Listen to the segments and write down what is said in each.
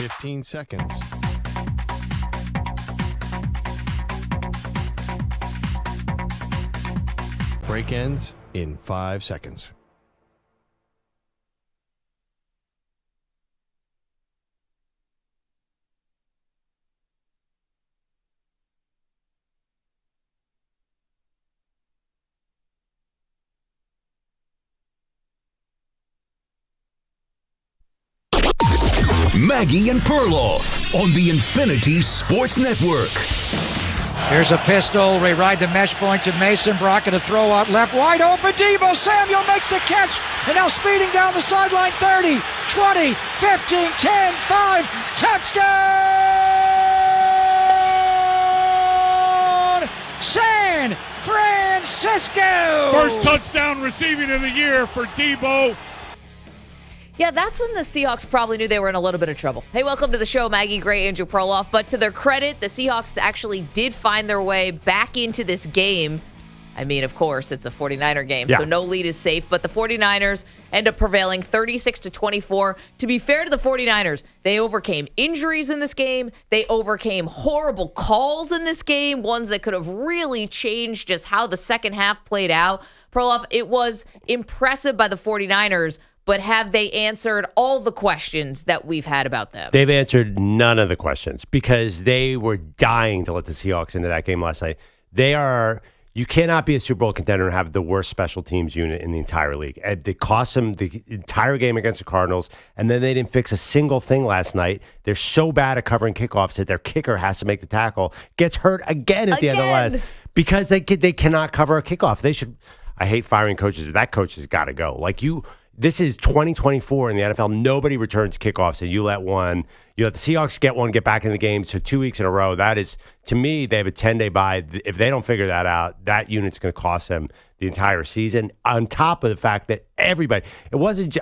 15 seconds. Break ends in 5 seconds. Maggie and Perloff on the Infinity Sports Network. Here's a pistol. They ride the mesh point to Mason. Brockett, a throw out left. Wide open. Deebo Samuel makes the catch. And now speeding down the sideline. 30, 20, 15, 10, 5. Touchdown! San Francisco! First touchdown receiving of the year for Deebo. Yeah, that's when the Seahawks probably knew they were in a little bit of trouble. Hey, welcome to the show, Maggie, Gray, Andrew Perloff. But to their credit, the Seahawks actually did find their way back into this game. I mean, of course, it's a 49er game, so no lead is safe. But the 49ers end up prevailing 36-24. To be fair to the 49ers, they overcame injuries in this game. They overcame horrible calls in this game, ones that could have really changed just how the second half played out. Perloff, it was impressive by the 49ers, but have they answered all the questions that we've had about them? They've answered none of the questions because they were dying to let the Seahawks into that game last night. You cannot be a Super Bowl contender and have the worst special teams unit in the entire league. And they cost them the entire game against the Cardinals, and then they didn't fix a single thing last night. They're so bad at covering kickoffs that their kicker has to make the tackle. Gets hurt again at the end of the last because they cannot cover a kickoff. They should. I hate firing coaches. That coach has got to go. This is 2024 in the NFL. Nobody returns kickoffs, and you let the Seahawks get back in the game. So 2 weeks in a row, that is, to me, they have a 10-day bye. If they don't figure that out, that unit's going to cost them the entire season. On top of the fact that everybody, it wasn't,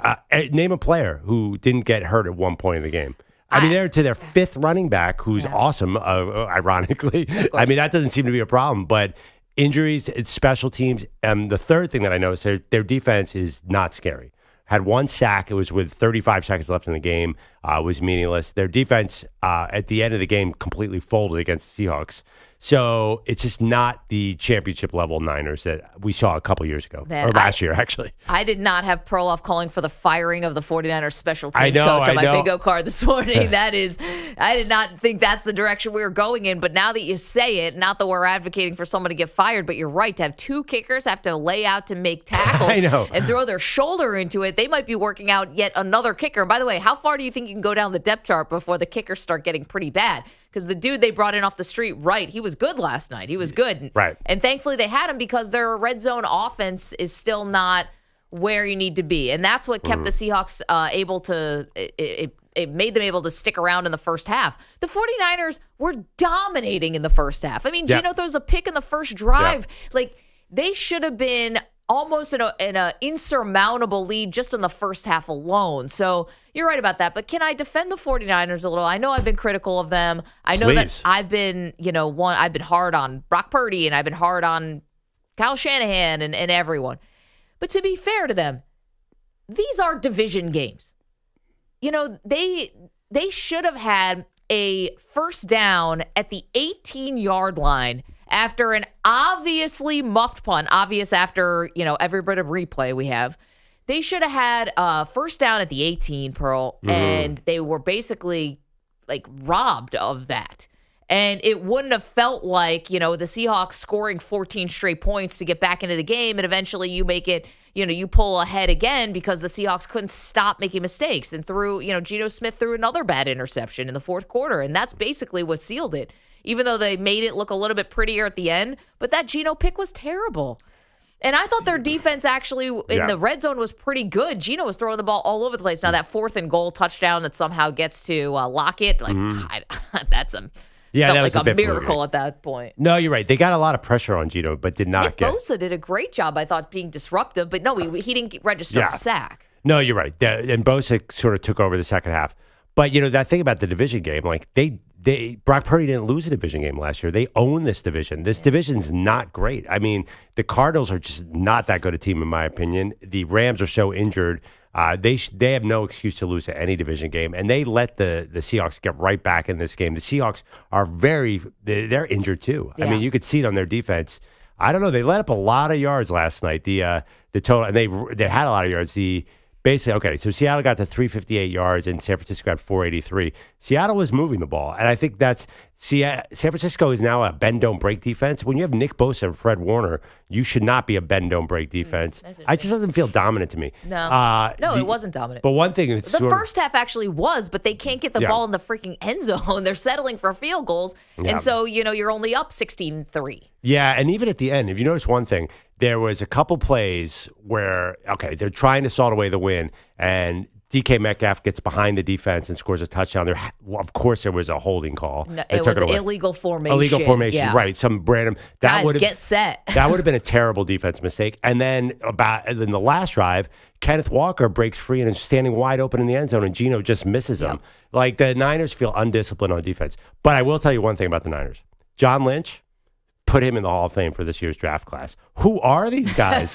name a player who didn't get hurt at one point in the game. I mean, they're to their fifth running back, who's awesome, ironically. I mean, that doesn't seem to be a problem, but injuries, it's special teams. The third thing that I noticed, their defense is not scary. Had one sack. It was with 35 seconds left in the game. Was meaningless. Their defense at the end of the game completely folded against the Seahawks. So it's just not the championship level Niners that we saw a couple years ago, or last year, actually. I did not have Perloff calling for the firing of the 49ers special teams coach on my bingo card this morning. I did not think that's the direction we were going in. But now that you say it, not that we're advocating for someone to get fired, but you're right, to have two kickers have to lay out to make tackles and throw their shoulder into it, they might be working out yet another kicker. And by the way, how far do you think you can go down the depth chart before the kickers start getting pretty bad? Because the dude they brought in off the street, he was good last night. He was good. Right. And thankfully they had him because their red zone offense is still not where you need to be. And that's what kept the Seahawks able to it made them able to stick around in the first half. The 49ers were dominating in the first half. I mean, Geno throws a pick in the first drive. They should have been almost in an insurmountable lead just in the first half alone. So you're right about that. But can I defend the 49ers a little? I know I've been critical of them. I know that I've been, I've been hard on Brock Purdy and I've been hard on Kyle Shanahan and everyone. But to be fair to them, these are division games. They should have had a first down at the 18-yard line after an obviously muffed punt, obvious after, every bit of replay we have. They should have had a first down at the 18, Pearl, and they were basically, robbed of that. And it wouldn't have felt like, the Seahawks scoring 14 straight points to get back into the game, and eventually you make it, you pull ahead again because the Seahawks couldn't stop making mistakes. And Geno Smith threw another bad interception in the fourth quarter, and that's basically what sealed it. Even though they made it look a little bit prettier at the end. But that Geno pick was terrible. And I thought their defense actually in the red zone was pretty good. Geno was throwing the ball all over the place. Now, that 4th and goal touchdown that somehow gets to Lockett, that's felt like a miracle at that point. No, you're right. They got a lot of pressure on Geno, but did not get. Bosa did a great job, I thought, being disruptive. But no, he didn't register a sack. No, you're right. And Bosa sort of took over the second half. But, that thing about the division game, Brock Purdy didn't lose a division game last year. They own this division. This division's not great. I mean, the Cardinals are just not that good a team, in my opinion. The Rams are so injured. They have no excuse to lose at any division game, and they let the Seahawks get right back in this game. The Seahawks are they're injured too. Yeah. I mean, you could see it on their defense. I don't know. They let up a lot of yards last night. The total, and they had a lot of yards. So Seattle got to 358 yards and San Francisco got 483. Seattle was moving the ball, and I think that's San Francisco is now a bend don't break defense. When you have Nick Bosa and Fred Warner, you should not be a bend don't break defense. It just doesn't feel dominant to me. No, it wasn't dominant. But one thing, the first half actually was, but they can't get the ball in the freaking end zone. They're settling for field goals, and so you're only up 16-3. Yeah, and even at the end, if you notice one thing, there was a couple plays where, they're trying to salt away the win, and DK Metcalf gets behind the defense and scores a touchdown. Of course, there was a holding call. No, it was illegal formation. Illegal formation, yeah. right. Some random. Guys, get set. That would have been a terrible defense mistake. And then in the last drive, Kenneth Walker breaks free and is standing wide open in the end zone, and Geno just misses him. Like, the Niners feel undisciplined on defense. But I will tell you one thing about the Niners. John Lynch, put him in the Hall of Fame for this year's draft class. Who are these guys?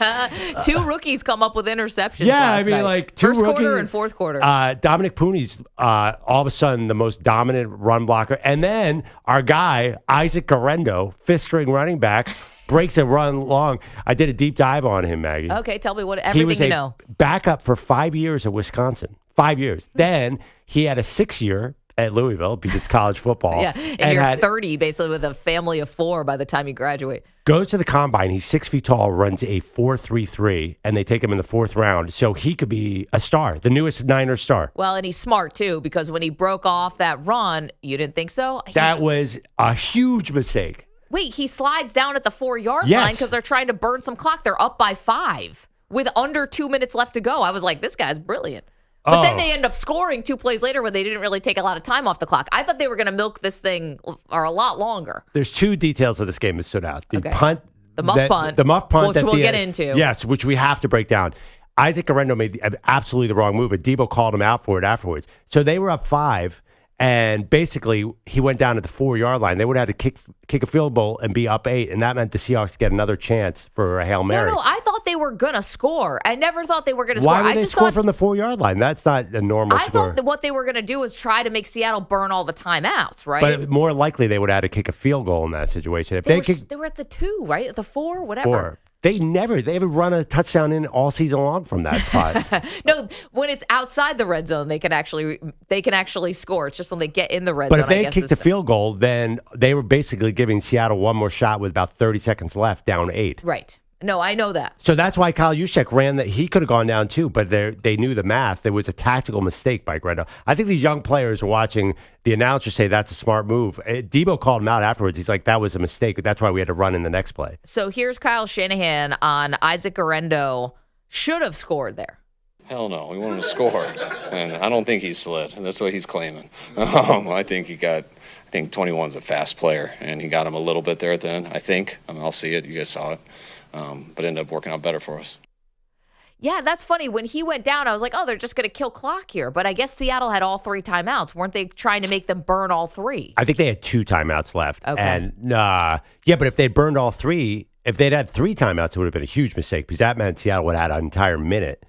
2 rookies come up with interceptions. Yeah, last night. like 2 first rookies. Quarter and fourth quarter. Dominic Pooney's all of a sudden the most dominant run blocker. And then our guy, Isaac Garendo, 5th string running back, breaks a run long. I did a deep dive on him, Maggie. Okay, tell me everything you know. Backup for 5 years at Wisconsin. 5 years. Then he had a 6-year at Louisville because it's college football. Yeah, and you're 30 basically with a family of 4 by the time you graduate. Goes to the combine. He's 6 feet tall, runs a 4.33, and they take him in the 4th round. So he could be a star, the newest Niners star. Well, and he's smart too, because when he broke off that run, you didn't think so? That was a huge mistake. Wait, he slides down at the 4-yard line because they're trying to burn some clock. They're up by 5 with under 2 minutes left to go. I was like, this guy's brilliant. But then they end up scoring 2 plays later where they didn't really take a lot of time off the clock. I thought they were going to milk this thing or a lot longer. There's 2 details of this game that stood out. The punt. The muff punt. The muff punt. Which we'll get into. Yes, which we have to break down. Isaac Garendo made absolutely the wrong move, and Debo called him out for it afterwards. So they were up 5, and basically he went down at the 4-yard line. They would have had to kick a field goal and be up 8, and that meant the Seahawks get another chance for a Hail Mary. No, I thought they were going to score. I never thought they were going to score. Why would they score from the 4-yard line? That's not a normal score. I thought that what they were going to do was try to make Seattle burn all the timeouts, right? But more likely they would have had to kick a field goal in that situation. If they were at the 2, right? At the 4, whatever. 4. They haven't run a touchdown in all season long from that spot. No, when it's outside the red zone, they can actually score. It's just when they get in the red zone. But if they had kicked a field goal, then they were basically giving Seattle one more shot with about 30 seconds left, down 8. Right. No, I know that. So that's why Kyle Juszczyk ran that. He could have gone down too, but they knew the math. There was a tactical mistake by Grendo. I think these young players are watching the announcer say that's a smart move. Debo called him out afterwards. He's like, that was a mistake. That's why we had to run in the next play. So here's Kyle Shanahan on Isaac Garendo. Should have scored there. Hell no. We want him to score. And I don't think he slid. That's what he's claiming. I think 21's a fast player, and he got him a little bit there at the end, I think. I'll see it. You guys saw it. But ended up working out better for us. Yeah, that's funny. When he went down, I was like, oh, they're just going to kill clock here. But I guess Seattle had all 3 timeouts. Weren't they trying to make them burn all 3? I think they had 2 timeouts left. Okay. And but if they burned all 3, if they'd had 3 timeouts, it would have been a huge mistake because that meant Seattle would have had an entire minute.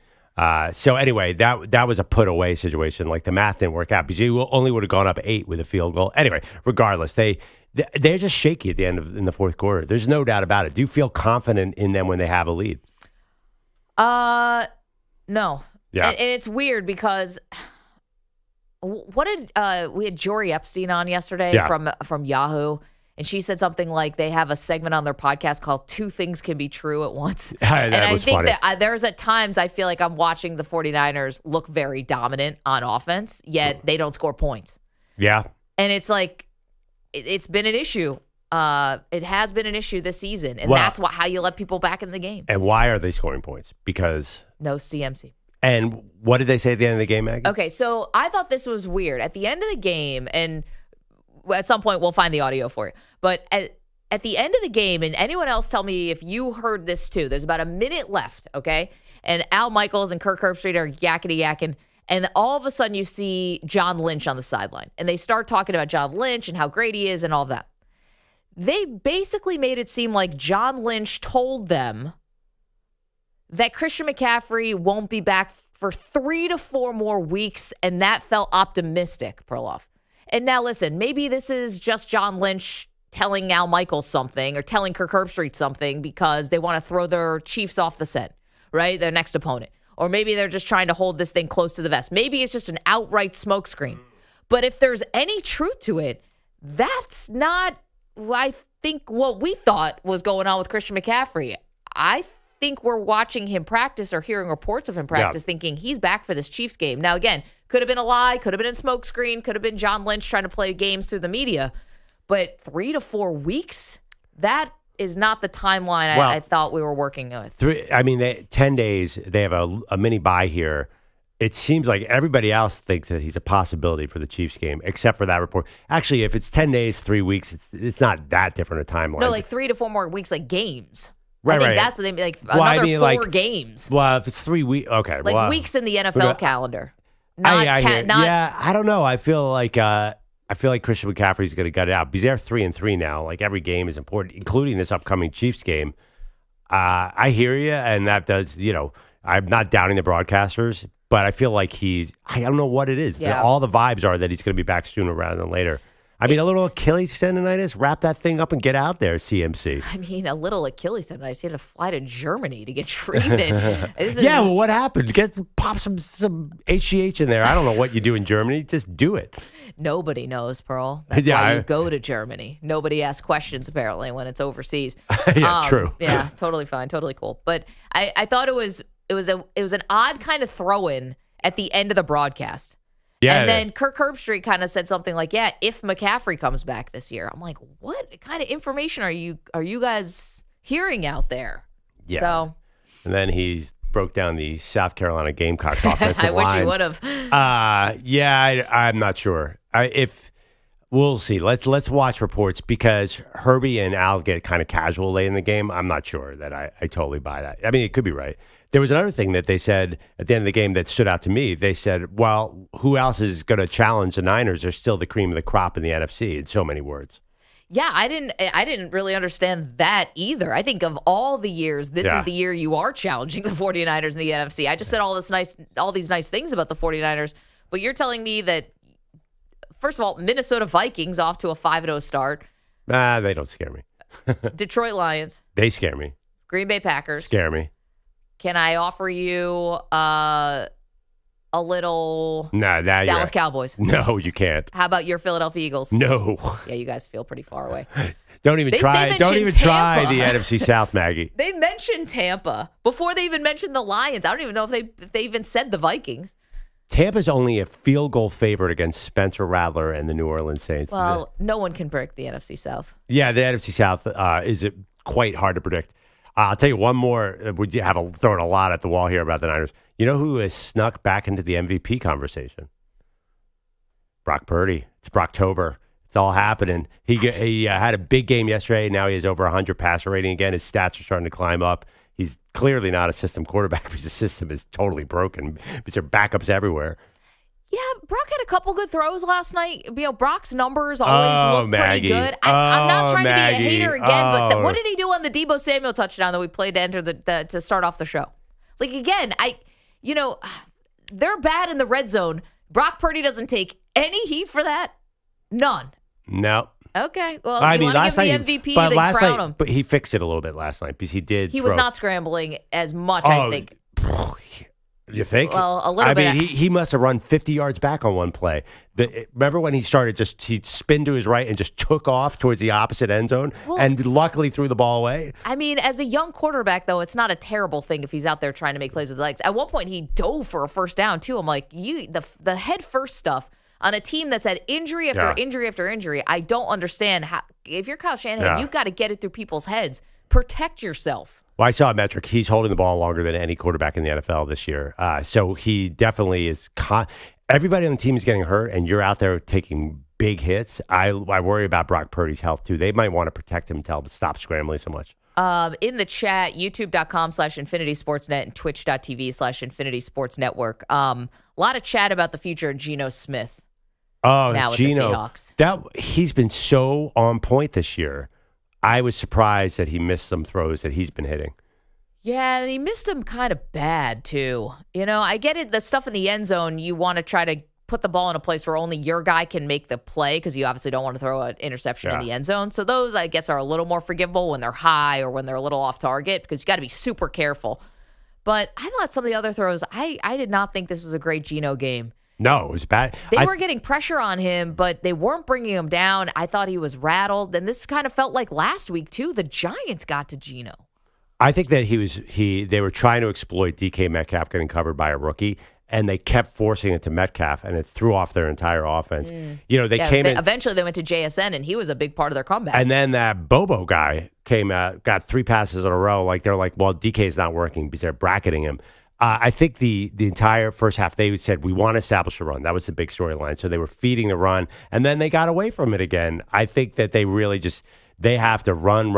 So anyway, that was a put away situation. Like the math didn't work out because you only would have gone up 8 with a field goal. Anyway, regardless, they're just shaky at the end in the 4th quarter. There's no doubt about it. Do you feel confident in them when they have a lead? No. Yeah. And it's weird because we had Jory Epstein on yesterday from Yahoo, and she said something like they have a segment on their podcast called 2 Things Can Be True at Once. And I think funny. That there's at times I feel like I'm watching the 49ers look very dominant on offense, yet they don't score points. Yeah. And it's like, it's been an issue. It has been an issue this season, and that's how you let people back in the game. And why are they scoring points? Because no CMC. And what did they say at the end of the game, Maggie? Okay, so I thought this was weird. At the end of the game, and at some point we'll find the audio for you, but at the end of the game, and anyone else tell me if you heard this too, there's about a minute left, okay? And Al Michaels and Kirk Herbstreit are yakety-yakking, And all of a sudden you see John Lynch on the sideline. And they start talking about John Lynch and how great he is and all of that. They basically made it seem like John Lynch told them that Christian McCaffrey won't be back for 3 to 4 more weeks, and that felt optimistic, Perloff. And now listen, maybe this is just John Lynch telling Al Michaels something or telling Kirk Herbstreit something because they want to throw their Chiefs off the scent, right? Their next opponent. Or maybe they're just trying to hold this thing close to the vest. Maybe it's just an outright smokescreen. But if there's any truth to it, that's not, I think, what we thought was going on with Christian McCaffrey. I think we're watching him practice or hearing reports of him practice thinking he's back for this Chiefs game. Now, again, could have been a lie, could have been a smokescreen, could have been John Lynch trying to play games through the media. But 3 to 4 weeks, that is not the timeline I thought we were working with. 10 days, they have a mini bye here. It seems like everybody else thinks that he's a possibility for the Chiefs game, except for that report. Actually, if it's 10 days, 3 weeks, it's not that different a timeline. No, like 3 to 4 more weeks, like games. Right, I think right. that's what they mean, like another 4 games. Well, if it's 3 weeks, okay. Like weeks in the NFL calendar. I don't know. I feel like Christian McCaffrey's going to gut it out because they're 3-3 now. Like every game is important, including this upcoming Chiefs game. I hear you, and that does. I'm not doubting the broadcasters, but I feel like I don't know what it is. Yeah. All the vibes are that he's going to be back sooner rather than later. A little Achilles tendonitis, wrap that thing up and get out there, CMC. A little Achilles tendonitis. He had to fly to Germany to get treated. Well, what happened? Pop some HGH in there. I don't know what you do in Germany. Just do it. Nobody knows, Pearl. That's why you go to Germany. Nobody asks questions, apparently, when it's overseas. True. Yeah, totally fine. Totally cool. But I thought it was an odd kind of throw-in at the end of the broadcast. Yeah, and then Kirk Herbstreit kind of said something like, if McCaffrey comes back this year. I'm like, what kind of information are you guys hearing out there? Yeah. So, and then he broke down the South Carolina Gamecocks offensive line. I wish he would have. I'm not sure. If we'll see. Let's watch reports because Herbie and Al get kind of casual late in the game. I'm not sure that I totally buy that. It could be right. There was another thing that they said at the end of the game that stood out to me. They said, well, who else is going to challenge the Niners? They're still the cream of the crop in the NFC in so many words. Yeah, I didn't really understand that either. I think of all the years, this is the year you are challenging the 49ers in the NFC. I just said all these nice things about the 49ers, but you're telling me that, first of all, Minnesota Vikings off to a 5-0 start. They don't scare me. Detroit Lions. They scare me. Green Bay Packers. Scare me. Can I offer you a little Dallas Cowboys? No, you can't. How about your Philadelphia Eagles? No. Yeah, you guys feel pretty far away. Don't even try the NFC South, Maggie. They mentioned Tampa before they even mentioned the Lions. I don't even know if they even said the Vikings. Tampa's only a field goal favorite against Spencer Rattler and the New Orleans Saints. Well, no one can predict the NFC South. Yeah, the NFC South is quite hard to predict. I'll tell you one more. We have thrown a lot at the wall here about the Niners. You know who has snuck back into the MVP conversation? Brock Purdy. It's Brocktober. It's all happening. He had a big game yesterday. Now he has over 100 passer rating again. His stats are starting to climb up. He's clearly not a system quarterback because the system is totally broken because there are backups everywhere. Yeah, Brock had a couple good throws last night. Brock's numbers always look pretty good. I'm not trying to be a hater again, but what did he do on the Deebo Samuel touchdown that we played to enter to start off the show? Like, again, they're bad in the red zone. Brock Purdy doesn't take any heat for that. None. No. Okay. Well, you want to give the MVP, then crown him. But he fixed it a little bit last night because he did. He was not scrambling as much, I think. You think? Well, a little bit. He must have run 50 yards back on one play. Remember when he started, he'd spin to his right and just took off towards the opposite end zone and luckily threw the ball away? As a young quarterback, though, it's not a terrible thing if he's out there trying to make plays with the legs. At one point, he dove for a first down, too. I'm like, the head first stuff on a team that's had injury after injury after injury, I don't understand how. If you're Kyle Shanahan, you've got to get it through people's heads. Protect yourself. Well, I saw a metric. He's holding the ball longer than any quarterback in the NFL this year. So he definitely is. Everybody on the team is getting hurt, and you're out there taking big hits. I worry about Brock Purdy's health, too. They might want to protect him and tell him to stop scrambling so much. In the chat, youtube.com/infinitysportsnet and twitch.tv/infinitysportsnetwork. A lot of chat about the future of Geno Smith. Oh, now with Geno, the Seahawks. He's been so on point this year. I was surprised that he missed some throws that he's been hitting. Yeah, and he missed them kind of bad, too. I get it. The stuff in the end zone, you want to try to put the ball in a place where only your guy can make the play because you obviously don't want to throw an interception in the end zone. So those, I guess, are a little more forgivable when they're high or when they're a little off target because you got to be super careful. But I thought some of the other throws, I did not think this was a great Geno game. No, it was bad. They were getting pressure on him, but they weren't bringing him down. I thought he was rattled. And this kind of felt like last week, too. The Giants got to Geno. I think that they were trying to exploit DK Metcalf getting covered by a rookie, and they kept forcing it to Metcalf, and it threw off their entire offense. Eventually they went to JSN, and he was a big part of their comeback. And then that Bobo guy came out, got 3 passes in a row. Like, they're like, well, DK's not working because they're bracketing him. I think the entire first half, they said, we want to establish a run. That was the big storyline. So they were feeding the run, and then they got away from it again. I think that they really they have to run,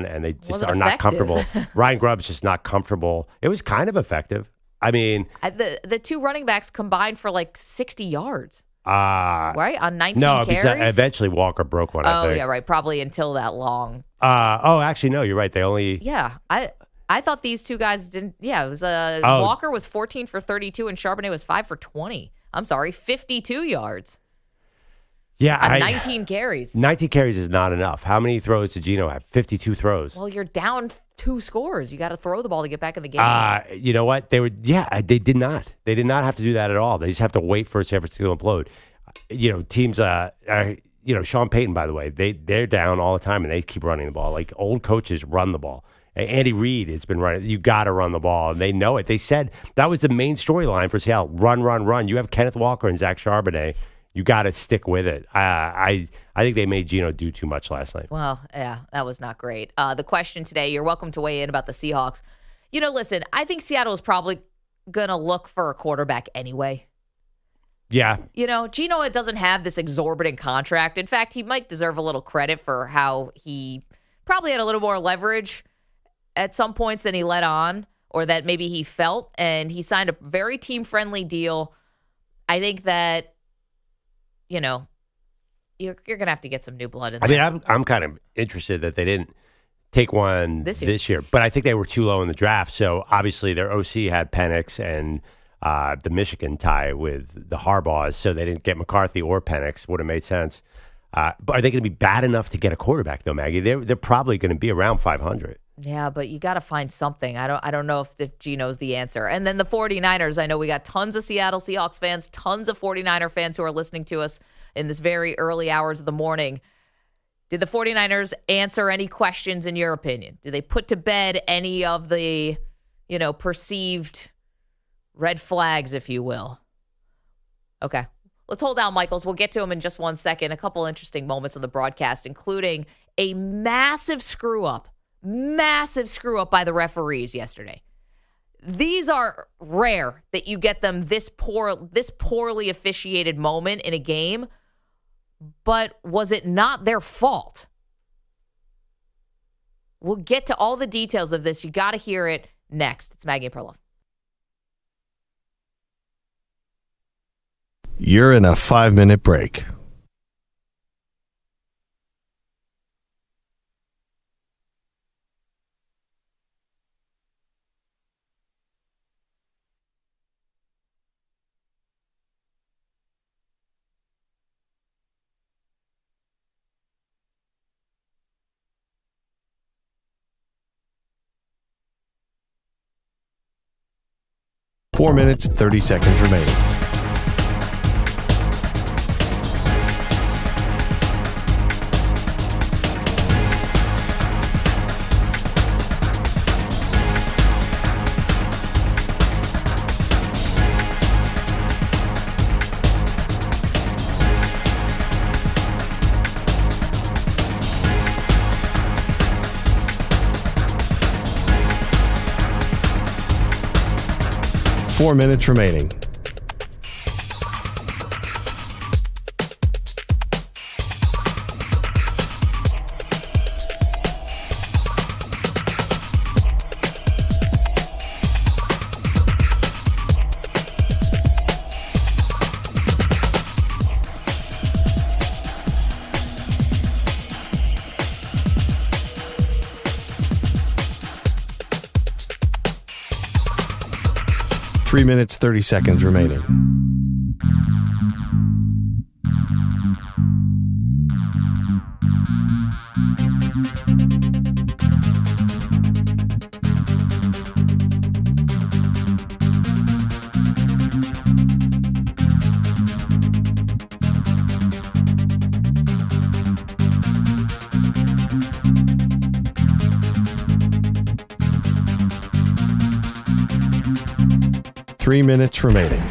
and they just are not comfortable. Ryan Grubb's just not comfortable. It was kind of effective. I mean, the 2 running backs combined for like 60 yards. Right? On 19 carries? No, eventually Walker broke one, I think. Yeah, right. Probably until that long. Actually, no, you're right. They only... Yeah, I thought these 2 guys didn't... Yeah, it was... Walker was 14 for 32 and Charbonnet was 5 for 20. I'm sorry, 52 yards. Yeah, 19 carries. 19 carries is not enough. How many throws did Geno have? 52 throws. Well, you're down 2 scores. You got to throw the ball to get back in the game. You know what? They did not. They did not have to do that at all. They just have to wait for San Francisco to implode. Teams, Sean Payton, by the way, they're down all the time and they keep running the ball. Like, old coaches run the ball. Andy Reid has been running. You got to run the ball, and they know it. They said that was the main storyline for Seattle. Run. You have Kenneth Walker and Zach Charbonnet. You got to stick with it. I think they made Geno do too much last night. Well, yeah, that was not great. The question today, you're welcome to weigh in about the Seahawks. Listen, I think Seattle is probably going to look for a quarterback anyway. Yeah. Geno doesn't have this exorbitant contract. In fact, he might deserve a little credit for how he probably had a little more leverage at some points than he let on, or that maybe he felt, and he signed a very team-friendly deal. I think that, you're going to have to get some new blood in there. I mean, I'm kind of interested that they didn't take one this year, but I think they were too low in the draft. So obviously their OC had Penix and the Michigan tie with the Harbaughs, so they didn't get McCarthy or Penix. Would have made sense. But are they going to be bad enough to get a quarterback, though, Maggie? They're probably going to be around 500. Yeah, but you got to find something. I don't know if Geno's the answer. And then the 49ers, I know we got tons of Seattle Seahawks fans, tons of 49er fans who are listening to us in this very early hours of the morning. Did the 49ers answer any questions in your opinion? Did they put to bed any of the, perceived red flags, if you will? Okay. Let's hold down Michaels. We'll get to him in just 1 second. A couple interesting moments on the broadcast, including a massive screw-up by the referees yesterday. These are rare that you get them this poorly officiated moment in a game, but was it not their fault? We'll get to all the details of this. You got to hear it next. It's Maggie and Perloff. You're in a 5-minute break. Four minutes, 30 seconds remaining. Four minutes remaining. 3 minutes, 30 seconds remaining. Three minutes remaining.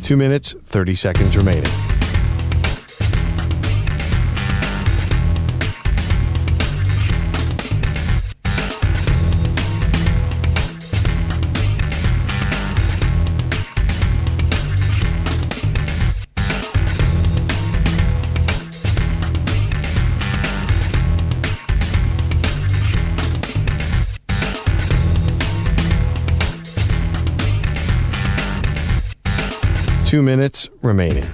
Two minutes, 30 seconds remaining. Two minutes remaining.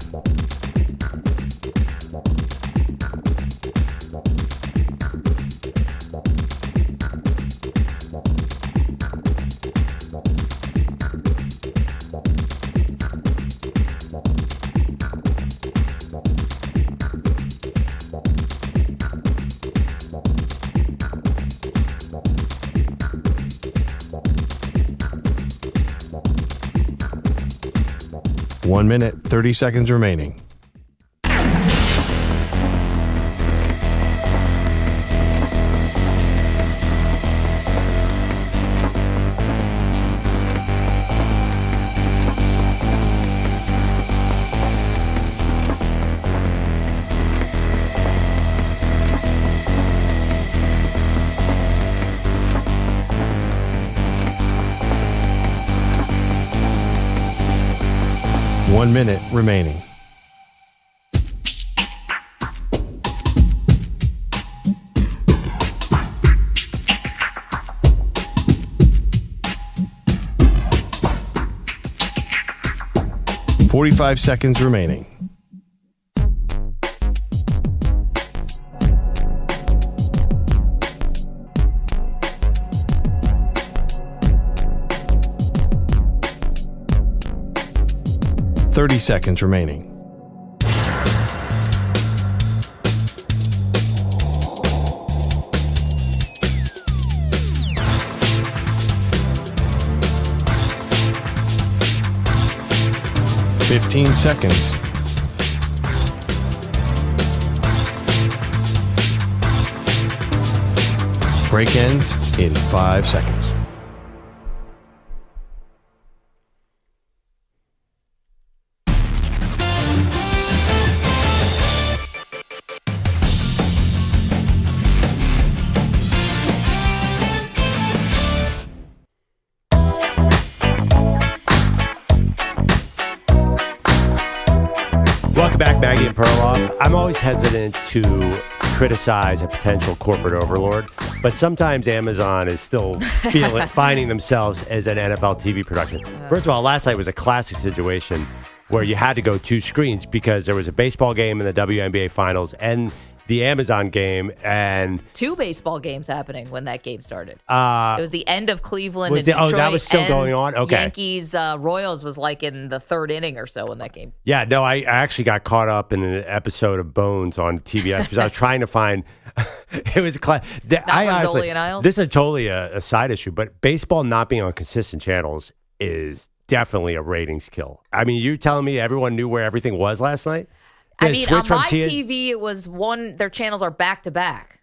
One minute, 30 seconds remaining. One minute remaining. Forty-five seconds remaining. Thirty seconds remaining. Fifteen seconds. Break ends in 5 seconds. Welcome back, Maggie and Perloff. I'm always hesitant to criticize a potential corporate overlord, but sometimes Amazon is still finding themselves as an NFL TV production. First of all, last night was a classic situation where you had to go 2 screens because there was a baseball game in the WNBA Finals and the Amazon game, and 2 baseball games happening when that game started. It was the end of Cleveland and Detroit. Oh, that was still going on? Okay. Yankees Royals was like in the 3rd inning or so in that game. Yeah, no, I actually got caught up in an episode of Bones on TBS because I was trying to find it was Rizzoli and Isles? This is totally a side issue, but baseball not being on consistent channels is definitely a ratings kill. I mean, you telling me everyone knew where everything was last night? I mean, on my TV, it was their channels are back to back.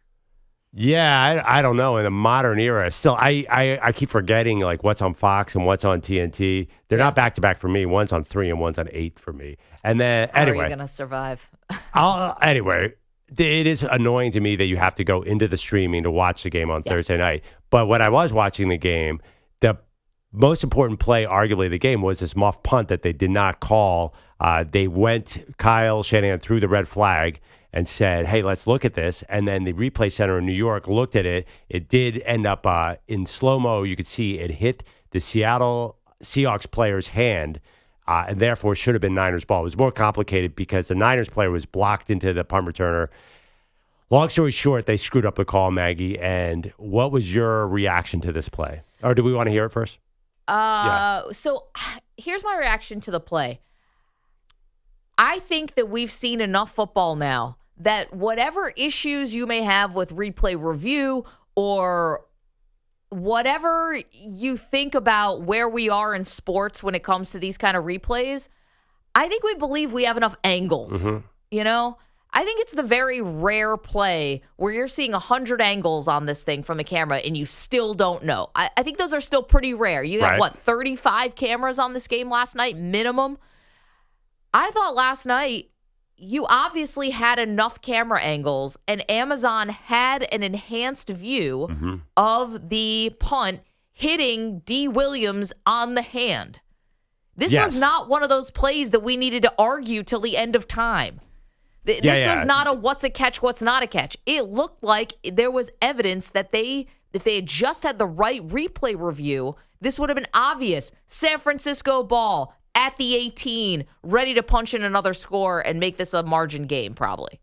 Yeah, I don't know. In the modern era, still, I keep forgetting like what's on Fox and what's on TNT. They're not back to back for me. One's on 3 and one's on 8 for me. And then How anyway, are you gonna survive? Anyway, it is annoying to me that you have to go into the streaming to watch the game on Thursday night. But when I was watching the game, most important play, arguably, of the game was this muff punt that they did not call. Kyle Shanahan threw the red flag and said, hey, let's look at this. And then the replay center in New York looked at it. It did end up in slow-mo. You could see it hit the Seattle Seahawks player's hand, and therefore should have been Niners ball. It was more complicated because the Niners player was blocked into the punt returner. Long story short, they screwed up the call, Maggie. And what was your reaction to this play? Or do we want to hear it first? So here's my reaction to the play. I think that we've seen enough football now that whatever issues you may have with replay review or whatever you think about where we are in sports when it comes to these kind of replays, I think we believe we have enough angles. You know, I think it's the very rare play where you're seeing 100 angles on this thing from the camera and you still don't know. I think those are still pretty rare. You got, 35 cameras on this game last night, minimum? I thought last night you obviously had enough camera angles, and Amazon had an enhanced view of the punt hitting D. Williams on the hand. This was not one of those plays that we needed to argue till the end of time. This was not a what's a catch, what's not a catch. It looked like there was evidence that if they had just had the right replay review, this would have been obvious. San Francisco ball at the 18, ready to punch in another score and make this a margin game, probably.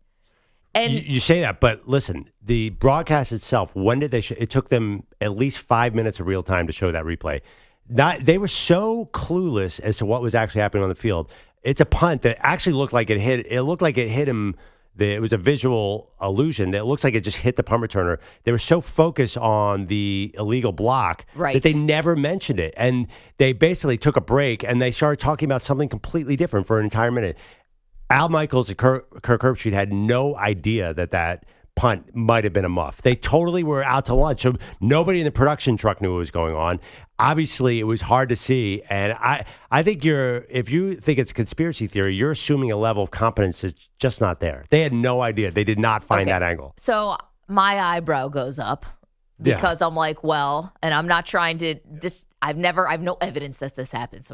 And you say that, but listen, the broadcast itself, when did they it took them at least 5 minutes of real time to show that replay. They were so clueless as to what was actually happening on the field. It's a punt that actually looked like it hit. It looked like it hit him. It was a visual illusion. It looks like it just hit the punt returner. They were so focused on the illegal block that they never mentioned it. And they basically took a break and they started talking about something completely different for an entire minute. Al Michaels and Kirk Herbstreit had no idea that punt might have been a muff. They totally were out to lunch. So nobody in the production truck knew what was going on. Obviously, it was hard to see. And I think if you think it's a conspiracy theory, you're assuming a level of competence that's just not there. They had no idea. They did not find that angle. So my eyebrow goes up because I'm like, well, and I'm not trying to I have no evidence that this happens.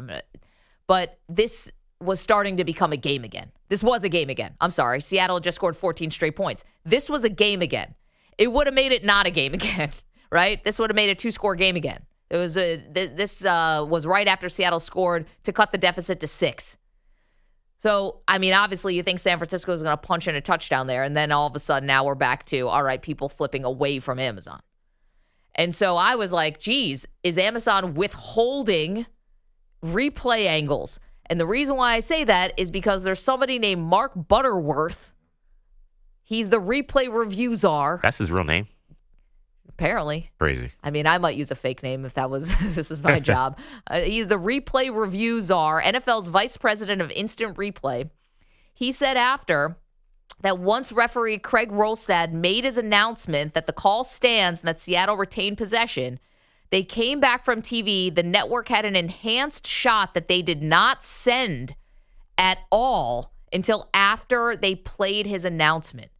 But this was starting to become a game again. This was a game again. I'm sorry. Seattle just scored 14 straight points. This was a game again. It would have made it not a game again, right? This would have made a 2-score game again. It was this was right after Seattle scored to cut the deficit to 6. So, I mean, obviously you think San Francisco is going to punch in a touchdown there, and then all of a sudden now we're back to, all right, people flipping away from Amazon. And so I was like, geez, is Amazon withholding replay angles? And the reason why I say that is because there's somebody named Mark Butterworth. He's the replay review czar. That's his real name? Apparently. Crazy. I mean, I might use a fake name if this is my job. He's the replay review czar, NFL's vice president of instant replay. He said after that once referee Craig Rolstad made his announcement that the call stands and that Seattle retained possession, they came back from TV. The network had an enhanced shot that they did not send at all until after they played his announcement.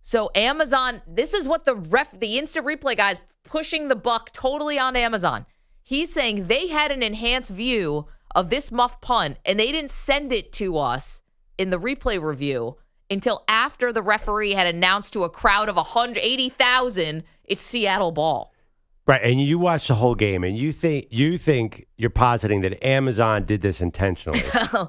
So Amazon, this is what the instant replay guy's pushing the buck totally on Amazon. He's saying they had an enhanced view of this muff punt and they didn't send it to us in the replay review until after the referee had announced to a crowd of 180,000 it's Seattle ball. Right, and you watched the whole game, and you think you're positing that Amazon did this intentionally,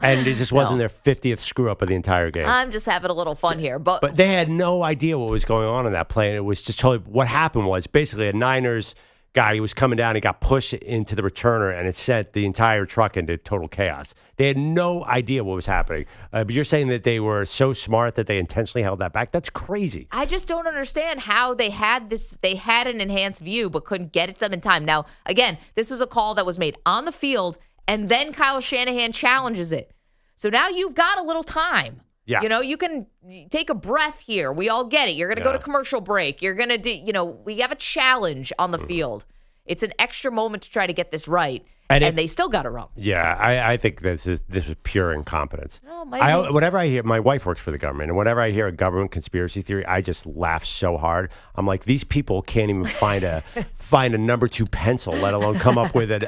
and it just wasn't their 50th screw up of the entire game. I'm just having a little fun here, but they had no idea what was going on in that play, and it was just totally. What happened was basically a Niners guy, he was coming down, he got pushed into the returner, and it sent the entire truck into total chaos. They had no idea what was happening. But you're saying that they were so smart that they intentionally held that back? That's crazy. I just don't understand how they had this. They had an enhanced view, but couldn't get it to them in time. Now, again, this was a call that was made on the field, and then Kyle Shanahan challenges it. So now you've got a little time. Yeah. You know, you can take a breath here. We all get it. You're going to go to commercial break. You're going to do, we have a challenge on the field. It's an extra moment to try to get this right. And they still got it wrong. Yeah, I think this is pure incompetence. Oh, whenever I hear, my wife works for the government, and whenever I hear a government conspiracy theory, I just laugh so hard. I'm like, these people can't even find a number 2 pencil, let alone come up with it.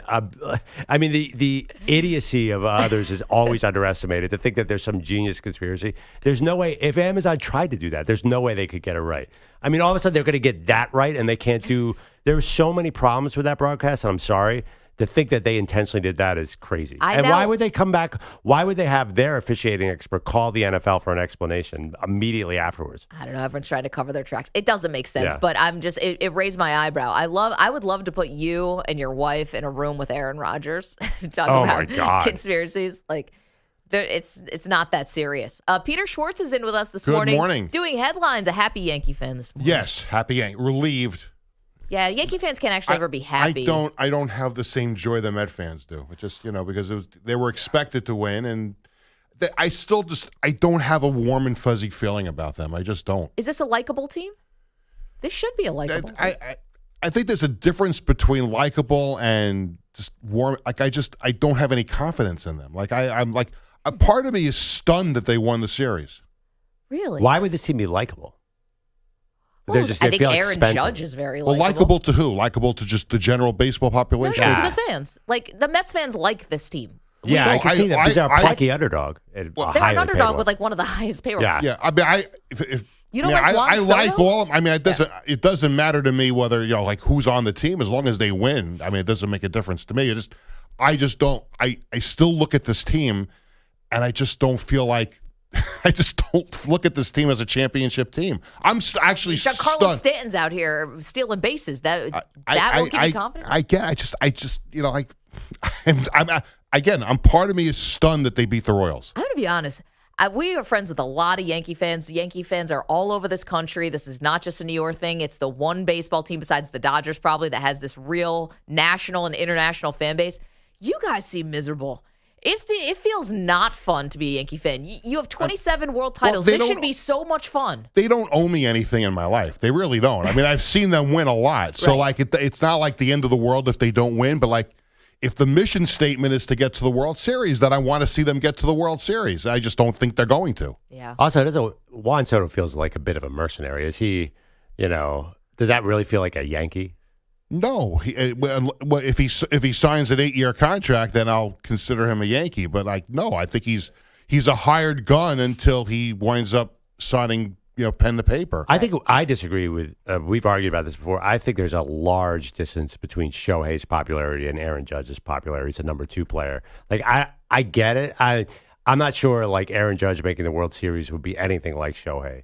I mean, the idiocy of others is always underestimated. To think that there's some genius conspiracy, there's no way. If Amazon tried to do that, there's no way they could get it right. I mean, all of a sudden they're going to get that right, and they can't do. There's so many problems with that broadcast, and I'm sorry. To think that they intentionally did that is crazy. Why would they come back? Why would they have their officiating expert call the NFL for an explanation immediately afterwards? I don't know. Everyone's trying to cover their tracks. It doesn't make sense, but I'm just, it raised my eyebrow. I would love to put you and your wife in a room with Aaron Rodgers and talk about conspiracies. Like, it's not that serious. Peter Schwartz is in with us this morning. Good morning. Doing headlines. A happy Yankee fan this morning. Yes, happy Yankee. Relieved. Yeah, Yankee fans can't actually ever be happy. I don't have the same joy that Met fans do. It just, because they were expected to win, and I don't have a warm and fuzzy feeling about them. I just don't. Is this a likable team? This should be a likable team. I think there's a difference between likable and just warm. Like, I don't have any confidence in them. Like, I'm like, a part of me is stunned that they won the series. Really? Why would this team be likable? Well, I think Aaron Judge is very likable. Well, likable to who? Likable to just the general baseball population? No, to the fans. Like, the Mets fans like this team. Yeah, I can see that because they're a plucky underdog. They're an underdog with, like, one of the highest payrolls. Yeah, I mean, you don't like Juan I like Soto? all. I mean, it doesn't matter to me whether like who's on the team as long as they win. I mean, it doesn't make a difference to me. I just don't. I still look at this team, and I just don't feel like. I just don't look at this team as a championship team. I'm actually stunned. Carlos Stanton's out here stealing bases. That won't give you confidence? I just I'm part of me is stunned that they beat the Royals. I'm going to be honest. We are friends with a lot of Yankee fans. Yankee fans are all over this country. This is not just a New York thing. It's the one baseball team besides the Dodgers probably that has this real national and international fan base. You guys seem miserable. It feels not fun to be a Yankee fan. You have 27 world titles. This should be so much fun. They don't owe me anything in my life. They really don't. I mean, I've seen them win a lot. So, like, it's not like the end of the world if they don't win. But, like, if the mission statement is to get to the World Series, then I want to see them get to the World Series. I just don't think they're going to. Yeah. Also, Juan Soto feels like a bit of a mercenary. Is he, does that really feel like a Yankee? No, if he signs an 8-year contract, then I'll consider him a Yankee. But no, I think he's a hired gun until he winds up signing, pen to paper. I think I disagree with. We've argued about this before. I think there's a large distance between Shohei's popularity and Aaron Judge's popularity. He's a number 2 player. Like I get it. I'm not sure like Aaron Judge making the World Series would be anything like Shohei.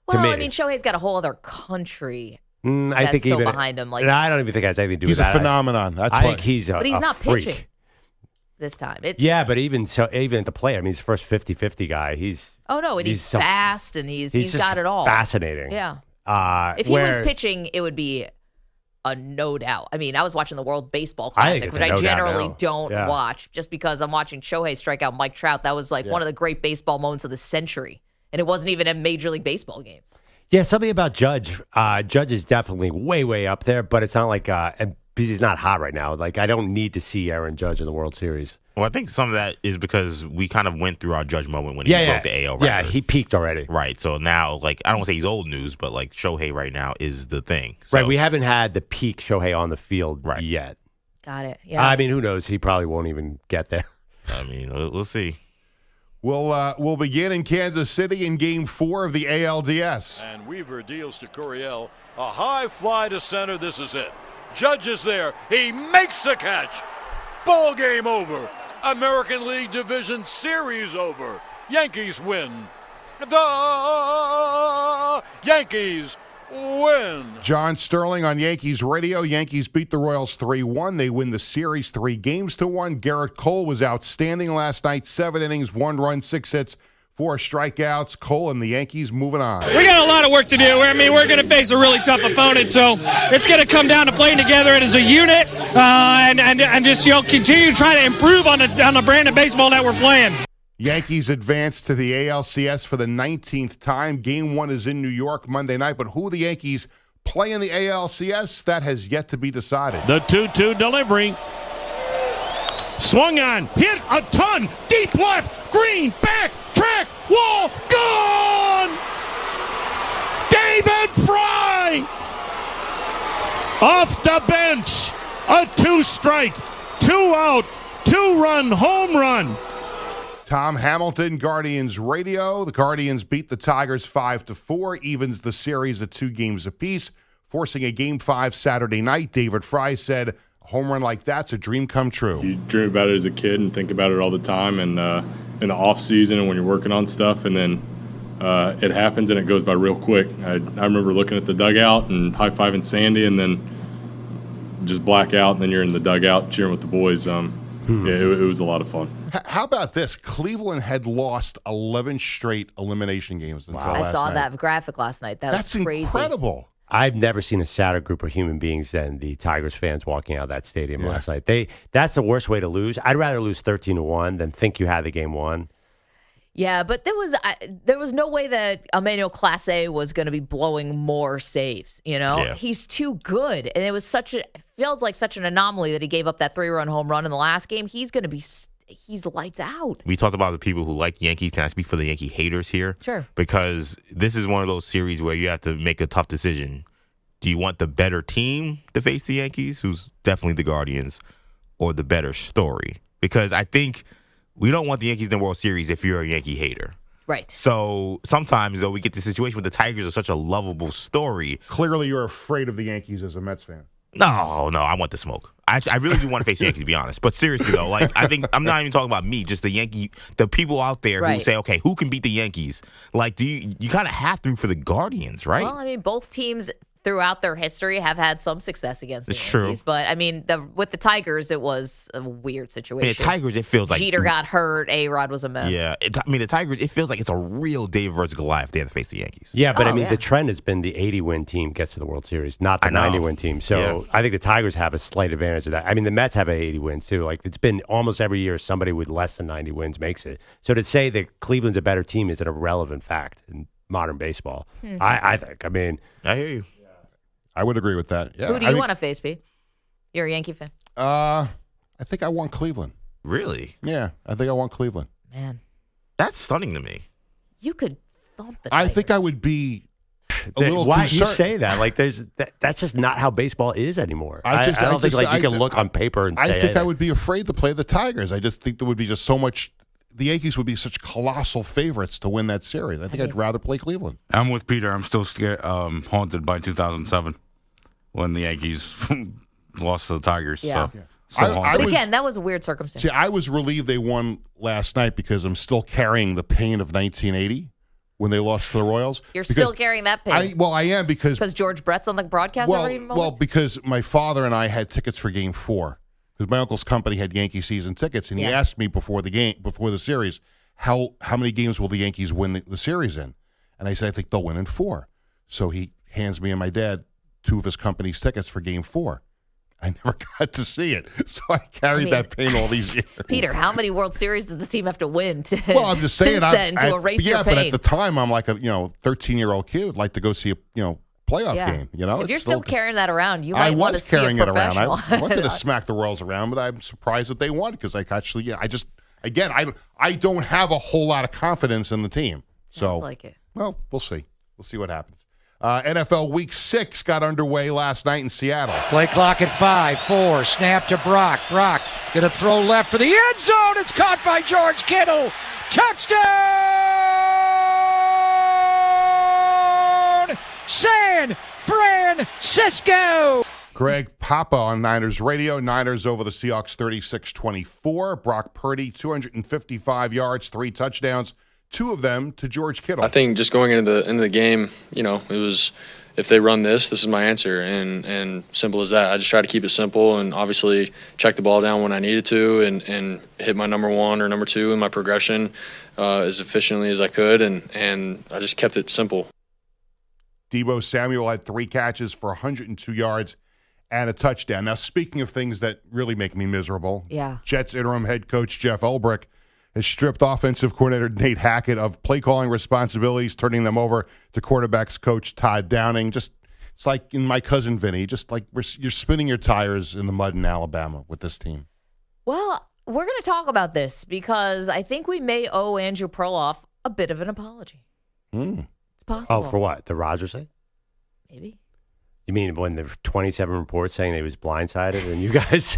Well, I mean, Shohei's got a whole other country. I think so even behind him. Like, I don't even think it has anything to do with that. He's a phenomenon. I think he's but he's not freak. pitching this time. Yeah, but even at the plate, I mean, he's the first 50-50 guy. He's fast and he's got it all. Fascinating. Yeah. If he was pitching, it would be a no doubt. I mean, I was watching the World Baseball Classic, which I generally don't watch, just because I'm watching Shohei strike out Mike Trout. That was like one of the great baseball moments of the century, and it wasn't even a Major League Baseball game. Yeah, something about Judge. Judge is definitely way, way up there, but it's not like because he's not hot right now. Like, I don't need to see Aaron Judge in the World Series. Well, I think some of that is because we kind of went through our Judge moment when he broke the AL record. Yeah, he peaked already. Right. So now, like, I don't want to say he's old news, but like Shohei right now is the thing. So, right. We haven't had the peak Shohei on the field yet. Got it. Yeah. I mean, who knows? He probably won't even get there. I mean, we'll see. We'll begin in Kansas City in Game 4 of the ALDS. And Weaver deals to Curiel. A high fly to center. This is it. Judge is there. He makes the catch. Ball game over. American League Division Series over. Yankees win. The Yankees win. John Sterling on Yankees radio. Yankees beat the Royals 3-1. They win the series 3-1. Garrett Cole was outstanding last night. 7 innings, 1 run, 6 hits, 4 strikeouts. Cole and the Yankees moving on. We got a lot of work to do. I mean, we're going to face a really tough opponent, so it's going to come down to playing together as a unit and just continue to try to improve on the brand of baseball that we're playing. Yankees advance to the ALCS for the 19th time. Game 1 is in New York Monday night, but who the Yankees play in the ALCS, that has yet to be decided. The 2-2 delivery. Swung on, hit a ton, deep left, Green, back, track, wall, gone! David Fry! Off the bench, a 2-strike, 2-out, 2-run home run. Tom Hamilton, Guardians Radio. The Guardians beat the Tigers 5-4, evens the series at 2 games apiece, forcing a Game 5 Saturday night. David Fry said, a home run like that's a dream come true. You dream about it as a kid and think about it all the time, and in the off season and when you're working on stuff, and then it happens and it goes by real quick. I remember looking at the dugout and high-fiving Sandy, and then just black out, and then you're in the dugout cheering with the boys. Yeah, it was a lot of fun. How about this? Cleveland had lost 11 straight elimination games until last night. I saw that graphic last night. That's crazy. Incredible. I've never seen a sadder group of human beings than the Tigers fans walking out of that stadium last night. That's the worst way to lose. I'd rather lose 13-1 than think you had the game won. Yeah, but there was no way that Emmanuel Clase was going to be blowing more saves. He's too good, and it feels like such an anomaly that he gave up that 3-run home run in the last game. He's lights out. We talked about the people who like the Yankees. Can I speak for the Yankee haters here? Sure. Because this is one of those series where you have to make a tough decision. Do you want the better team to face the Yankees, who's definitely the Guardians, or the better story? Because I think we don't want the Yankees in the World Series if you're a Yankee hater. Right. So sometimes, though, we get the situation where the Tigers are such a lovable story. Clearly, you're afraid of the Yankees as a Mets fan. No, I want the smoke. I really do want to face the Yankees, to be honest. But seriously, though, I think I'm not even talking about me, just the people out there who say, okay, who can beat the Yankees? You kind of have to for the Guardians, right? Well, both teams throughout their history have had some success against the Yankees. True. But, with the Tigers, it was a weird situation. The Tigers, it feels like Jeter got hurt. A-Rod was a mess. Yeah. The Tigers, it feels like it's a real David versus Goliath. They have to face the Yankees. Yeah, but the trend has been the 80-win team gets to the World Series, not the 90-win team. So I think the Tigers have a slight advantage of that. The Mets have 80 wins, too. It's been almost every year somebody with less than 90 wins makes it. So to say that Cleveland's a better team is an irrelevant fact in modern baseball. I think. I hear you. I would agree with that. Yeah. Who do you want to face, B? You're a Yankee fan. I think I want Cleveland. Really? Yeah, I think I want Cleveland. Man. That's stunning to me. You could thump the Tigers. I think I would be a little Why concerned. you say that? That's just not how baseball is anymore. I don't think you can look on paper and say I think I would be afraid to play the Tigers. I just think there would be just so much. The Yankees would be such colossal favorites to win that series. I think I'd rather play Cleveland. I'm with Peter. I'm still scared, haunted by 2007 when the Yankees lost to the Tigers. Yeah. So but again, that was a weird circumstance. See, I was relieved they won last night because I'm still carrying the pain of 1980 when they lost to the Royals. You're still carrying that pain? I am because George Brett's on the broadcast every moment? Well, because my father and I had tickets for Game 4. Because my uncle's company had Yankee season tickets, and he asked me before the series, how many games will the Yankees win the series in? And I said, I think they'll win in 4. So he hands me and my dad 2 of his company's tickets for Game 4. I never got to see it, so I carried that pain all these years. Peter, how many World Series does the team have to win to, I'm just saying, since then to erase your pain? But at the time, I'm like a 13-year-old kid who'd like to go see a playoff game. If you're still carrying that around, you might want to see a professional. I wanted to smack the Royals around, but I'm surprised that they won because I don't have a whole lot of confidence in the team. Sounds like it. Well, we'll see. We'll see what happens. NFL Week 6 got underway last night in Seattle. Play clock at 5, 4, snap to Brock. Brock going to throw left for the end zone. It's caught by George Kittle. Touchdown! San Francisco! Greg Papa on Niners Radio. Niners over the Seahawks 36-24. Brock Purdy, 255 yards, 3 touchdowns. 2 of them to George Kittle. I think just going into the game, it was if they run this is my answer, and simple as that. I just try to keep it simple and obviously check the ball down when I needed to and hit my number 1 or number 2 in my progression as efficiently as I could, and I just kept it simple. Deebo Samuel had 3 catches for 102 yards and a touchdown. Now, speaking of things that really make me miserable, Jets interim head coach Jeff Ulbrich has stripped offensive coordinator Nate Hackett of play-calling responsibilities, turning them over to quarterbacks coach Todd Downing. It's like in My Cousin Vinny, just like you're spinning your tires in the mud in Alabama with this team. Well, we're going to talk about this because I think we may owe Andrew Perloff a bit of an apology. It's possible. Oh, for what? The Rodgers thing? Maybe. You mean when there were 27 reports saying he was blindsided and you guys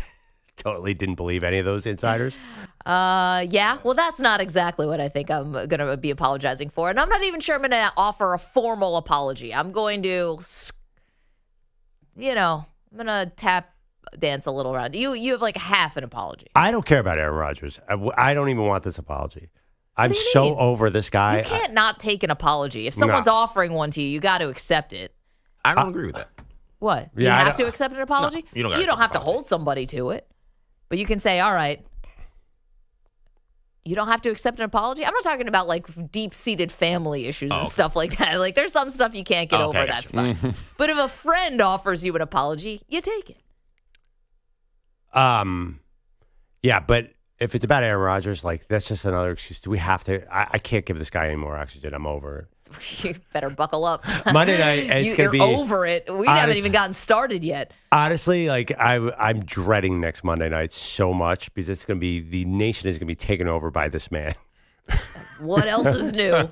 totally didn't believe any of those insiders? Yeah. Well, that's not exactly what I think I'm going to be apologizing for. And I'm not even sure I'm going to offer a formal apology. I'm going to, I'm going to tap dance a little around. You have like half an apology. I don't care about Aaron Rodgers. I don't even want this apology. I'm so over this guy. You can't not take an apology. If someone's offering one to you, you got to accept it. I don't agree with that. What? Yeah, you have to accept an apology? No, you don't have to hold somebody to it. But you can say, all right, you don't have to accept an apology. I'm not talking about like deep-seated family issues and stuff like that. Like there's some stuff you can't get over. That's fine. But if a friend offers you an apology, you take it. Yeah, but if it's about Aaron Rodgers, like that's just another excuse. Do we have to? I can't give this guy any more oxygen. I'm over it. You better buckle up. Monday night, you're over it. We haven't even gotten started yet. Honestly, like I'm dreading next Monday night so much because it's going to be the nation is going to be taken over by this man. What else is new?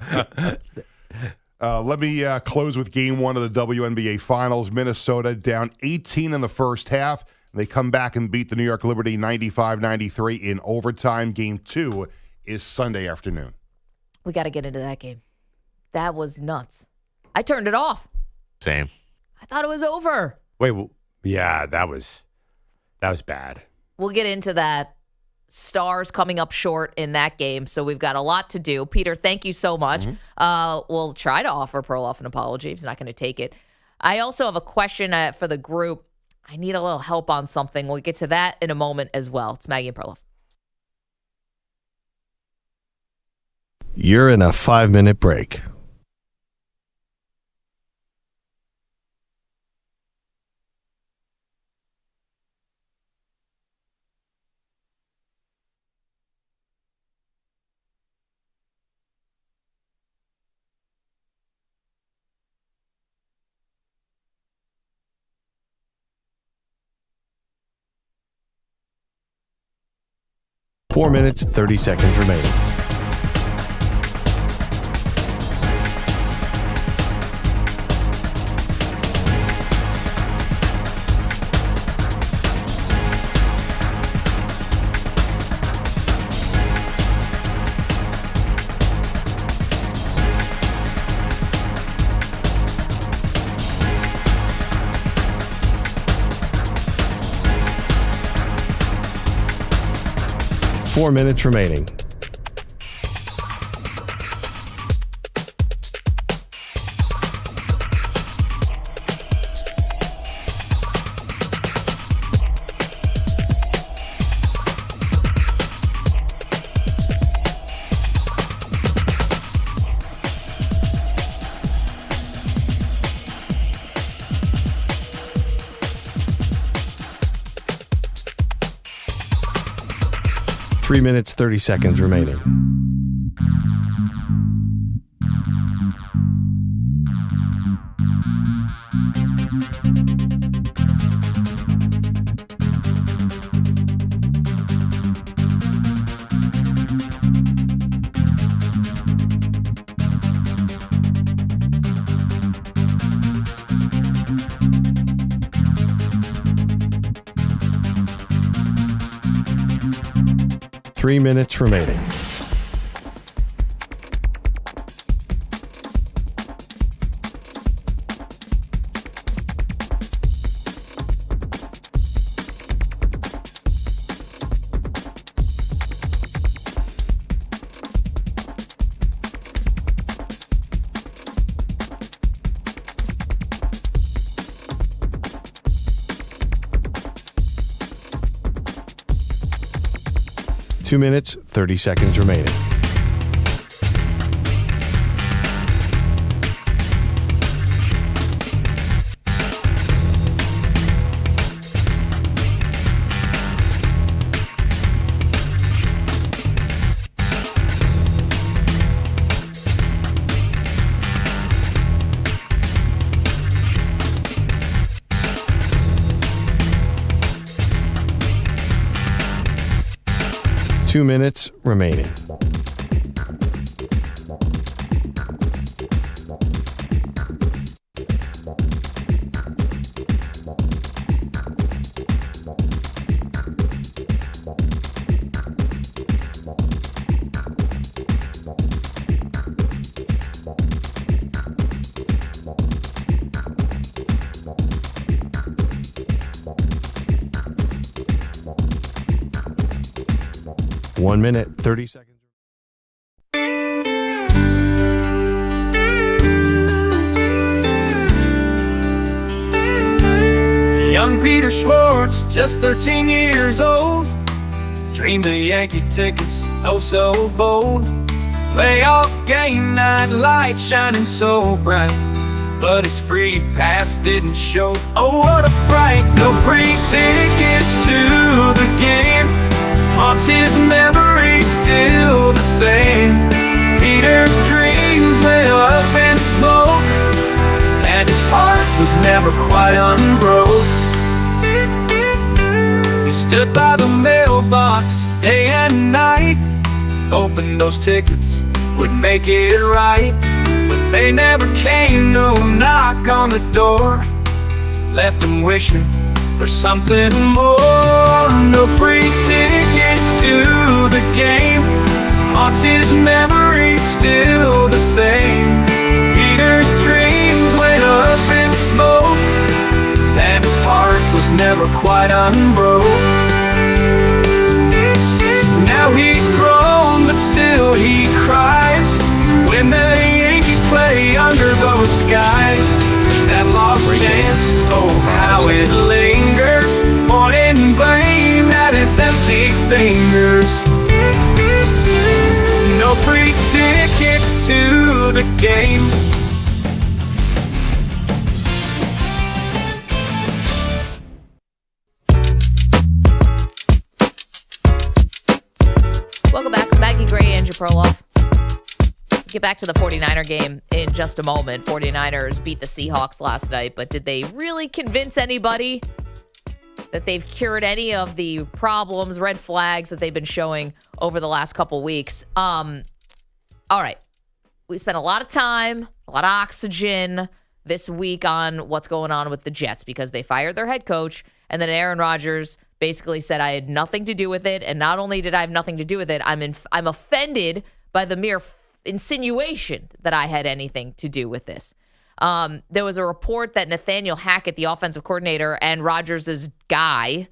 Let me close with Game 1 of the WNBA Finals. Minnesota down 18 in the first half. They come back and beat the New York Liberty 95-93 in overtime. Game 2 is Sunday afternoon. We got to get into that game. That was nuts. I turned it off. Same. I thought it was over. Wait, yeah, that was bad. We'll get into that. Stars coming up short in that game, so we've got a lot to do. Peter, thank you so much. We'll try to offer Perloff an apology if he's not going to take it. I also have a question for the group. I need a little help on something. We'll get to that in a moment as well. It's Maggie and Perloff. You're in a 5-minute break. Four minutes, 30 seconds remaining. Four minutes remaining. Three minutes, 30 seconds remaining. Three minutes remaining. 2 minutes, 30 seconds remaining. 2 minutes remaining. One minute, 30 seconds. Young Peter Schwartz, just 13 years old, dreamed of Yankee tickets, oh so bold. Playoff game night, light shining so bright, but his free pass didn't show. Oh, what a fright! No free tickets to the game. Haunts his memory still the same. Peter's dreams went up in smoke, and his heart was never quite unbroke. He stood by the mailbox day and night, hoping those tickets would make it right. But they never came, no knock on the door, left him wishing for something more. No free tickets to the game, haunts his memory still the same. Peter's dreams went up in smoke, and his heart was never quite unbroke. Now he's grown, but still he cries when the Yankees play under those skies. That lost chance, oh how it lingers, pointing blame at his empty fingers. No free tickets to the game. Welcome back. Maggie Gray and Perloff. Get back to the 49er game in just a moment. 49ers beat the Seahawks last night, but did they really convince anybody that they've cured any of the problems, red flags that they've been showing over the last couple weeks? All right. We spent a lot of time, a lot of oxygen this week on what's going on with the Jets because they fired their head coach, and then Aaron Rodgers basically said I had nothing to do with it. And not only did I have nothing to do with it, I'm offended by the mere insinuation that I had anything to do with this. There was a report that Nathaniel Hackett, the offensive coordinator and Rodgers' guy,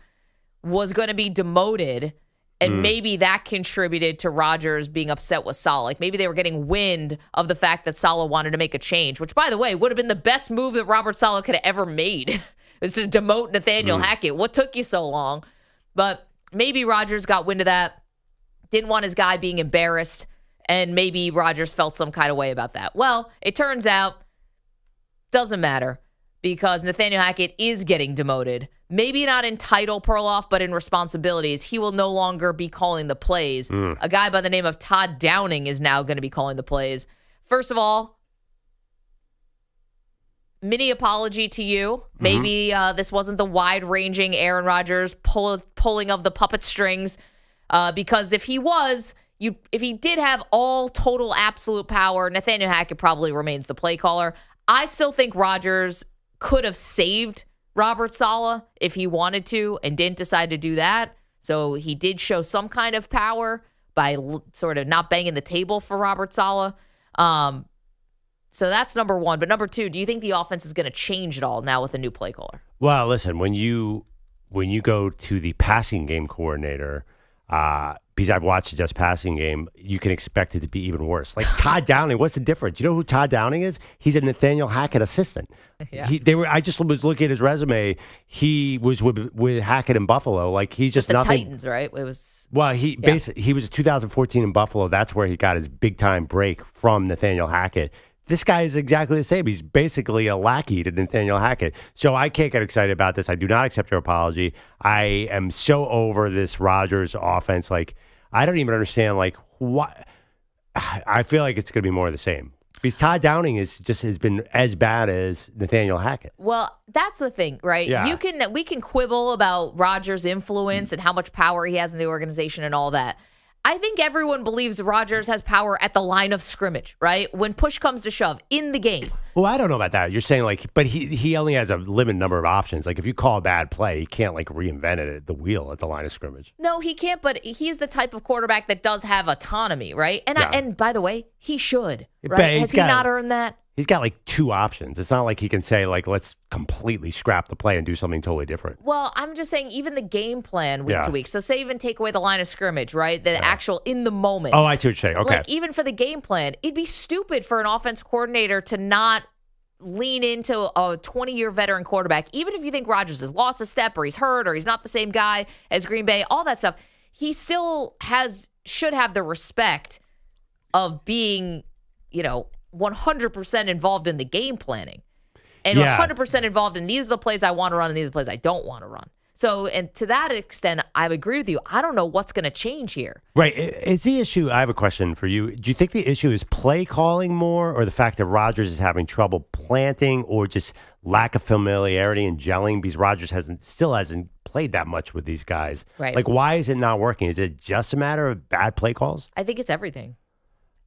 was going to be demoted, and maybe that contributed to Rodgers being upset with Saleh. Like maybe they were getting wind of the fact that Saleh wanted to make a change, which, by the way, would have been the best move that Robert Saleh could have ever made, is to demote Nathaniel Hackett. What took you so long? But maybe Rodgers got wind of that, didn't want his guy being embarrassed, and maybe Rodgers felt some kind of way about that. Well, it turns out, doesn't matter, because Nathaniel Hackett is getting demoted. Maybe not in title, Perloff, but in responsibilities. He will no longer be calling the plays. A guy by the name of Todd Downing is now going to be calling the plays. First of all, mini apology to you. Maybe this wasn't the wide-ranging Aaron Rodgers pulling of the puppet strings, because if he was... If he did have all total absolute power, Nathaniel Hackett probably remains the play caller. I still think Rodgers could have saved Robert Saleh if he wanted to and didn't decide to do that. So he did show some kind of power by sort of not banging the table for Robert Saleh. So that's number one. But number two, do you think the offense is going to change at all now with a new play caller? Well, listen, when you go to the passing game coordinator, because I've watched the Jets passing game, you can expect it to be even worse. Like Todd Downing, what's the difference? You know who Todd Downing is? He's a Nathaniel Hackett assistant. Yeah. I just was looking at his resume. He was with Hackett in Buffalo. Like he's just the nothing. Titans, right? It was. Well, basically he was 2014 in Buffalo. That's where he got his big time break from Nathaniel Hackett. This guy is exactly the same. He's basically a lackey to Nathaniel Hackett. So I can't get excited about this. I do not accept your apology. I am so over this Rodgers offense. Like, I don't even understand, like, what. I feel like it's going to be more of the same. Because Todd Downing has been as bad as Nathaniel Hackett. Well, that's the thing, right? Yeah. We can quibble about Rodgers' influence and how much power he has in the organization and all that. I think everyone believes Rodgers has power at the line of scrimmage, right? When push comes to shove in the game. Well, I don't know about that. You're saying but he only has a limited number of options. Like if you call a bad play, he can't reinvent the wheel at the line of scrimmage. No, he can't. But he's the type of quarterback that does have autonomy, right? And by the way, he should. Right? Has he not earned that? He's got 2 options. It's not like he can say let's completely scrap the play and do something totally different. Well, I'm just saying even the game plan week to week. So say even take away the line of scrimmage, right? The actual in the moment. Oh, I see what you're saying. Okay. Even for the game plan, it'd be stupid for an offense coordinator to not lean into a 20-year veteran quarterback. Even if you think Rodgers has lost a step or he's hurt or he's not the same guy as Green Bay, all that stuff, he still should have the respect of being, 100% involved in the game planning and 100% involved in these are the plays I want to run and these are the plays I don't want to run. So, and to that extent, I agree with you. I don't know what's going to change here. Right. Is the issue, I have a question for you. Do you think the issue is play calling more or the fact that Rodgers is having trouble planting or just lack of familiarity and gelling because Rodgers still hasn't played that much with these guys? Right. Why is it not working? Is it just a matter of bad play calls? I think it's everything.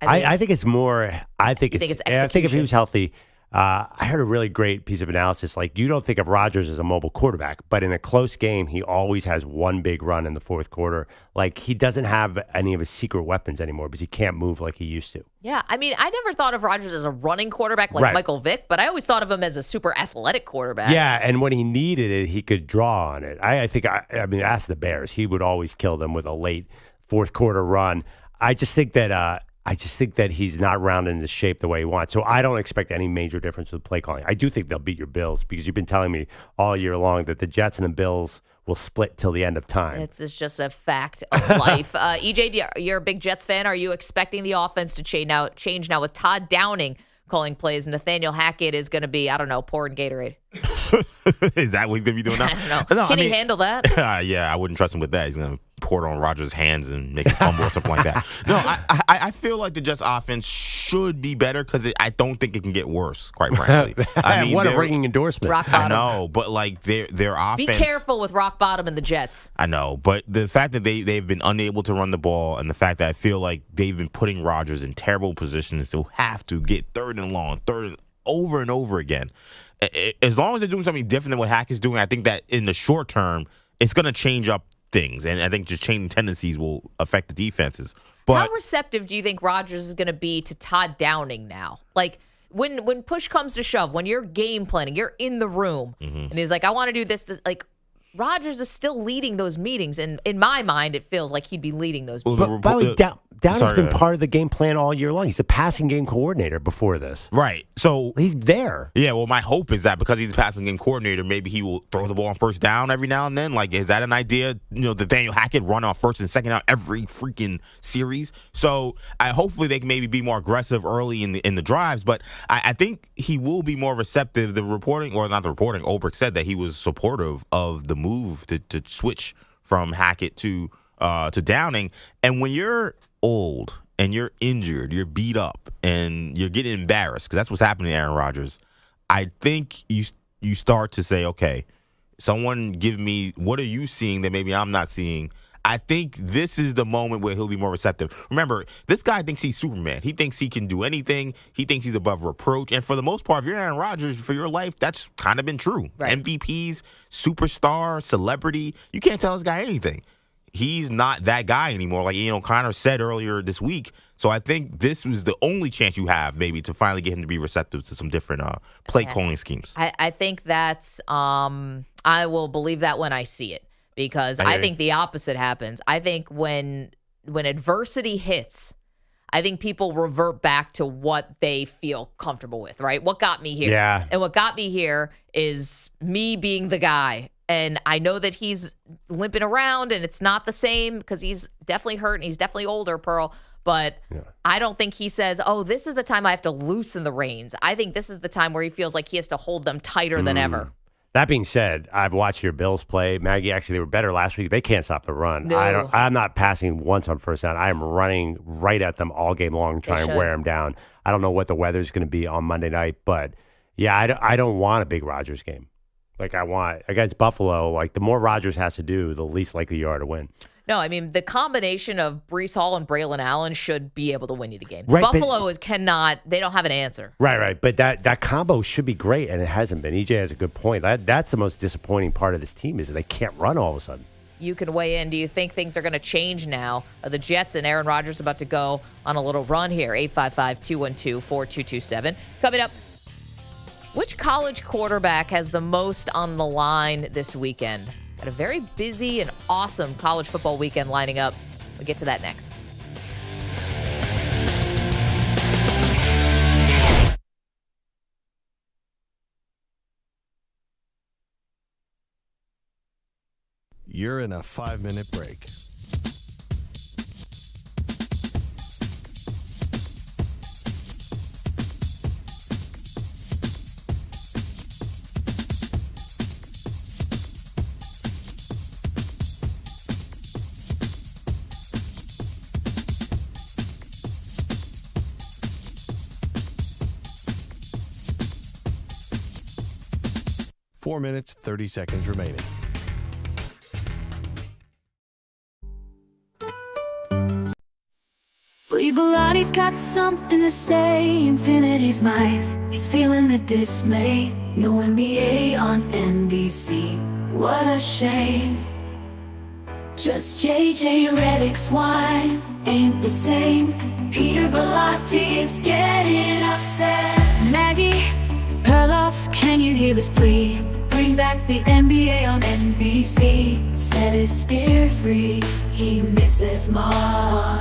I think it's more. I think it's execution. I think if he was healthy, I heard a really great piece of analysis. You don't think of Rodgers as a mobile quarterback, but in a close game, he always has one big run in the fourth quarter. He doesn't have any of his secret weapons anymore because he can't move like he used to. Yeah, I mean, I never thought of Rodgers as a running quarterback like Michael Vick, but I always thought of him as a super athletic quarterback. Yeah, and when he needed it, he could draw on it. I think, ask the Bears. He would always kill them with a late fourth quarter run. I just think that he's not rounded into shape the way he wants. So I don't expect any major difference with play calling. I do think they'll beat your Bills because you've been telling me all year long that the Jets and the Bills will split till the end of time. It's just a fact of life. EJ, you're a big Jets fan. Are you expecting the offense to change now with Todd Downing calling plays? Nathaniel Hackett is going to be, pouring Gatorade. Is that what he's going to be doing now? I don't know. Can he handle that? Yeah, I wouldn't trust him with that. He's going to pour it on Rodgers' hands and make him fumble or something like that. No, I feel like the Jets offense should be better because I don't think it can get worse, quite frankly. What a ringing endorsement. Rock bottom. I know, but their offense. Be careful with rock bottom and the Jets. I know, but the fact that they've been unable to run the ball and the fact that I feel like they've been putting Rodgers in terrible positions to have to get third and over and over again. As long as they're doing something different than what Hackett's doing, I think that in the short term, it's going to change up things. And I think just changing tendencies will affect the defenses. But how receptive do you think Rodgers is going to be to Todd Downing now? When push comes to shove, when you're game planning, you're in the room, and he's like, I want to do this. Rodgers is still leading those meetings, and in my mind, it feels like he'd be leading those meetings. But by the way, Downey's been part of the game plan all year long. He's a passing game coordinator before this. Right. So he's there. Yeah, well, my hope is that because he's a passing game coordinator, maybe he will throw the ball on first down every now and then. Is that an idea? Nathaniel Hackett run on first and second down every freaking series. So hopefully they can maybe be more aggressive early in the drives. But I think he will be more receptive. Ulbrich said that he was supportive of the move to switch from Hackett to Downing. And when you're old and you're injured, you're beat up, and you're getting embarrassed because that's what's happening to Aaron Rodgers, I think you start to say, okay, someone give me, what are you seeing that maybe I'm not seeing? I think this is the moment where he'll be more receptive. Remember, this guy thinks he's Superman. He thinks he can do anything. He thinks he's above reproach. And for the most part, if you're Aaron Rodgers for your life, that's kind of been true. Right. MVPs, superstar, celebrity, you can't tell this guy anything. He's not that guy anymore, like Connor said earlier this week. So I think this was the only chance you have maybe to finally get him to be receptive to some different play calling schemes. I think that's I will believe that when I see it, because I think the opposite happens. I think when adversity hits, I think people revert back to what they feel comfortable with, right? What got me here? Yeah. And what got me here is me being the guy. And I know that he's limping around and it's not the same because he's definitely hurt and he's definitely older, Pearl. But I don't think he says, oh, this is the time I have to loosen the reins. I think this is the time where he feels like he has to hold them tighter than ever. That being said, I've watched your Bills play. Maggie, actually, they were better last week. They can't stop the run. No. I'm not passing once on first down. I am running right at them all game long, trying to wear them down. I don't know what the weather's going to be on Monday night, but yeah, I don't want a big Rodgers game. I want against Buffalo, the more Rodgers has to do, the least likely you are to win. No, I mean, the combination of Breece Hall and Braylon Allen should be able to win you the game. Right, Buffalo cannot, they don't have an answer. Right. But that combo should be great, and it hasn't been. EJ has a good point. That's the most disappointing part of this team is that they can't run all of a sudden. You can weigh in. Do you think things are going to change now? Are the Jets and Aaron Rodgers about to go on a little run here? 855-212-4227. Coming up, which college quarterback has the most on the line this weekend? Got a very busy and awesome college football weekend lining up. We'll get to that next. You're in a 5-minute break. Four minutes, 30 seconds remaining. Believe Bilal's got something to say. Infinity's mice. He's feeling the dismay. No NBA on NBC. What a shame. Just JJ Redick's wine ain't the same. Peter Bellotti is getting upset. Maggie, Perloff, can you hear his plea? Bring back the NBA on NBC. Set his spirit free. He misses more.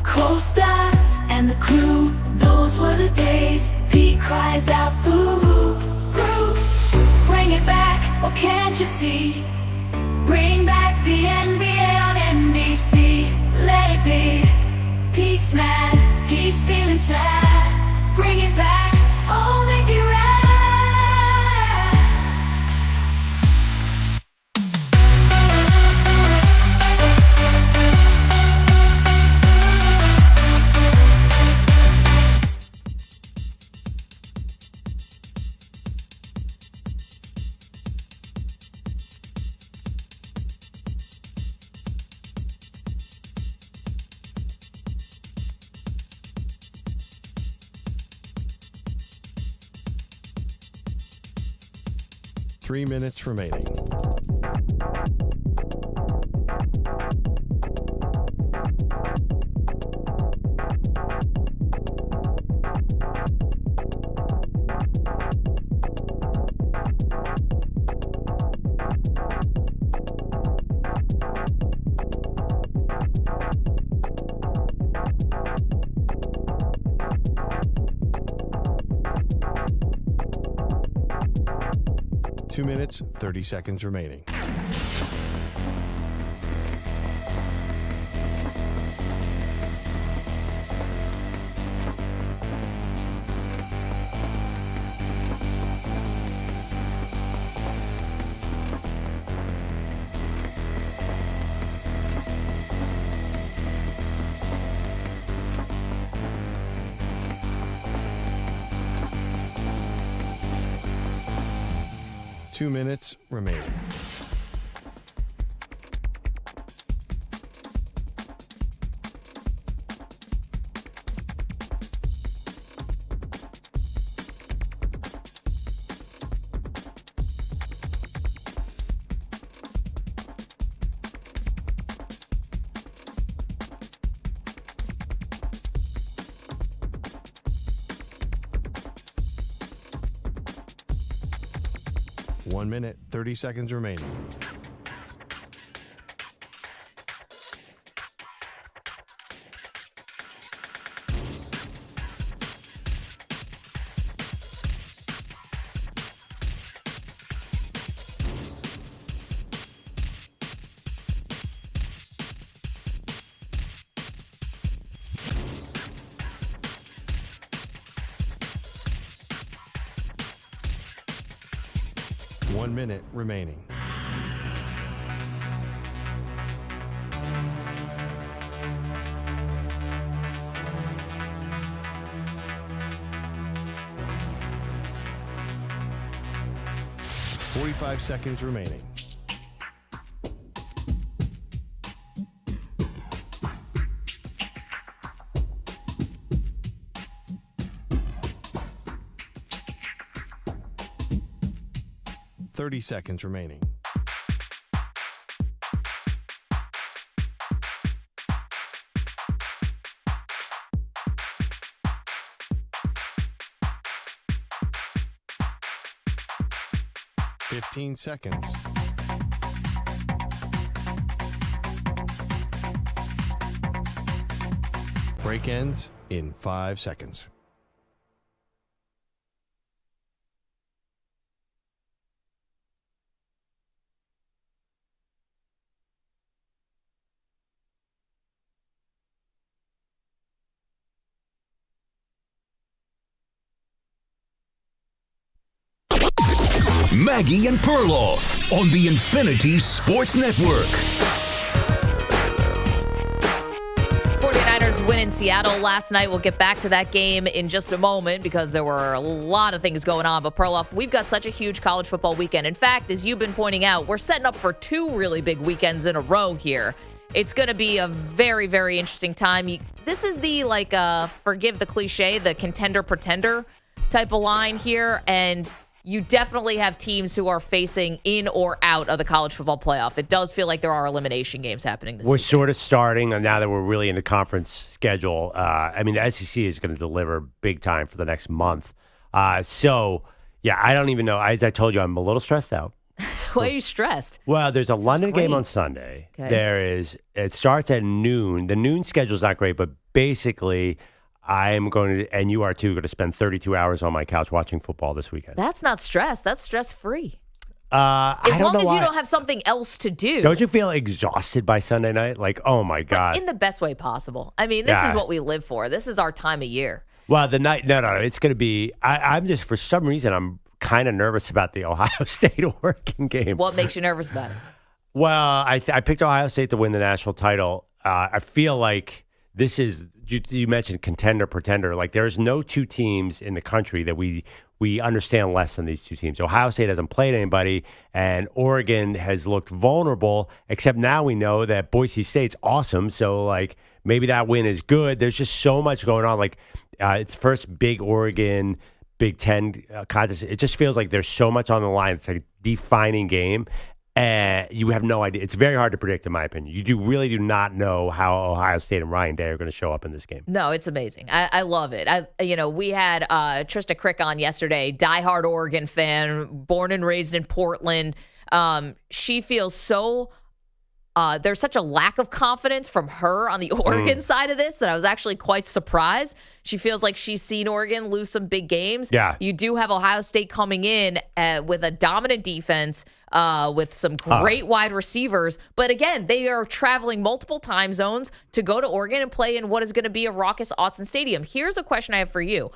Kostos and the crew, those were the days. Pete cries out, boo, boo. Bring it back, oh can't you see? Bring back the NBA on NBC. Let it be. Pete's mad, he's feeling sad. Bring it back, oh make it right. 3 minutes remaining. Two minutes, 30 seconds remaining. Two minutes remaining. One minute, 30 seconds remaining. One minute remaining. .45 seconds remaining. 30 seconds remaining. Fifteen seconds. Break ends in 5 seconds. Maggie and Perloff on the Infinity Sports Network. 49ers win in Seattle last night. We'll get back to that game in just a moment because there were a lot of things going on. But Perloff, we've got such a huge college football weekend. In fact, as you've been pointing out, we're setting up for 2 really big weekends in a row here. It's going to be a very, very interesting time. This is the, forgive the cliche, the contender-pretender type of line here. And you definitely have teams who are facing in or out of the college football playoff. It does feel like there are elimination games happening this weekend. Sort of starting, and now that we're really in the conference schedule, the SEC is going to deliver big time for the next month. I don't even know. As I told you, I'm a little stressed out. Why are you stressed? Well, there's a London game on Sunday. Okay. It starts at noon. The noon schedule is not great, but basically I'm going to, and you are too, going to spend 32 hours on my couch watching football this weekend. That's not stress. That's stress-free. As long as you don't have something else to do. Don't you feel exhausted by Sunday night? Like, oh my God. But in the best way possible. I mean, this is what we live for. This is our time of year. Well, the night, no. It's going to be, I'm just, for some reason, I'm kind of nervous about the Ohio State-Oregon game. What makes you nervous about it? Well, I picked Ohio State to win the national title. I feel like this is, you mentioned contender, pretender. Like, there's no 2 teams in the country that we understand less than these 2 teams. Ohio State hasn't played anybody, and Oregon has looked vulnerable, except now we know that Boise State's awesome. So, maybe that win is good. There's just so much going on. It's first big Oregon Big Ten contest. It just feels like there's so much on the line. It's like a defining game. You have no idea. It's very hard to predict, in my opinion. You really do not know how Ohio State and Ryan Day are going to show up in this game. No, it's amazing. I love it. We had Trista Crick on yesterday, diehard Oregon fan, born and raised in Portland. She feels so. There's such a lack of confidence from her on the Oregon side of this that I was actually quite surprised. She feels like she's seen Oregon lose some big games. Yeah. You do have Ohio State coming in with a dominant defense, with some great wide receivers. But again, they are traveling multiple time zones to go to Oregon and play in what is going to be a raucous Autzen Stadium. Here's a question I have for you.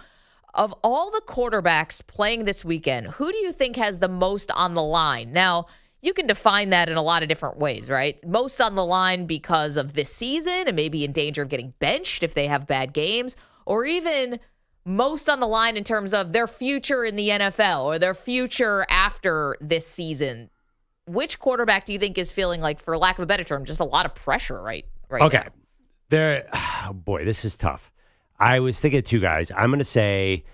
Of all the quarterbacks playing this weekend, who do you think has the most on the line? Now, you can define that in a lot of different ways, right? Most on the line because of this season and maybe in danger of getting benched if they have bad games, or even most on the line in terms of their future in the NFL or their future after this season. Which quarterback do you think is feeling like, for lack of a better term, just a lot of pressure right okay. now? Boy, this is tough. I was thinking of 2 guys. I'm going to say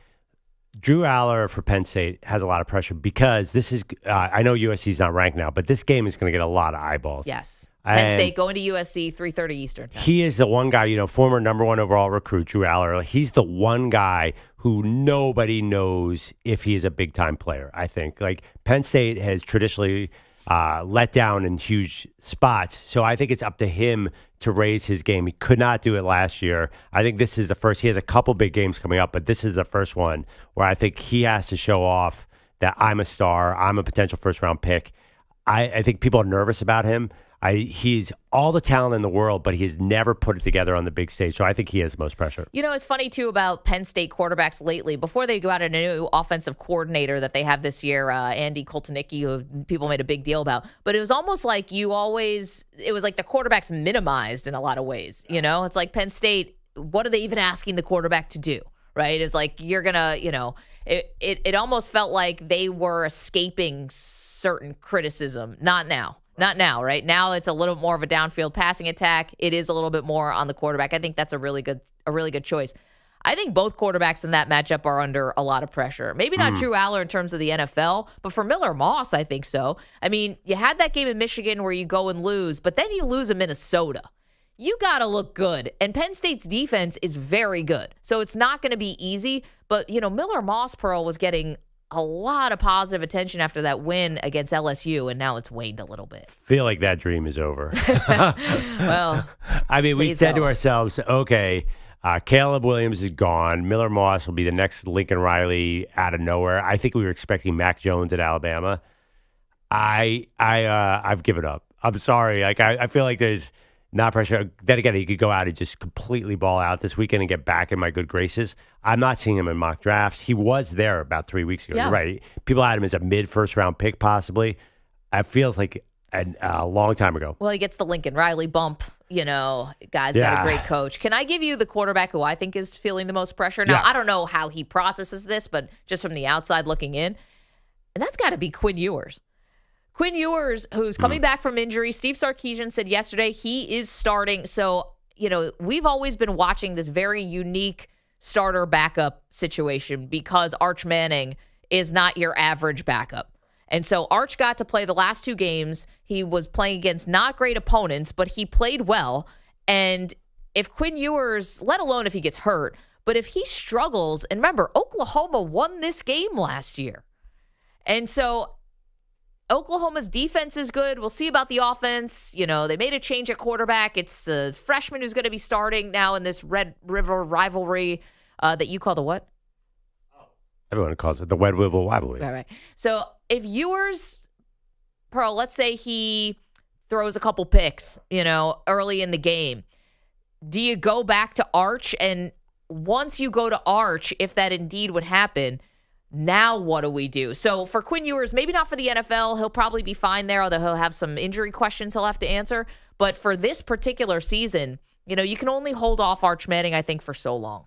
Drew Aller for Penn State has a lot of pressure because this is, I know USC's not ranked now, but this game is going to get a lot of eyeballs. Yes. Penn State going to USC, 3:30 Eastern time. He is the one guy, former number 1 overall recruit, Drew Aller. He's the one guy who nobody knows if he is a big-time player, I think. Penn State has traditionally let down in huge spots, so I think it's up to him to raise his game. He could not do it last year. I think this is the first. He has a couple big games coming up, but this is the first one where I think he has to show off that I'm a star, I'm a potential first-round pick. I think people are nervous about him. He's all the talent in the world, but he's never put it together on the big stage. So I think he has the most pressure. It's funny, too, about Penn State quarterbacks lately. Before they go out a new offensive coordinator that they have this year, Andy Koltanicki, who people made a big deal about. But it was almost like it was like the quarterback's minimized in a lot of ways. It's like Penn State, what are they even asking the quarterback to do? Right? It's like you're going to, it almost felt like they were escaping certain criticism. Not now, right? Now it's a little more of a downfield passing attack. It is a little bit more on the quarterback. I think that's a really good choice. I think both quarterbacks in that matchup are under a lot of pressure. Maybe not Drew Aller in terms of the NFL, but for Miller Moss, I think so. I mean, you had that game in Michigan where you go and lose, but then you lose in Minnesota. You got to look good. And Penn State's defense is very good. So it's not going to be easy. But, Miller Moss, Pearl, was getting a lot of positive attention after that win against LSU, and now it's waned a little bit. Feel like that dream is over. Well, I mean, we said to ourselves, okay, Caleb Williams is gone. Miller Moss will be the next Lincoln Riley out of nowhere. I think we were expecting Mac Jones at Alabama. I've given up. I'm sorry. Like I feel like there's not pressure. Then again, he could go out and just completely ball out this weekend and get back in my good graces. I'm not seeing him in mock drafts. He was there about 3 weeks ago. Yeah. You're right. People had him as a mid-first round pick, possibly. It feels like a long time ago. Well, he gets the Lincoln Riley bump. Guy's got a great coach. Can I give you the quarterback who I think is feeling the most pressure? Now, I don't know how he processes this, but just from the outside looking in, and that's got to be Quinn Ewers. Quinn Ewers, who's coming back from injury. Steve Sarkisian said yesterday he is starting. So, we've always been watching this very unique starter backup situation because Arch Manning is not your average backup. And so Arch got to play the last 2 games. He was playing against not great opponents, but he played well. And if Quinn Ewers, let alone if he gets hurt, but if he struggles, and remember, Oklahoma won this game last year. And so Oklahoma's defense is good. We'll see about the offense. They made a change at quarterback. It's a freshman who's going to be starting now in this Red River rivalry that you call the what? Everyone calls it the Red River rivalry. Right. So if Ewers, Pearl, let's say he throws a couple picks, early in the game, do you go back to Arch? And once you go to Arch, if that indeed would happen, now what do we do? So for Quinn Ewers, maybe not for the NFL, he'll probably be fine there, although he'll have some injury questions he'll have to answer. But for this particular season, you can only hold off Arch Manning, I think, for so long.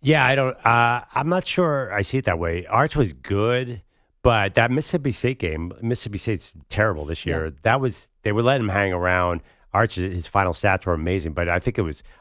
Yeah, I'm not sure I see it that way. Arch was good, but that Mississippi State game, Mississippi State's terrible this year. Yeah. They would let him hang around. Arch, his final stats were amazing, but I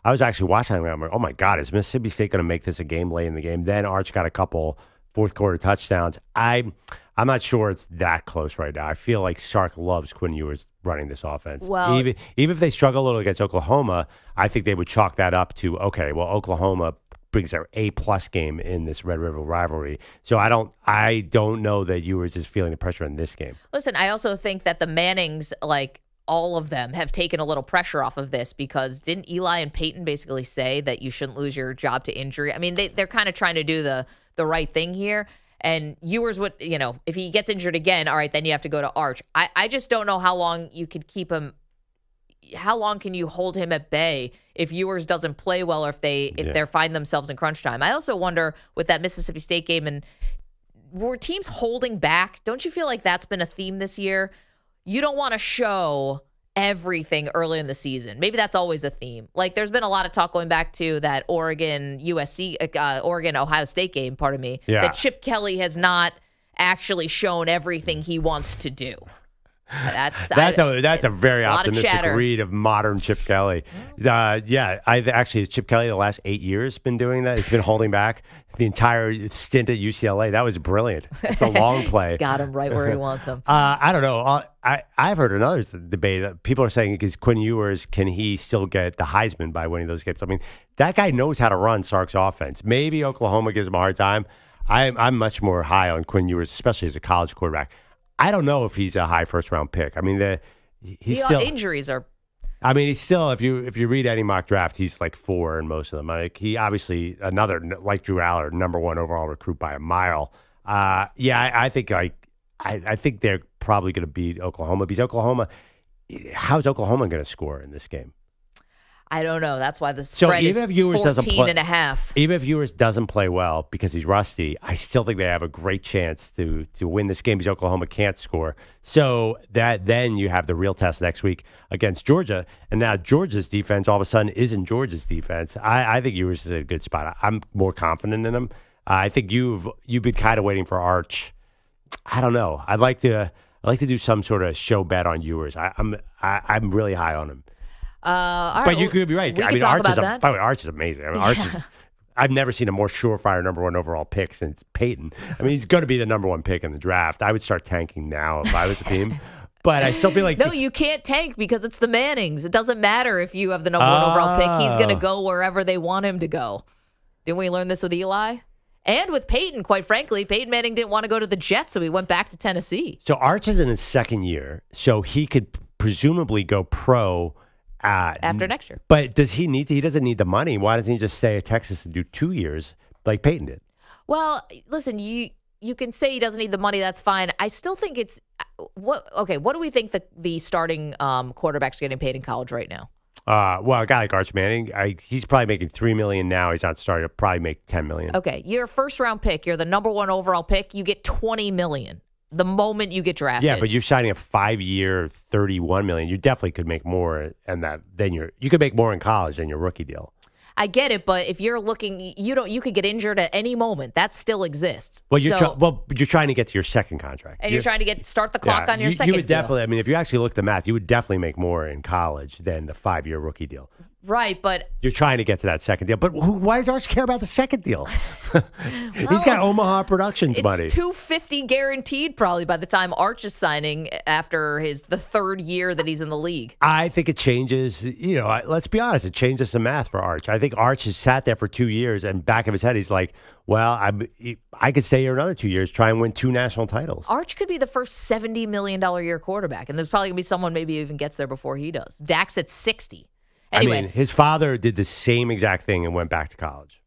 was actually watching him. I'm like, oh my God, is Mississippi State going to make this a game late in the game? Then Arch got a couple fourth quarter touchdowns. I'm not sure it's that close right now. I feel like Sark loves Quinn Ewers running this offense. Well, even if they struggle a little against Oklahoma, I think they would chalk that up to, okay, well, Oklahoma brings their A+ game in this Red River rivalry. So I don't know that Ewers is feeling the pressure in this game. Listen, I also think that the Mannings, all of them, have taken a little pressure off of this because didn't Eli and Peyton basically say that you shouldn't lose your job to injury? I mean, they're kind of trying to do the right thing here. And Ewers would, if he gets injured again, all right, then you have to go to Arch. I just don't know how long you could keep him. How long can you hold him at bay if Ewers doesn't play well or if they find themselves in crunch time? I also wonder with that Mississippi State game, and were teams holding back? Don't you feel like that's been a theme this year? You don't want to show everything early in the season. Maybe that's always a theme. There's been a lot of talk going back to that Oregon-Ohio State game, that Chip Kelly has not actually shown everything he wants to do. That's a very optimistic read of modern Chip Kelly. Has Chip Kelly the last 8 years been doing that? He's been holding back the entire stint at UCLA. That was brilliant. It's a long play. Got him right where he wants him. I don't know. I've heard another debate. People are saying, is Quinn Ewers, can he still get the Heisman by winning those games? I mean, that guy knows how to run Sark's offense. Maybe Oklahoma gives him a hard time. I'm much more high on Quinn Ewers, especially as a college quarterback. I don't know if he's a high first-round pick. I mean, he's still injuries are. I mean, he's still, if you read any mock draft, he's 4 in most of them. He obviously, another, like Drew Aller, #1 overall recruit by a mile. I think they're probably going to beat Oklahoma. Because Oklahoma, how's Oklahoma going to score in this game? I don't know. That's why the spread is 14.5. Even if Ewers doesn't play well because he's rusty, I still think they have a great chance to win this game because Oklahoma can't score. So then you have the real test next week against Georgia. And now Georgia's defense all of a sudden isn't Georgia's defense. I think Ewers is in a good spot. I'm more confident in him. I think you've been kind of waiting for Arch. I don't know. I'd like to do some sort of show bet on Ewers. I'm really high on him. All right, but you could be right. Arch Arch is amazing. I mean, I've never seen a more surefire number 1 overall pick since Peyton. I mean, he's going to be the number 1 pick in the draft. I would start tanking now if I was a team. But I still feel like no, you can't tank because it's the Mannings. It doesn't matter if you have the number 1 overall pick. He's going to go wherever they want him to go. Didn't we learn this with Eli? And with Peyton, quite frankly. Peyton Manning didn't want to go to the Jets, so he went back to Tennessee. So Arch is in his second year, so he could presumably go pro after next year. But does he need to? He doesn't need the money. Why doesn't he just stay at Texas and do 2 years like Peyton did? Well, listen, you can say he doesn't need the money. That's fine. I still think it's what do we think the starting quarterbacks are getting paid in college right now? Well, a guy like Arch Manning, he's probably making $3 million now. He's not starting to probably make $10 million. Okay, you're a first-round pick. You're the number 1 overall pick. You get $20 million the moment you get drafted. Yeah, but you're signing a 5-year, $31 million. You definitely could make more, and you could make more in college than your rookie deal. I get it, but if you're looking, you could get injured at any moment. That still exists. Well, you're trying to get to your second contract, and you're trying to start the clock on your second. You would definitely. Deal. I mean, if you actually look at the math, you would definitely make more in college than the 5-year rookie deal. Right, but you're trying to get to that second deal. But why does Arch care about the second deal? He's got Omaha Productions money. It's $250 guaranteed probably by the time Arch is signing after the 3rd year that he's in the league. I think it changes. Let's be honest. It changes the math for Arch. I think Arch has sat there for 2 years, and back of his head, he's like, "Well, I could stay here another 2 years, try and win 2 national titles." Arch could be the first $70 million a year quarterback, and there's probably gonna be someone maybe even gets there before he does. Dak's at 60. Anyway. I mean, his father did the same exact thing and went back to college.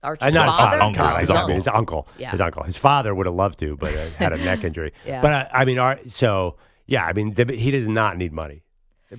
Arch's not father? His uncle. His uncle. Yeah. His uncle. His father would have loved to, but had a neck injury. Yeah. But he does not need money.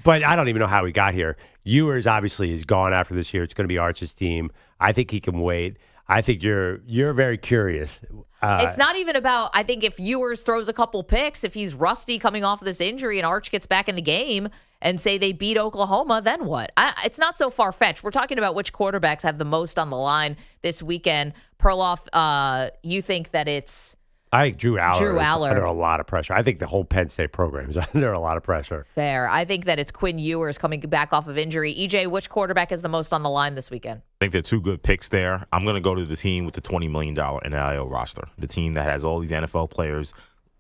But I don't even know how he got here. Ewers obviously is gone after this year. It's going to be Arch's team. I think he can wait. I think you're very curious. It's not even about, I think if Ewers throws a couple picks, if he's rusty coming off of this injury and Arch gets back in the game and say they beat Oklahoma, then what? It's not so far-fetched. We're talking about which quarterbacks have the most on the line this weekend. Perloff, you think that it's... I think Drew Aller is under a lot of pressure. I think the whole Penn State program is under a lot of pressure. Fair. I think that it's Quinn Ewers coming back off of injury. EJ, which quarterback is the most on the line this weekend? I think they're 2 good picks there. I'm going to go to the team with the $20 million NIL roster, the team that has all these NFL players.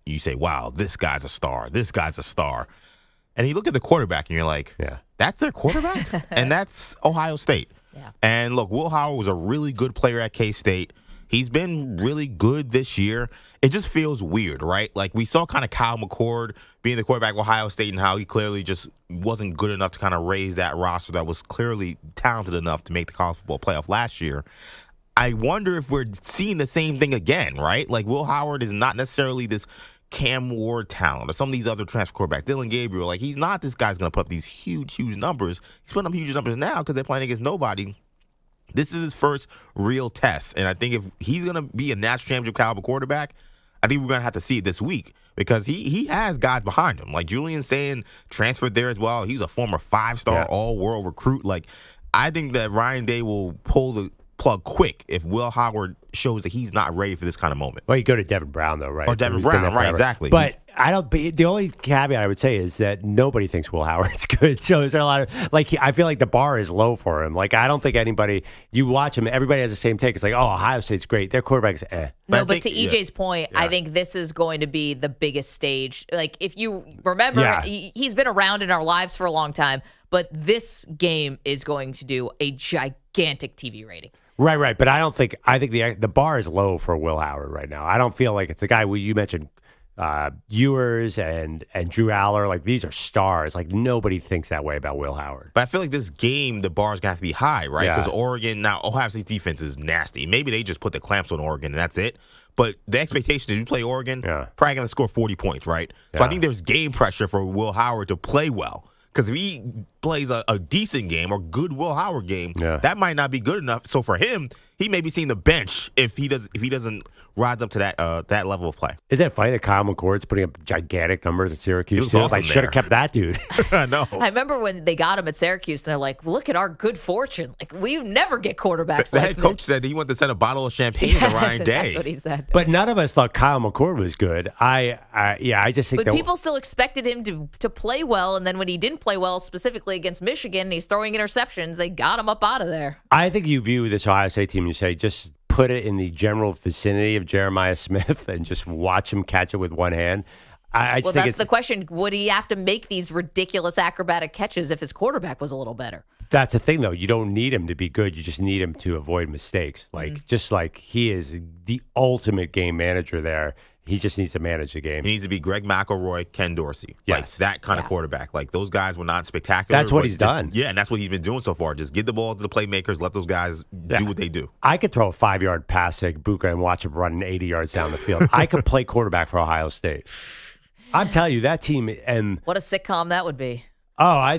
You say, wow, this guy's a star. This guy's a star. And you look at the quarterback and you're like, yeah, that's their quarterback? And that's Ohio State. Yeah. And look, Will Howard was a really good player at K-State. He's been really good this year. It just feels weird, right? Like we saw kind of Kyle McCord being the quarterback of Ohio State and how he clearly just wasn't good enough to kind of raise that roster that was clearly talented enough to make the college football playoff last year. I wonder if we're seeing the same thing again, right? Like Will Howard is not necessarily this Cam Ward talent or some of these other transfer quarterbacks. Dylan Gabriel, like he's not this guy's going to put up these huge numbers. He's putting up huge numbers now because they're playing against nobody. This is his first real test, and I think if he's going to be a national championship caliber quarterback, I think we're going to have to see it this week because he has guys behind him. Like Julian Sand transferred there as well. He's a former 5-star all-world recruit. Like I think that Ryan Day will pull the plug quick if Will Howard shows that he's not ready for this kind of moment. Well, you go to Devin Brown, though, right? Or Devin Brown, right, exactly. But the only caveat I would say is that nobody thinks Will Howard's good. So is there a lot of, I feel like the bar is low for him. Like, I don't think you watch him, everybody has the same take. It's like, oh, Ohio State's great. Their quarterback's No, but to EJ's point, I think this is going to be the biggest stage. Like, if you remember, he's been around in our lives for a long time, but this game is going to do a gigantic TV rating. Right. But I think the bar is low for Will Howard right now. I don't feel like it's a guy you mentioned Ewers and Drew Aller. Like these are stars. Like nobody thinks that way about Will Howard. But I feel like this game, the bar's gonna have to be high, right? Because Ohio State's defense is nasty. Maybe they just put the clamps on Oregon and that's it. But the expectation is you play Oregon, probably gonna score 40 points, right? So I think there's game pressure for Will Howard to play well. Because if he plays a decent game or good Will Howard game, that might not be good enough. So for him, he may be seeing the bench if he doesn't rise up to that level of play. Isn't it funny that Kyle McCord's putting up gigantic numbers at Syracuse? Awesome I should have kept that dude. I know. I remember when they got him at Syracuse, and they're like, "Look at our good forttion! Like we never get quarterbacks." The head coach said he wanted to send a bottle of champagne to Ryan Day. That's what he said. But none of us thought Kyle McCord was good. I just think. But people still expected him to play well, and then when he didn't play well, specifically specifically against Michigan, and he's throwing interceptions. They got him up out of there. I think you view this Ohio State team, you say, just put it in the general vicinity of Jeremiah Smith and just watch him catch it with one hand. I just think that's the question. Would he have to make these ridiculous acrobatic catches if his quarterback was a little better? That's the thing, though. You don't need him to be good. You just need him to avoid mistakes. Just like he is the ultimate game manager there. He just needs to manage the game. He needs to be Greg McElroy, Ken Dorsey. Yes. Like that kind of quarterback. Like those guys were not spectacular. That's what he's done. Yeah, and that's what he's been doing so far. Just give the ball to the playmakers, let those guys do what they do. I could throw a 5-yard pass at Buka and watch him run 80 yards down the field. I could play quarterback for Ohio State. I'm telling you, that team and what a sitcom that would be. Oh,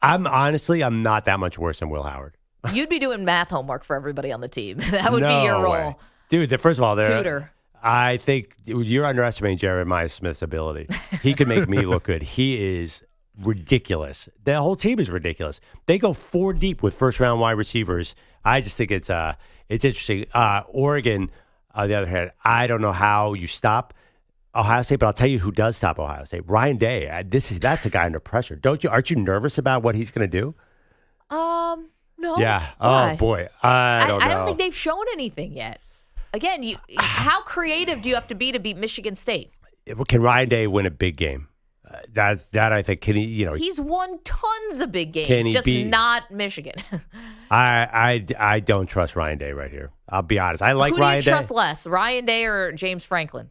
I'm honestly, I'm not that much worse than Will Howard. You'd be doing math homework for everybody on the team. That would be your role. Way. Dude, first of all, tutor. I think you're underestimating Jeremiah Smith's ability. He could make me look good. He is ridiculous. The whole team is ridiculous. They go 4 deep with first-round wide receivers. I just think it's interesting. Oregon, on the other hand, I don't know how you stop Ohio State, but I'll tell you who does stop Ohio State. Ryan Day. That's a guy under pressure. Don't you? Aren't you nervous about what he's going to do? No. Yeah. Why? Oh boy. I don't know. I don't think they've shown anything yet. Again, how creative do you have to be beat Michigan State? Can Ryan Day win a big game? That I think. Can he? He's won tons of big games, just not Michigan. I don't trust Ryan Day right here. I'll be honest. I like Ryan Day. Who do you trust less, Ryan Day or James Franklin?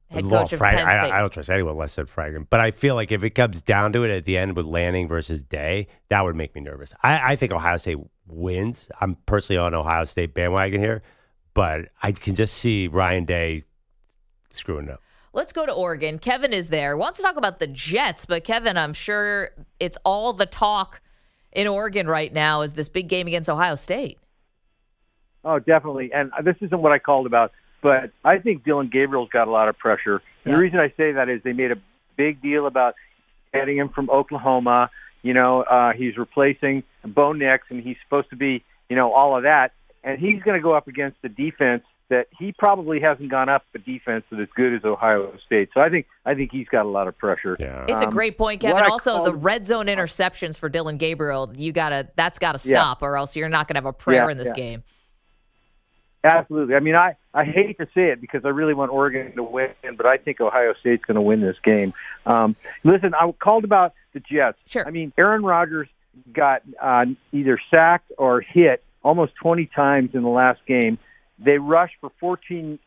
Head coach of Penn State. I don't trust anyone less than Franklin. But I feel like if it comes down to it at the end with Lanning versus Day, that would make me nervous. I think Ohio State wins. I'm personally on Ohio State bandwagon here, but I can just see Ryan Day screwing up. Let's go to Oregon. Kevin is there. Wants to talk about the Jets, but Kevin, I'm sure it's all the talk in Oregon right now is this big game against Ohio State. Oh, definitely. And this isn't what I called about. But I think Dylan Gabriel's got a lot of pressure. And the reason I say that is they made a big deal about getting him from Oklahoma. He's replacing Bo Nix, and he's supposed to be, all of that. And he's going to go up against the defense that he probably hasn't gone up a defense that is good as Ohio State. So I think he's got a lot of pressure. Yeah. It's a great point, Kevin. Also, the red zone interceptions for Dylan Gabriel, that's got to stop, or else you're not going to have a prayer in this game. Absolutely. I mean, I hate to say it because I really want Oregon to win, but I think Ohio State's going to win this game. Listen, I called about the Jets. Sure. I mean, Aaron Rodgers got either sacked or hit almost 20 times in the last game. They rushed for 14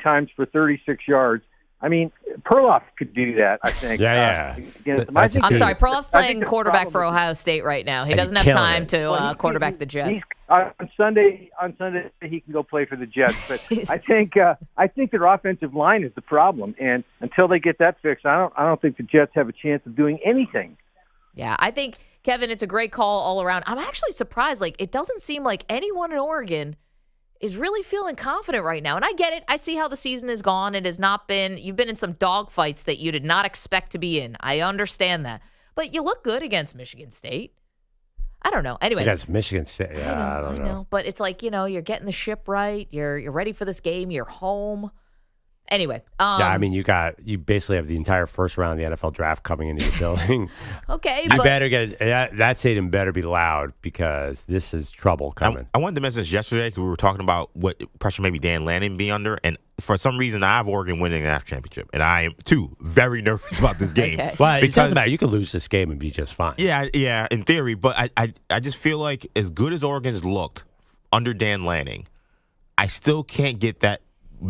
times for 36 yards. I mean, Perloff could do that, I think. Yeah. I'm sorry, Perloff's playing quarterback for Ohio State right now. He doesn't have time to quarterback the Jets. On Sunday he can go play for the Jets. But I think their offensive line is the problem, and until they get that fixed, I don't think the Jets have a chance of doing anything. Yeah, I think, Kevin, it's a great call all around. I'm actually surprised. It doesn't seem like anyone in Oregon is really feeling confident right now. And I get it. I see how the season has gone. It has not been – you've been in some dogfights that you did not expect to be in. I understand that. But you look good against Michigan State. I don't know. Anyway. Against Michigan State. Yeah, I don't know. But it's like, you're getting the ship right. You're ready for this game. You're home. Anyway. I mean, you basically have the entire first round of the NFL draft coming into your building. Okay. You better get that stadium better be loud because this is trouble coming. I wanted to mention this yesterday because we were talking about what pressure maybe Dan Lanning be under. And for some reason, I have Oregon winning an national championship. And I am, too, very nervous about this game. Okay. Well, it doesn't matter. You could lose this game and be just fine. Yeah, in theory. But I just feel like as good as Oregon's looked under Dan Lanning, I still can't get that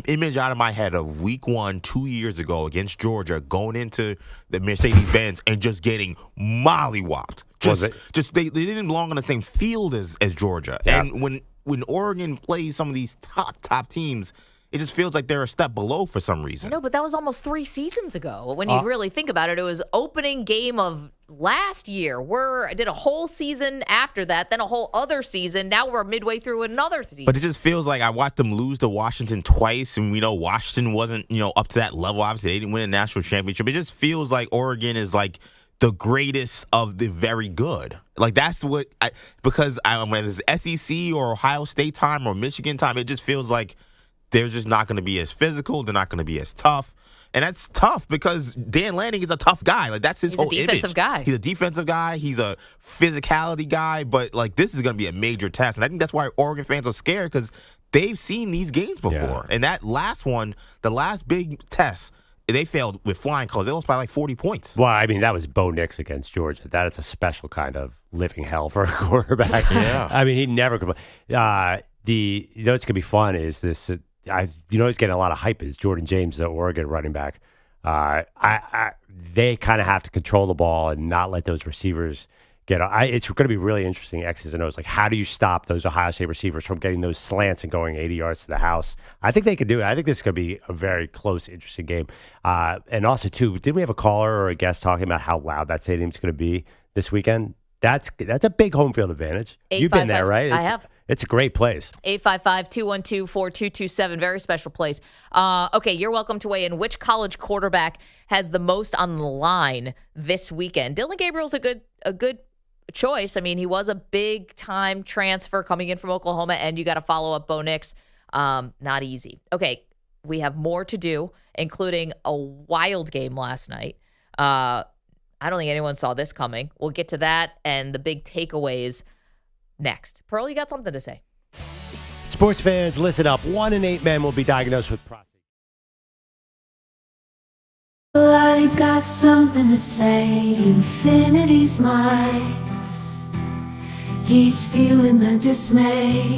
image out of my head of week 1 2 years ago against Georgia going into the Mercedes-Benz and just getting mollywopped. They didn't belong on the same field as Georgia. Yeah. And when Oregon plays some of these top teams, it just feels like they're a step below for some reason. I know, but that was almost 3 seasons ago. When you really think about it, it was opening game of last year. I did a whole season after that, then a whole other season. Now we're midway through another season. But it just feels like I watched them lose to Washington twice, and we know Washington wasn't, up to that level. Obviously, they didn't win a national championship. It just feels like Oregon is like the greatest of the very good. Like that's what when it's SEC or Ohio State time or Michigan time, it just feels like they're just not going to be as physical. They're not going to be as tough. And that's tough because Dan Lanning is a tough guy. Like, that's his whole image. He's a defensive guy. He's a defensive guy. He's a physicality guy. But, like, this is going to be a major test. And I think that's why Oregon fans are scared because they've seen these games before. Yeah. And that last one, the last big test, they failed with flying colors. They lost by like 40 points. Well, I mean, that was Bo Nix against Georgia. That is a special kind of living hell for a quarterback. Yeah. I mean, he never could. You know what's going to be fun is this. He's getting a lot of hype is Jordan James, the Oregon running back. They kind of have to control the ball and not let those receivers get. It's going to be really interesting X's and O's. Like, how do you stop those Ohio State receivers from getting those slants and going 80 yards to the house? I think they could do it. I think this is going to be a very close, interesting game. And also, too, did we have a caller or a guest talking about how loud that stadium's going to be this weekend? That's a big home field advantage. You've been there, right? I have. It's a great place. 855-212-4227. Very special place. Okay, you're welcome to weigh in. Which college quarterback has the most on the line this weekend? Dillon Gabriel's a good choice. I mean, he was a big-time transfer coming in from Oklahoma, and you got to follow up Bo Nix. Not easy. Okay, we have more to do, including a wild game last night. I don't think anyone saw this coming. We'll get to that and the big takeaways next. Pearl, you got something to say? Sports fans, listen up. 1 in 8 men will be diagnosed with prostate. He's got something to say. Infinity's mine. He's feeling the dismay.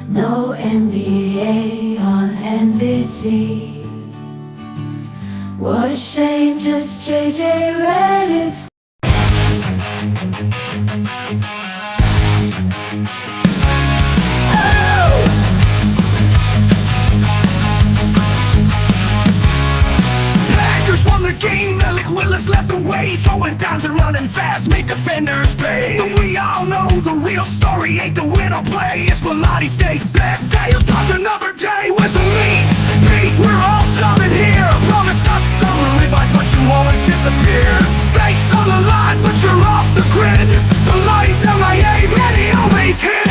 No NBA on NBC. What a shame, just JJ Redick's. Packers won the game, Alec Willis led the way, throwing downs and running fast, made defenders pay. But we all know the real story ain't the win or play. It's Bellotti State back, they'll dodge another day. Where's the meat? We're all stopping here. Promised us summer ribeyes, but you always disappear. Stakes on the line, but you're off the grid. The lights MIA, many always hit.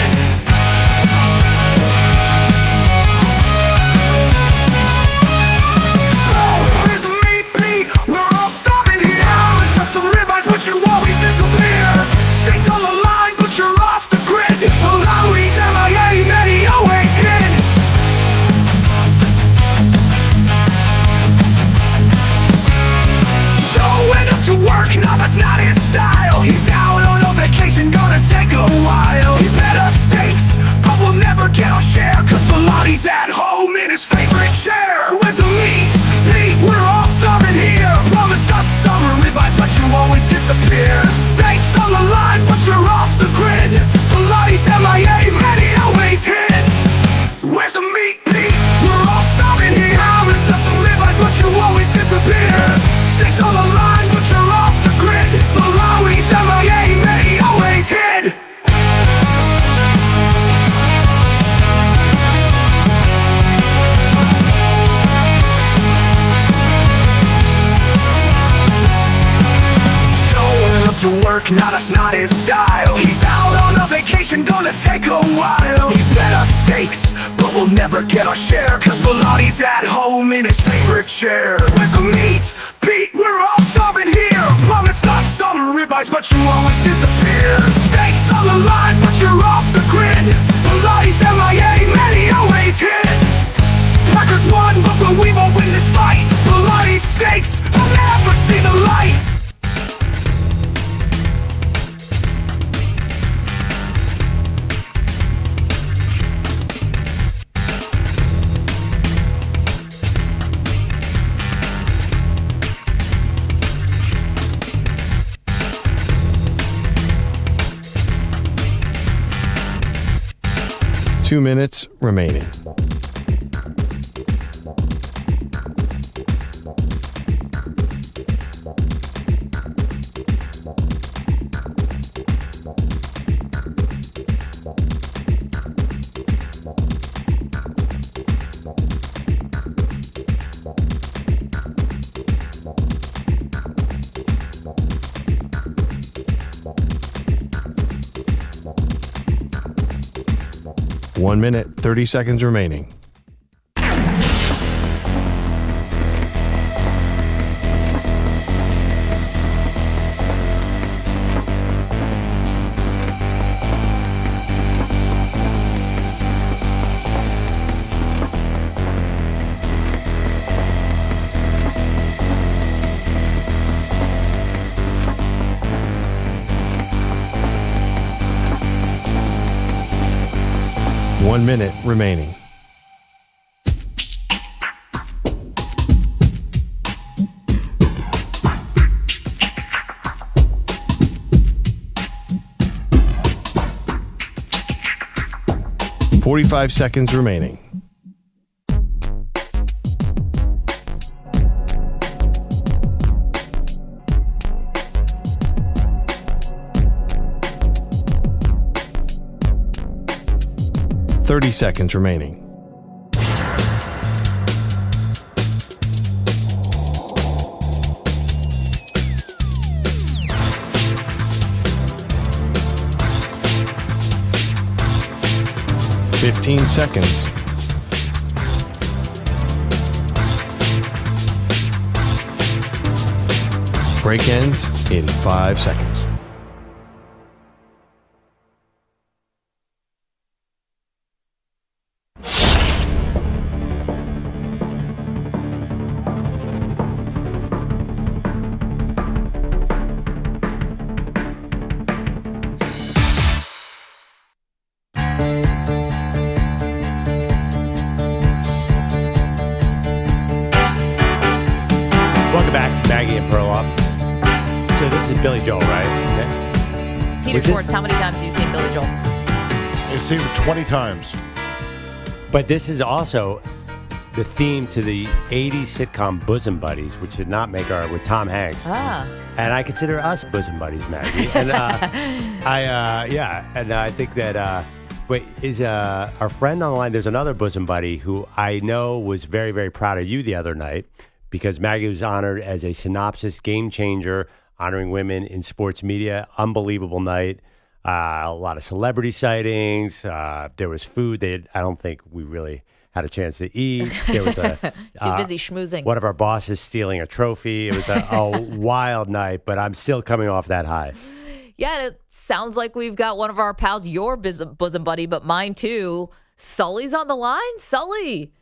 Some ribeyes, but you always disappear. Stakes on the line, but you're off the grid. The Lowry's MIA, many always hit. Showing up to work, no, that's not his style. He's out on a vacation, gonna take a while. He bet us stakes, but we'll never get our share. Cause Belotti's at home in his favorite chair. Where's the meat? We're all starving here. Promised us summer ribeyes, but you always disappear. Stakes on the line, but you're off the grid. Belotti's MIA, many always hit. Where's the meat, Pete? We're all starving here. Promised us some ribeyes, but you always disappear. Stakes on the line, but you're off the grid. Belotti's MIA, many always hit. To work, now that's not his style. He's out on a vacation, gonna take a while. He bet us stakes, but we'll never get our share. Cause Belotti's at home in his favorite chair. Where's the meat? Pete, we're all starving here. Promised us summer ribeyes, but you always disappear. Stakes on the line, but you're off the grid. Belotti's MIA, many always hit. Packers won, but we won't win this fight. Belotti's stakes, will never see the light. Two minutes remaining. One minute, 30 seconds remaining. 1 minute remaining. $45 seconds remaining. $30 seconds remaining. $15 seconds. Break ends in 5 seconds. Welcome back, Maggie and Perloff. So this is Billy Joel, right? Okay. Peter Schwartz, how many times have you seen Billy Joel? I've seen it 20 times. But this is also the theme to the 80s sitcom Bosom Buddies, which did not make our, with Tom Hanks. Ah. And I consider us bosom buddies, Maggie. And I think that, wait, is our friend on the line? There's another bosom buddy who I know was very, very proud of you the other night because Maggie was honored as a Synopsis Game Changer, honoring women in sports media. Unbelievable night. A lot of celebrity sightings. There was food. I don't think we really had a chance to eat. There was a too busy schmoozing. One of our bosses stealing a trophy. It was a wild night, but I'm still coming off that high. Yeah, and it sounds like we've got one of our pals, your bosom buddy, but mine too. Sully's on the line. Sully.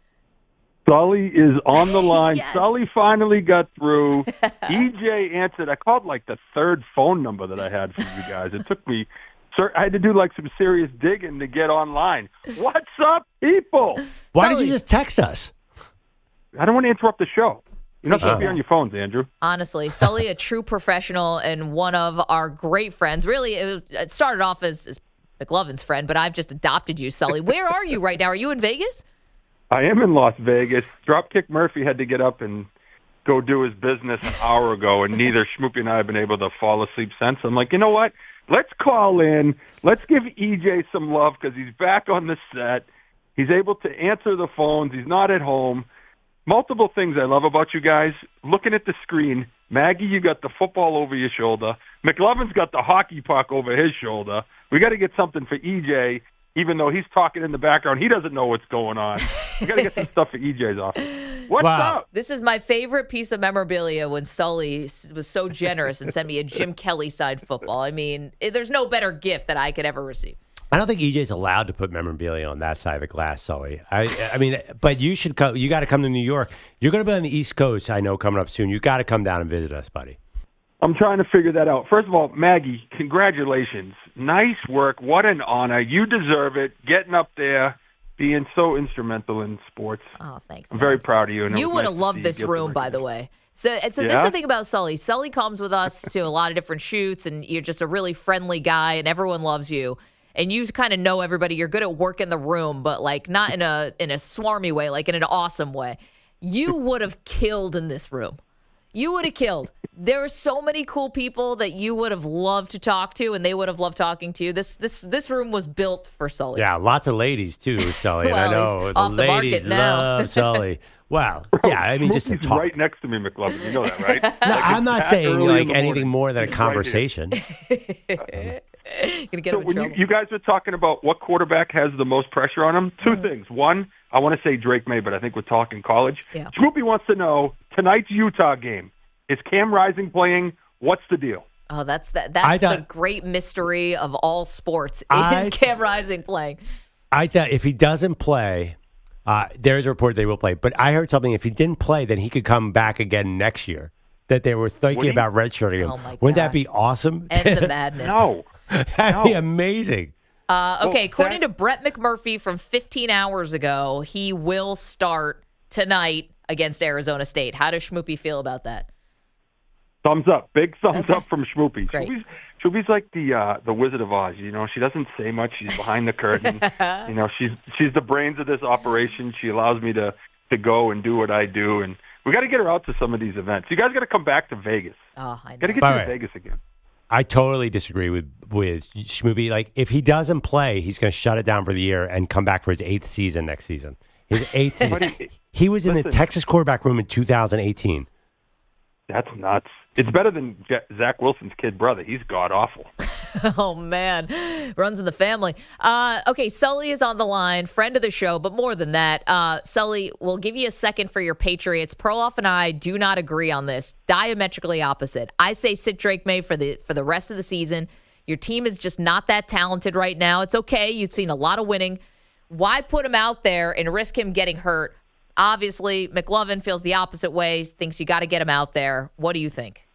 Sully is on the line. Yes. Sully finally got through. EJ answered. I called like the third phone number that I had from you guys. It took me, I had to do like some serious digging to get online. What's up, people? Why did you just text us? I don't want to interrupt the show. You're not supposed to be on your phones, Andrew. Honestly, Sully, a true professional and one of our great friends. Really, it started off as McLovin's friend, but I've just adopted you, Sully. Where are you right now? Are you in Vegas? I am in Las Vegas. Dropkick Murphy had to get up and go do his business an hour ago, and neither Schmoopy and I have been able to fall asleep since. I'm like, you know what? Let's call in. Let's give EJ some love because he's back on the set. He's able to answer the phones. He's not at home. Multiple things I love about you guys. Looking at the screen, Maggie, you got the football over your shoulder. McLovin's got the hockey puck over his shoulder. We got to get something for EJ, even though he's talking in the background. He doesn't know what's going on. We got to get some stuff for EJ's office. What's up? This is my favorite piece of memorabilia when Sully was so generous and sent me a Jim Kelly signed football. I mean, there's no better gift that I could ever receive. I don't think EJ's allowed to put memorabilia on that side of the glass, Sully. I mean, but you should come. You got to come to New York. You're going to be on the East Coast, I know, coming up soon. You got to come down and visit us, buddy. I'm trying to figure that out. First of all, Maggie, congratulations. Nice work. What an honor. You deserve it. Getting up there, being so instrumental in sports. Oh, thanks. I'm very proud of you. And You would have loved this room, by the way. So this is the thing about Sully. Sully comes with us to a lot of different shoots, and you're just a really friendly guy, and everyone loves you. And you kind of know everybody. You're good at working the room, but like not in a swarmy way, like in an awesome way. You would have killed in this room. You would have killed. There are so many cool people that you would have loved to talk to, and they would have loved talking to you. This room was built for Sully. Yeah, lots of ladies too, Sully. Well, and I know he's off the ladies market now. love Sully. Wow. Yeah, I mean, just to He's talk. right next to me, McLovin. You know that, right? No, I'm not saying early in like the anything morning. more than a He's conversation. Gonna get So him in when trouble. you guys are talking about what quarterback has the most pressure on him, two things. One, I want to say Drake May, but I think we're talking college. Yeah. Schmoopy wants to know, tonight's Utah game, is Cam Rising playing? What's the deal? Oh, that's I the thought- great mystery of all sports. I- Is Cam Rising playing? I thought if he doesn't play, there's a report they will play. But I heard something. If he didn't play, then he could come back again next year. That they were thinking Would he? about redshirting him. Oh, my Wouldn't that gosh. be awesome? End the madness. No. That'd be amazing. Okay, according to Brett McMurphy from 15 hours ago, he will start tonight against Arizona State. How does Schmoopy feel about that? Thumbs up. Big thumbs up from Schmoopy. Great. Schmoopy's like the Wizard of Oz. She doesn't say much. She's behind the curtain. She's the brains of this operation. She allows me to go and do what I do. And we got to get her out to some of these events. You guys got to come back to Vegas. Oh, I know. Got to get to Vegas again. I totally disagree with Schmoopy. Like, if he doesn't play, he's going to shut it down for the year and come back for his 8th season next season. His 8th season. He was in the Texas quarterback room in 2018. That's nuts. It's better than Zach Wilson's kid brother. He's god-awful. Oh, man. Runs in the family. Okay, Sully is on the line, friend of the show, but more than that. Sully, we'll give you a second for your Patriots. Perloff and I do not agree on this. Diametrically opposite. I say sit Drake May for the rest of the season. Your team is just not that talented right now. It's okay. You've seen a lot of winning. Why put him out there and risk him getting hurt? Obviously, McLovin feels the opposite way, thinks you got to get him out there. What do you think?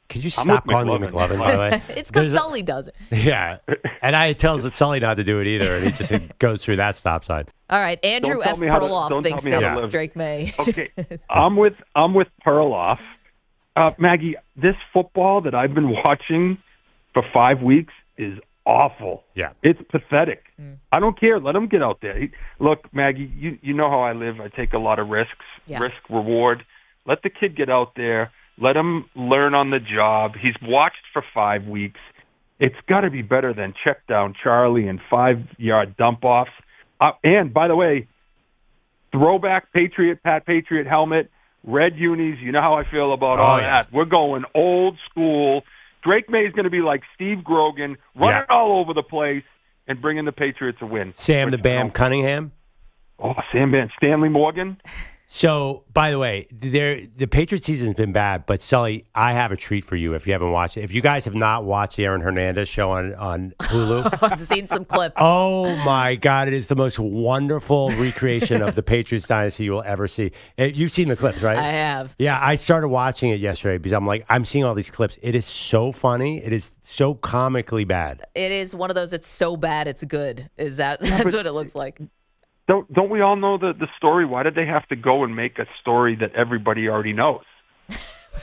Could you stop calling me McLovin, by the way? It's because Sully does it. Yeah. And I tells Sully not to do it either, and he just goes through that stop sign. All right, Andrew F. Perloff thinks that Drake May. Okay, I'm with Perloff. Maggie, this football that I've been watching for 5 weeks is awful. Yeah. It's pathetic. I don't care. Let him get out there. Look, Maggie, you know how I live. I take a lot of risks, risk, reward. Let the kid get out there. Let him learn on the job. He's watched for 5 weeks. It's got to be better than check down Charlie and 5-yard dump-offs. And, by the way, throwback Pat Patriot helmet, red unis. You know how I feel about all that. We're going old school. Drake May is going to be like Steve Grogan, running all over the place and bringing the Patriots a win. Sam the Bam Cunningham. Oh, Sam Bam. Stanley Morgan. So, by the way, the Patriots season's been bad, but Sully, I have a treat for you if you haven't watched it. If you guys have not watched the Aaron Hernandez show on Hulu. I've seen some clips. Oh, my God. It is the most wonderful recreation of the Patriots dynasty you will ever see. You've seen the clips, right? I have. Yeah, I started watching it yesterday because I'm seeing all these clips. It is so funny. It is so comically bad. It is one of those, it's so bad, it's good. That's what it looks like. Don't we all know the story? Why did they have to go and make a story that everybody already knows?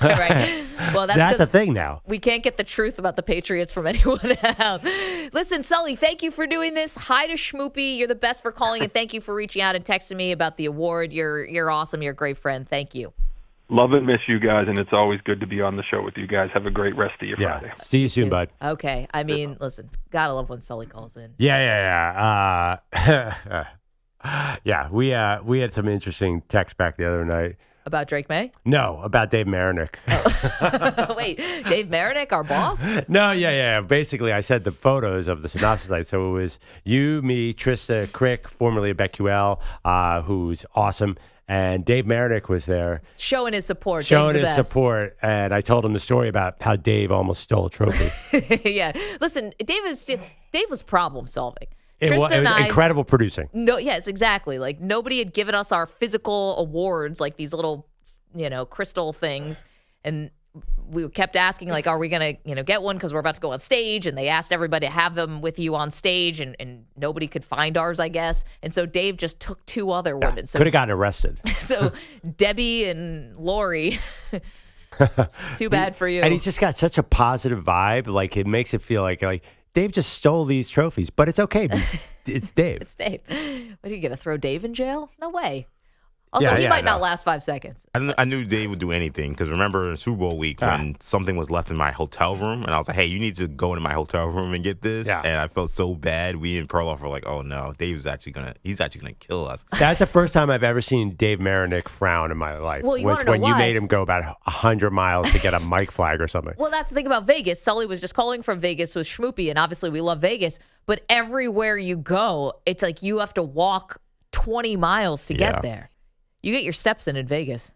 Right. Well, that's a thing now. We can't get the truth about the Patriots from anyone else. Listen, Sully, thank you for doing this. Hi to Schmoopy. You're the best for calling, and thank you for reaching out and texting me about the award. You're awesome. You're a great friend. Thank you. Love and miss you guys, and it's always good to be on the show with you guys. Have a great rest of your Friday. See you soon, bud. Okay. I mean, listen, gotta love when Sully calls in. Yeah. Yeah, we had some interesting text back the other night. About Drake May? No, about Dave Marinick. Wait, Dave Marinick, our boss? No, yeah. Basically, I said the photos of the synopsis site. So it was you, me, Trista Crick, formerly of BetQL, who's awesome, and Dave Marinick was there. Showing his support. Showing his best. support. And I told him the story about how Dave almost stole a trophy. Yeah. Listen, Dave was problem solving. It was incredible producing. No, yes, exactly. Like, nobody had given us our physical awards, like these little, crystal things. And we kept asking, like, are we going to, get one because we're about to go on stage? And they asked everybody to have them with you on stage, and nobody could find ours, I guess. And so Dave just took 2 other women. So, could have gotten arrested. So Debbie and Lori, too bad for you. And he's just got such a positive vibe. Like, it makes it feel like Dave just stole these trophies, but it's okay because it's Dave. It's Dave. What, are you going to throw Dave in jail? No way. Also, he might not last 5 seconds. I knew Dave would do anything because remember Super Bowl week when something was left in my hotel room and I was like, hey, you need to go into my hotel room and get this. Yeah. And I felt so bad. We and Perloff were like, oh no, Dave's actually gonna kill us. That's the first time I've ever seen Dave Marinick frown in my life. Well, was when you made him go about 100 miles to get a mic flag or something. Well, that's the thing about Vegas. Sully was just calling from Vegas with Schmoopy, and obviously we love Vegas, but everywhere you go, it's like you have to walk 20 miles to get there. You get your steps in Vegas.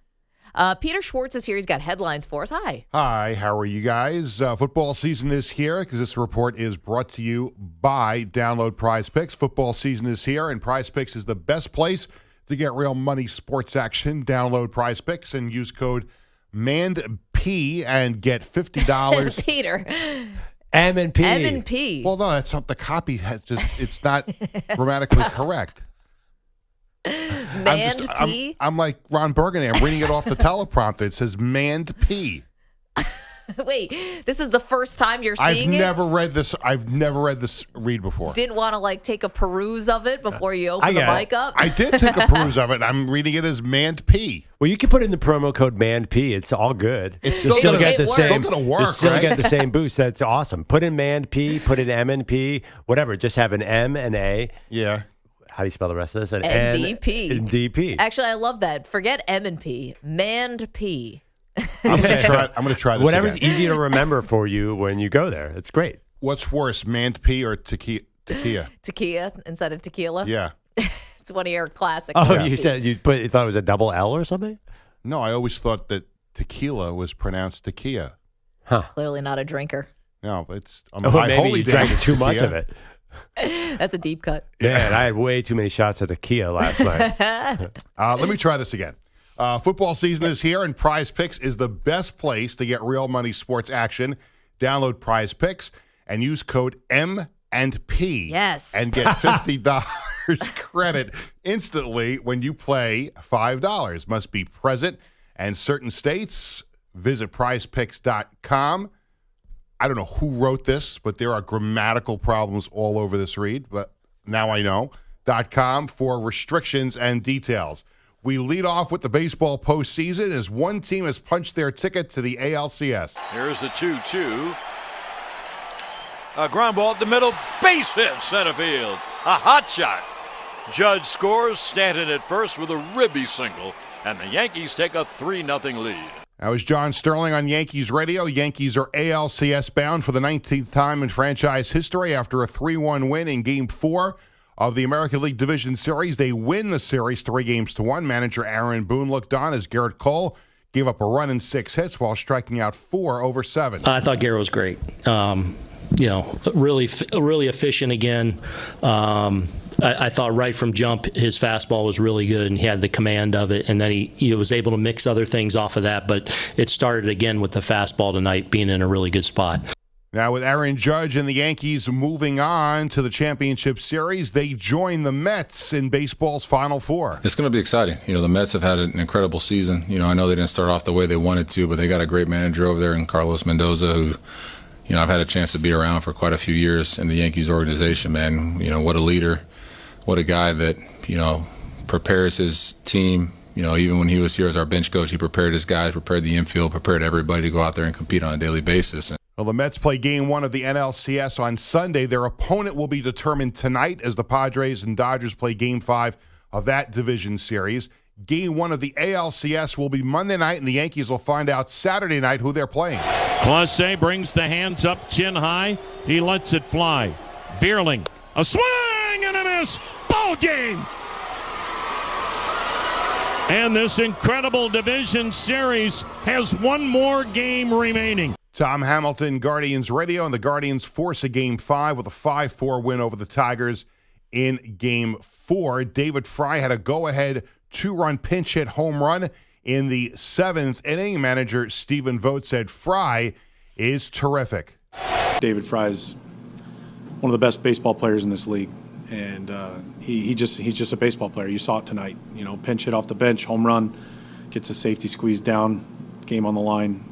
Peter Schwartz is here. He's got headlines for us. Hi. Hi, how are you guys? Football season is here because this report is brought to you by Download Prize Picks. Football season is here, and Prize Picks is the best place to get real money sports action. Download Prize Picks and use code MANDP and get $50. Peter. M and P. M and P. Well, no, that's not the copy. It's not grammatically correct. Manned P. I'm like Ron Burgundy. I'm reading it off the teleprompter. It says manned P. Wait, this is the first time you're seeing it? I've never read this read before. Didn't want to take a peruse of it before you open the mic up? I did take a peruse of it. I'm reading it as manned P. Well, you can put in the promo code manned P. It's all good. It's still going to work. You still right? get the same boost. That's awesome. Put in manned P. Put in M and P. Whatever. Just have an M and A. Yeah. How do you spell the rest of this? An NDP. NDP. Actually, I love that. Forget M and P. Manned P. I'm going to try this. Whatever's again. easy to remember for you when you go there. It's great. What's worse, manned P or tequila? Tequila instead of tequila? Yeah. It's one of your classics. Oh, you said you thought it was a double L or something? No, I always thought that tequila was pronounced tequila. Huh. Clearly not a drinker. No, it's maybe you drank too much of it. That's a deep cut. Man, I had way too many shots of tequila last night. Let me try this again. Football season is here, and Prize Picks is the best place to get real money sports action. Download Prize Picks and use code M&P. Yes. And get $50 credit instantly when you play $5. Must be present and certain states. Visit prizepicks.com. I don't know who wrote this, but there are grammatical problems all over this read, but now I know. .com for restrictions and details. We lead off with the baseball postseason as one team has punched their ticket to the ALCS. Here's the 2-2. A ground ball up the middle, base hit center field. A hot shot. Judge scores, Stanton at first with a ribby single, and the Yankees take a 3-0 lead. That was John Sterling on Yankees radio. Yankees are ALCS bound for the 19th time in franchise history after a 3-1 win in Game 4 of the American League Division Series. They win the series 3-1. Manager Aaron Boone looked on as Garrett Cole gave up a run and 6 hits while striking out 4 over 7. I thought Garrett was great. Really efficient again. I thought right from jump his fastball was really good and he had the command of it, and then he was able to mix other things off of that, but it started again with the fastball tonight being in a really good spot. Now with Aaron Judge and the Yankees moving on to the championship series, they join the Mets in baseball's Final Four. It's going to be exciting. The Mets have had an incredible season. I know they didn't start off the way they wanted to, but they got a great manager over there in Carlos Mendoza who, I've had a chance to be around for quite a few years in the Yankees organization, man. What a leader. What a guy that, prepares his team. Even when he was here as our bench coach, he prepared his guys, prepared the infield, prepared everybody to go out there and compete on a daily basis. Well, the Mets play Game 1 of the NLCS on Sunday. Their opponent will be determined tonight as the Padres and Dodgers play Game 5 of that division series. Game 1 of the ALCS will be Monday night, and the Yankees will find out Saturday night who they're playing. Clase brings the hands up chin high. He lets it fly. Veerling, a swing and a miss. Ball game. And this incredible division series has one more game remaining. Tom Hamilton, Guardians Radio, and the Guardians force a Game 5 with a 5-4 win over the Tigers in Game 4. David Fry had a go-ahead 2-run pinch hit home run in the 7th inning. Manager Stephen Vogt said Fry is terrific. David Fry is one of the best baseball players in this league, and he's just a baseball player. You saw it tonight. Pinch hit off the bench, home run, gets a safety squeeze down, game on the line.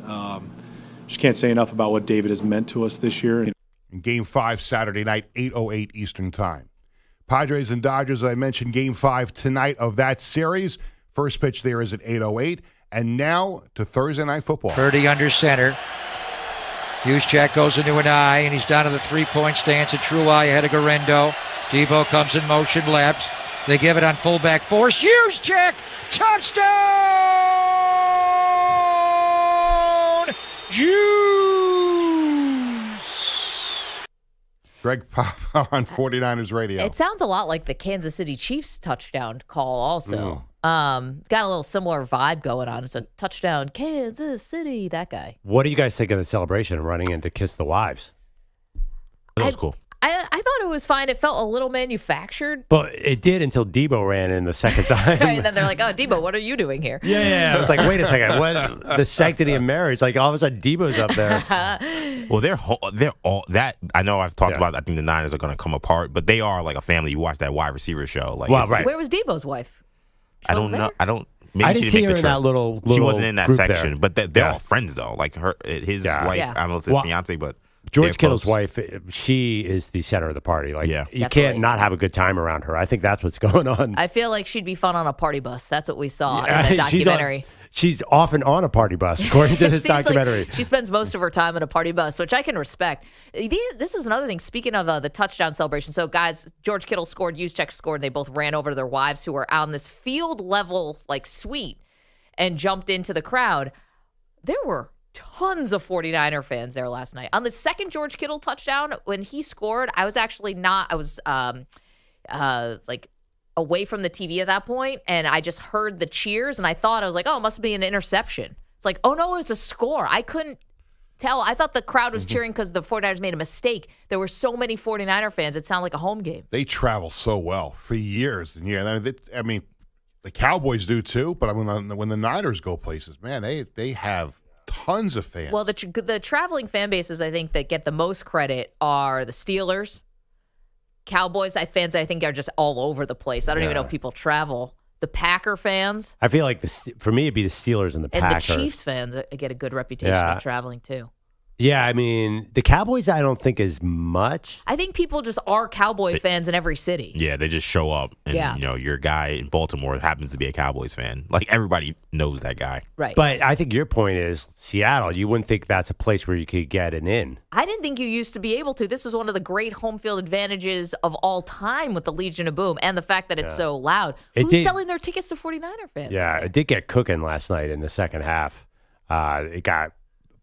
Just can't say enough about what David has meant to us this year. In Game 5 Saturday night, 8:08 Eastern Time. Padres and Dodgers, as I mentioned, Game 5 tonight of that series. First pitch there is at 8:08. And now to Thursday Night Football. Purdy under center. Juszczyk goes into an eye, and he's down to the three-point stance. A true eye ahead of Garendo. Debo comes in motion left. They give it on fullback force. Juszczyk! Touchdown! Juice! Greg Papa on 49ers Radio. It sounds a lot like the Kansas City Chiefs touchdown call also. Got a little similar vibe going on. It's a touchdown, Kansas City, that guy. What do you guys think of the celebration running in to kiss the wives? That was cool. I thought thought it was fine. It felt a little manufactured. But it did until Debo ran in the second time. Right, and then they're like, "Oh, Debo, what are you doing here?" Yeah. I was like, wait a second. What? The sanctity of marriage? Like all of a sudden, Debo's up there. Well, they're all that. I know I've talked about. I think the Niners are going to come apart, but they are like a family. You watch that wide receiver show. Like, right. Where was Debo's wife? I don't know. I don't. Maybe I she didn't didn't see make her the in trip. that little She wasn't in that group section, there. but they're all friends though. Like his wife. I don't know if it's his fiance, but George they're Kittle's close. wife, she is the center of the party. Like, you Definitely. can't not have a good time around her. I think that's what's going on. I feel like she'd be fun on a party bus. That's what we saw Yeah, in that documentary. She's often on a party bus, according to this Seems like documentary. she spends most of her time at a party bus, which I can respect. This was another thing. Speaking of the touchdown celebration, so guys, George Kittle scored, Juszczyk scored, and they both ran over to their wives who were on this field level like suite and jumped into the crowd. There were tons of 49er fans there last night. On the second George Kittle touchdown, when he scored, I was actually not. I was like away from the TV at that point, and I just heard the cheers, and I was like, oh, it must be an interception. It's like, oh no, it's a score. I couldn't tell. I thought the crowd was cheering because the 49ers made a mistake. There were so many 49er fans, it sounded like a home game. They travel so well for years and years. I mean, the Cowboys do too, but when the Niners go places, man, they have tons of fans. Well, the traveling fan bases, I think, that get the most credit are the Steelers. Cowboys fans, I think, are just all over the place. I don't even know if people travel. The Packer fans. I feel like for me, it'd be the Steelers and the Packers. And the Chiefs fans get a good reputation of traveling, too. Yeah, I mean, the Cowboys, I don't think as much. I think people just are Cowboy fans in every city. Yeah, they just show up, and your guy in Baltimore happens to be a Cowboys fan. Like everybody knows that guy, right? But I think your point is Seattle. You wouldn't think that's a place where you could get an in. I didn't think you used to be able to. This was one of the great home field advantages of all time with the Legion of Boom and the fact that it's so loud. Who's selling their tickets to 49er fans? Yeah, it did get cooking last night in the second half. It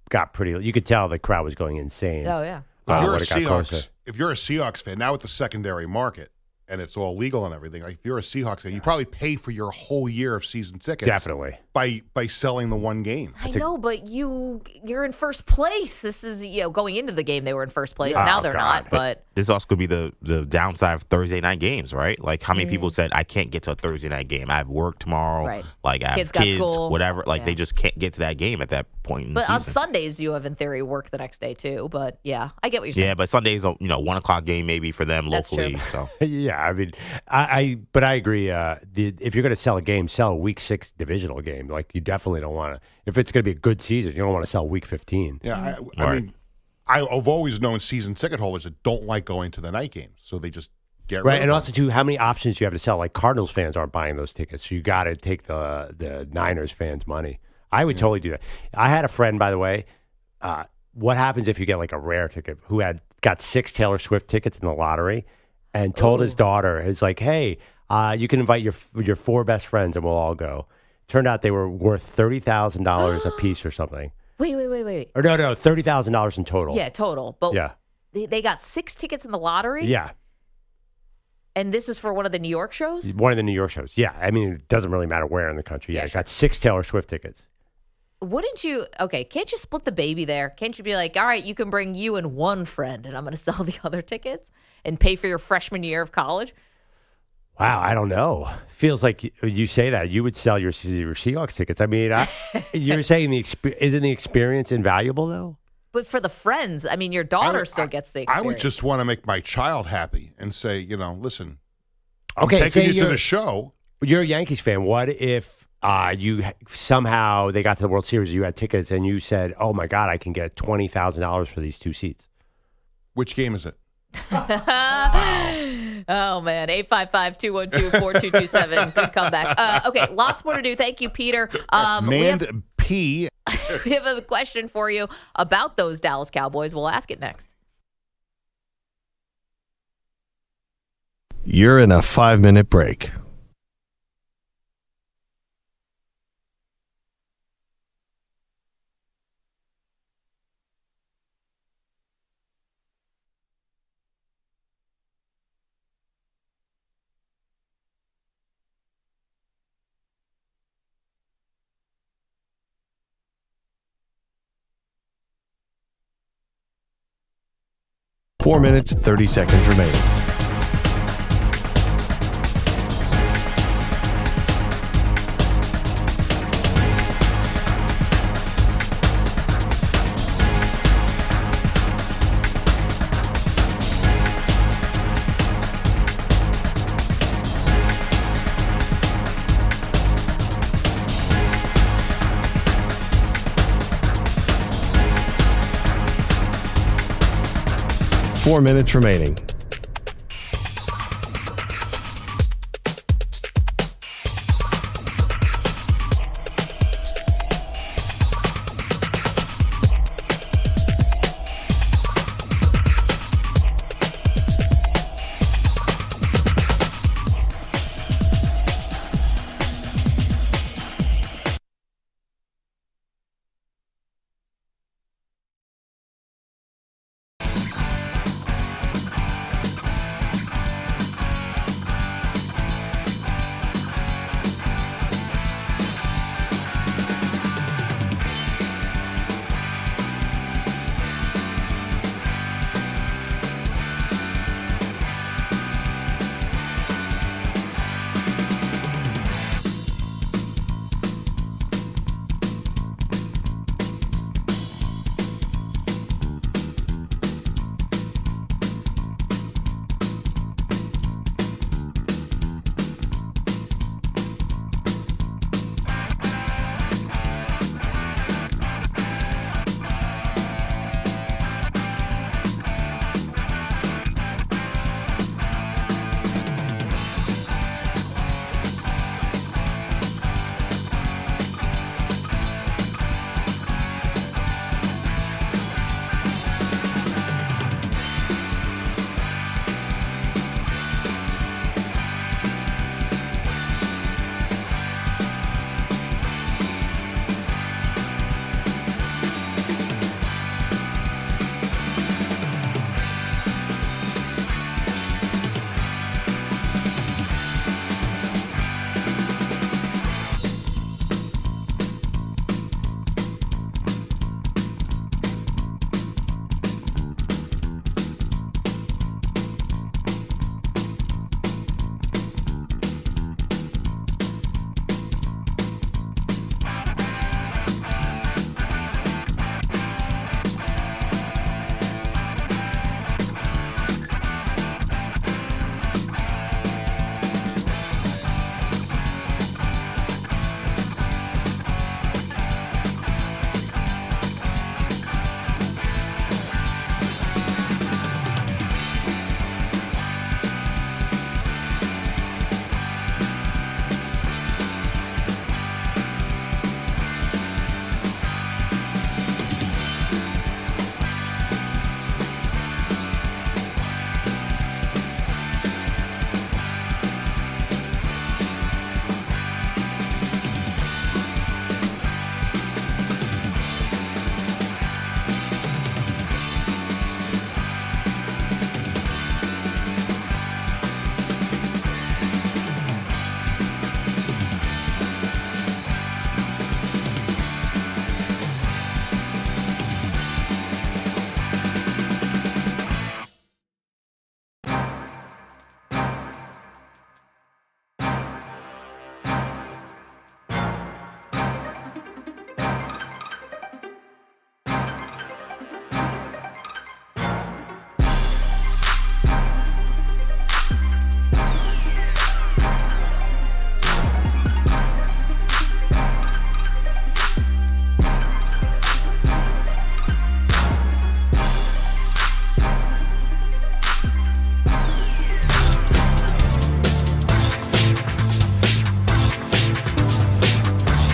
got pretty. You could tell the crowd was going insane. Oh yeah. If you're a Seahawks fan now with the secondary market and it's all legal and everything, like if you're a Seahawks fan, you probably pay for your whole year of season tickets. Definitely. By selling the one game. I know, but you're in first place. This is going into the game they were in first place. Now they're not. But this also could be the downside of Thursday night games, right? Like how many people said, I can't get to a Thursday night game. I have work tomorrow. Right. Like I have kids, whatever. Like they just can't get to that game at that point in the season. But on Sundays, you have in theory work the next day too. But yeah, I get what you're saying. Yeah, but Sundays, 1 o'clock game maybe for them locally. So yeah, I mean, but I agree. If you're going to sell a game, sell a Week 6 divisional game. Like you definitely don't want to. If it's going to be a good season, you don't want to sell Week 15. Yeah, I mean, I've always known season ticket holders that don't like going to the night games, so they just get rid of and them. also too, how many options do you have to sell? Like Cardinals fans aren't buying those tickets, so you got to take the Niners fans' money. I would totally do that. I had a friend, by the way. What happens if you get like a rare ticket who got 6 Taylor Swift tickets in the lottery and told his daughter, "It's like, hey, you can invite your 4 best friends and we'll all go." Turned out they were worth $30,000 a piece or something. Wait. Or no, $30,000 in total. Yeah, total. But yeah, they got 6 tickets in the lottery. Yeah. And this is for one of the New York shows? One of the New York shows. Yeah. I mean, it doesn't really matter where in the country. Yeah, got 6 Taylor Swift tickets. Wouldn't you? Okay, can't you split the baby there? Can't you be like, all right, you can bring you and one friend, and I'm going to sell the other tickets and pay for your freshman year of college? Wow, I don't know. Feels like you say that you would sell your Seahawks tickets. I mean, you're saying isn't the experience invaluable though? But for the friends, I mean, your daughter still gets the experience. I would just want to make my child happy and say, listen, I'm taking you to the show. You're a Yankees fan. What if you somehow they got to the World Series, you had tickets, and you said, "Oh my God, I can get $20,000 for these 2 seats." Which game is it? Oh, man. 855-212-4227. Good comeback. Okay, lots more to do. Thank you, Peter. We have a question for you about those Dallas Cowboys. We'll ask it next. You're in a 5-minute break. 4 minutes, 30 seconds remaining. Four minutes remaining.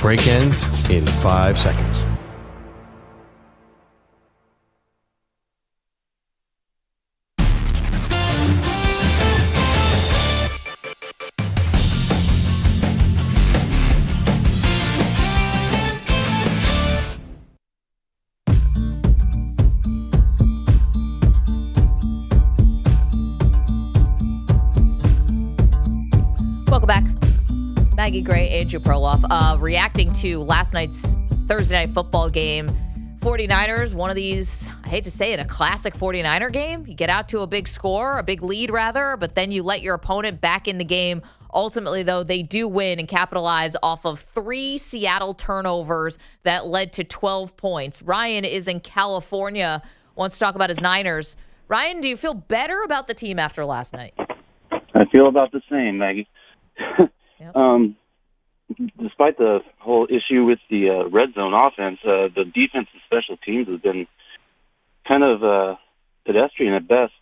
Break ends in 5 seconds. Welcome back. Maggie Gray, Andrew Perloff, reacting to last night's Thursday Night Football game. 49ers, one of these, hate to say it, a classic 49er game. You get out to a big score, a big lead rather, but then you let your opponent back in the game. Ultimately, though, they do win and capitalize off of 3 Seattle turnovers that led to 12 points. Ryan is in California, wants to talk about his Niners. Ryan, do you feel better about the team after last night? I feel about the same, Maggie. Despite the whole issue with the red zone offense, the defense and special teams has been kind of pedestrian at best.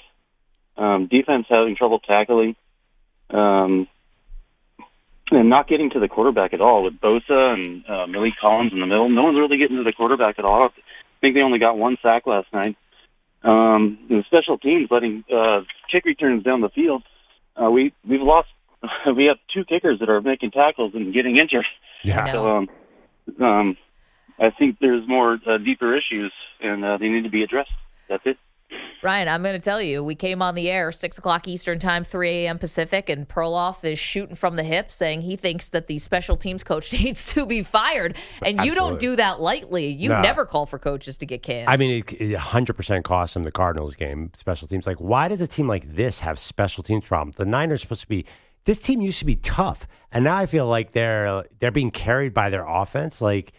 Defense having trouble tackling and not getting to the quarterback at all with Bosa and Malik Collins in the middle. No one's really getting to the quarterback at all. I think they only got 1 sack last night. The special teams letting kick returns down the field. We've lost. We have 2 kickers that are making tackles and getting injured. Yeah. So I think there's more deeper issues, and they need to be addressed. That's it. Ryan, I'm going to tell you, we came on the air 6 o'clock Eastern time, 3 a.m. Pacific, and Perloff is shooting from the hip saying he thinks that the special teams coach needs to be fired. And you don't do that lightly. You never call for coaches to get canned. I mean, it 100% cost them the Cardinals game, special teams. Like, why does a team like this have special teams problems? The Niners are supposed to be – this team used to be tough, and now I feel like they're being carried by their offense. Like,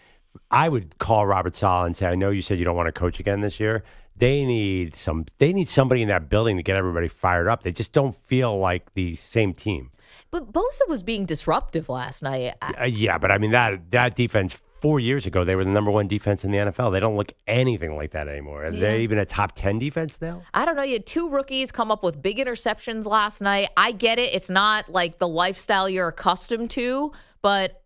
I would call Robert Saleh and say, I know you said you don't want to coach again this year. They need somebody in that building to get everybody fired up. They just don't feel like the same team. But Bosa was being disruptive last night. Yeah, but I mean, that defense 4 years ago, they were the number 1 defense in the NFL. They don't look anything like that anymore. Are they even a top 10 defense now? I don't know. You had 2 rookies come up with big interceptions last night. I get it. It's not like the lifestyle you're accustomed to, but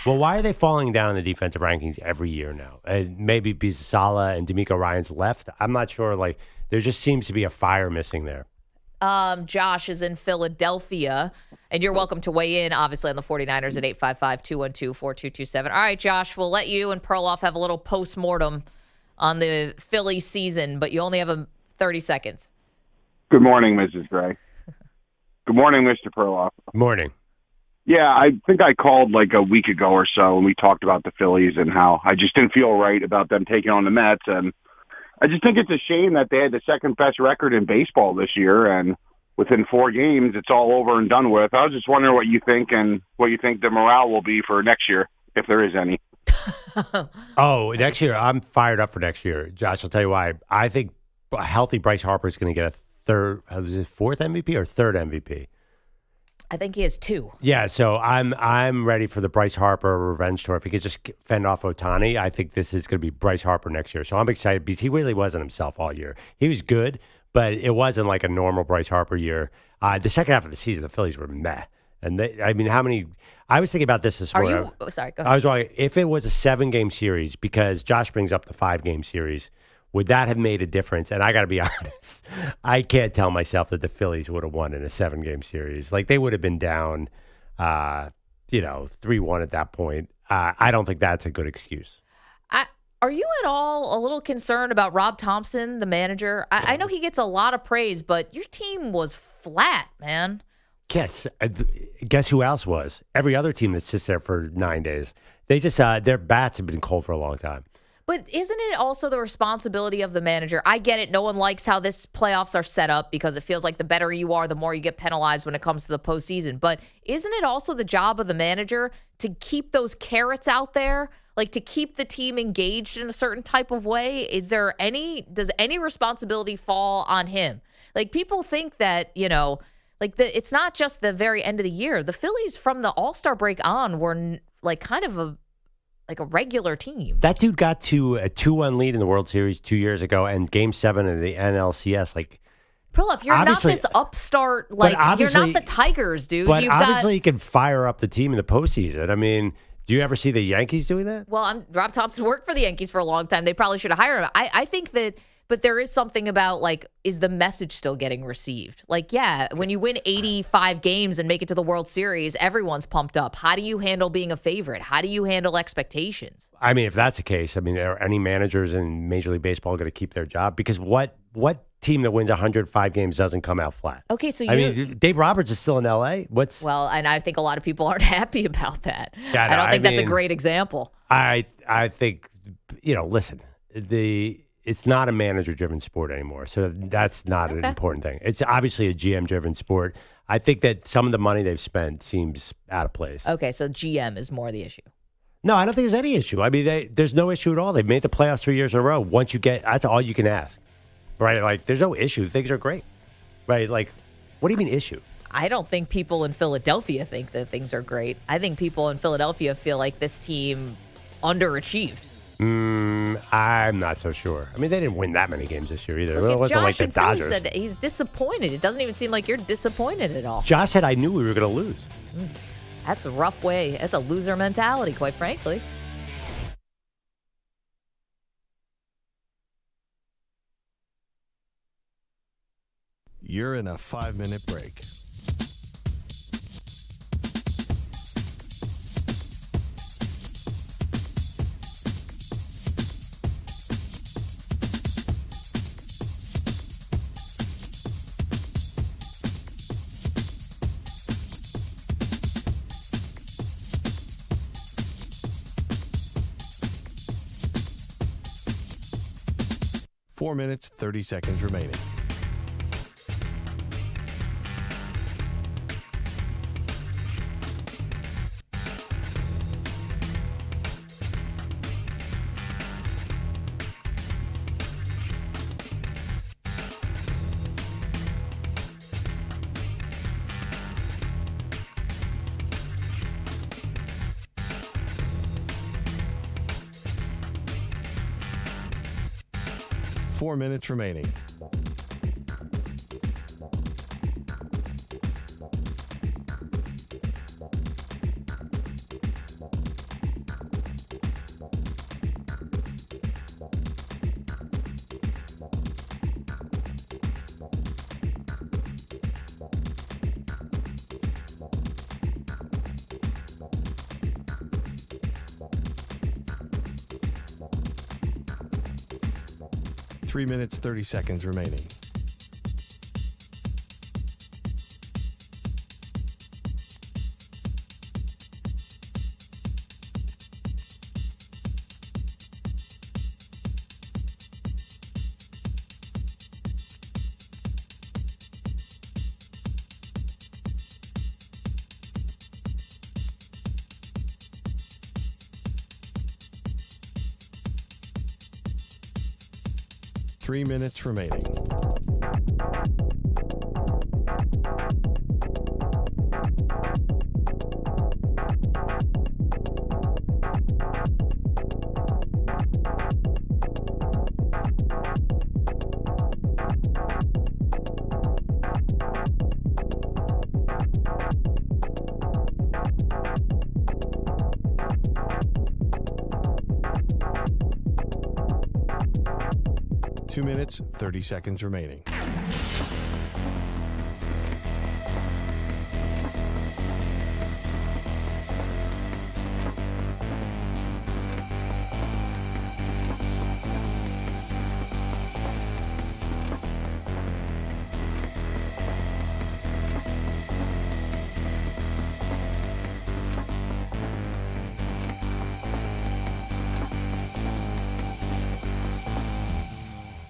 Well, why are they falling down in the defensive rankings every year now? Maybe because Saleh and D'Amico Ryan's left. I'm not sure. Like, there just seems to be a fire missing there. Josh is in Philadelphia, and you're welcome to weigh in, obviously, on the 49ers at 855-212-4227. All right, Josh, we'll let you and Perloff have a little post-mortem on the Philly season, but you only have 30 seconds. Good morning, Mrs. Gray. Good morning, Mr. Perloff. Morning. Yeah, I think I called like a week ago or so, and we talked about the Phillies and how I just didn't feel right about them taking on the Mets. And I just think it's a shame that they had the second-best record in baseball this year, and within 4 games, it's all over and done with. I was just wondering what you think and what you think the morale will be for next year, if there is any. Next year, I'm fired up for next year. Josh, I'll tell you why. I think a healthy Bryce Harper is going to get a 4th MVP or 3rd MVP? I think he has 2. Yeah, so I'm ready for the Bryce Harper revenge tour. If he could just fend off Ohtani, I think this is going to be Bryce Harper next year. So I'm excited because he really wasn't himself all year. He was good, but it wasn't like a normal Bryce Harper year. The second half of the season, the Phillies were meh. And how many? I was thinking about this morning. Sorry, go ahead. I was wondering if it was a 7-game series, because Josh brings up the 5-game series. Would that have made a difference? And I got to be honest, I can't tell myself that the Phillies would have won in a 7-game series. Like, they would have been down, 3-1 at that point. I don't think that's a good excuse. Are you at all a little concerned about Rob Thompson, the manager? I know he gets a lot of praise, but your team was flat, man. Guess who else was? Every other team that sits there for 9 days. They just their bats have been cold for a long time. But isn't it also the responsibility of the manager? I get it. No one likes how this playoffs are set up because it feels like the better you are, the more you get penalized when it comes to the postseason. But isn't it also the job of the manager to keep those carrots out there, like to keep the team engaged in a certain type of way? Does any responsibility fall on him? Like, people think that, it's not just the very end of the year. The Phillies from the All-Star break on were like kind of a regular team. That dude got to a 2-1 lead in the World Series 2 years ago, and Game 7 of the NLCS. Like, Perloff, you're not this upstart. Like, you're not the Tigers, dude. But obviously, you can fire up the team in the postseason. I mean, do you ever see the Yankees doing that? Well, Rob Thompson worked for the Yankees for a long time. They probably should have hired him. I think that. But there is something about, like, is the message still getting received? Like, yeah, when you win 85 games and make it to the World Series, everyone's pumped up. How do you handle being a favorite? How do you handle expectations? I mean, if that's the case, are any managers in Major League Baseball going to keep their job? Because what team that wins 105 games doesn't come out flat? Okay, so Dave Roberts is still in L.A.? Well, and I think a lot of people aren't happy about that. Yeah, I don't think that's a great example. I think, listen, it's not a manager-driven sport anymore. So that's not an important thing. It's obviously a GM-driven sport. I think that some of the money they've spent seems out of place. Okay, so GM is more the issue. No, I don't think there's any issue. I mean, there's no issue at all. They've made the playoffs 3 years in a row. Once you get, that's all you can ask, right? Like, there's no issue. Things are great, right? Like, what do you mean issue? I don't think people in Philadelphia think that things are great. I think people in Philadelphia feel like this team underachieved. I'm not so sure. I mean, they didn't win that many games this year either. Look, It wasn't Josh like the in Philly Dodgers. said he's disappointed. It doesn't even seem like you're disappointed at all. Josh said, I knew we were going to lose. That's a rough way. That's a loser mentality, quite frankly. You're in a 5-minute break. Four minutes, 30 seconds remaining. Four minutes remaining. Three minutes, 30 seconds remaining. Three minutes remaining. Two minutes, 30 seconds remaining.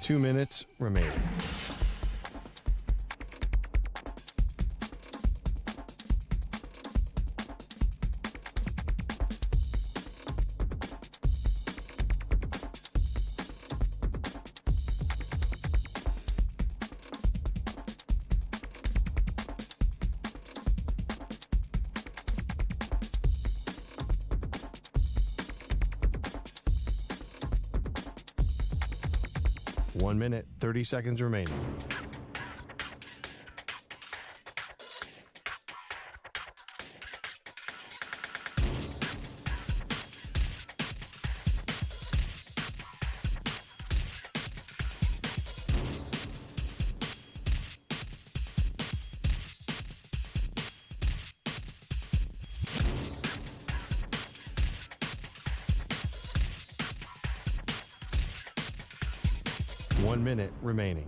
Two minutes remaining. One minute, 30 seconds remaining. One minute remaining.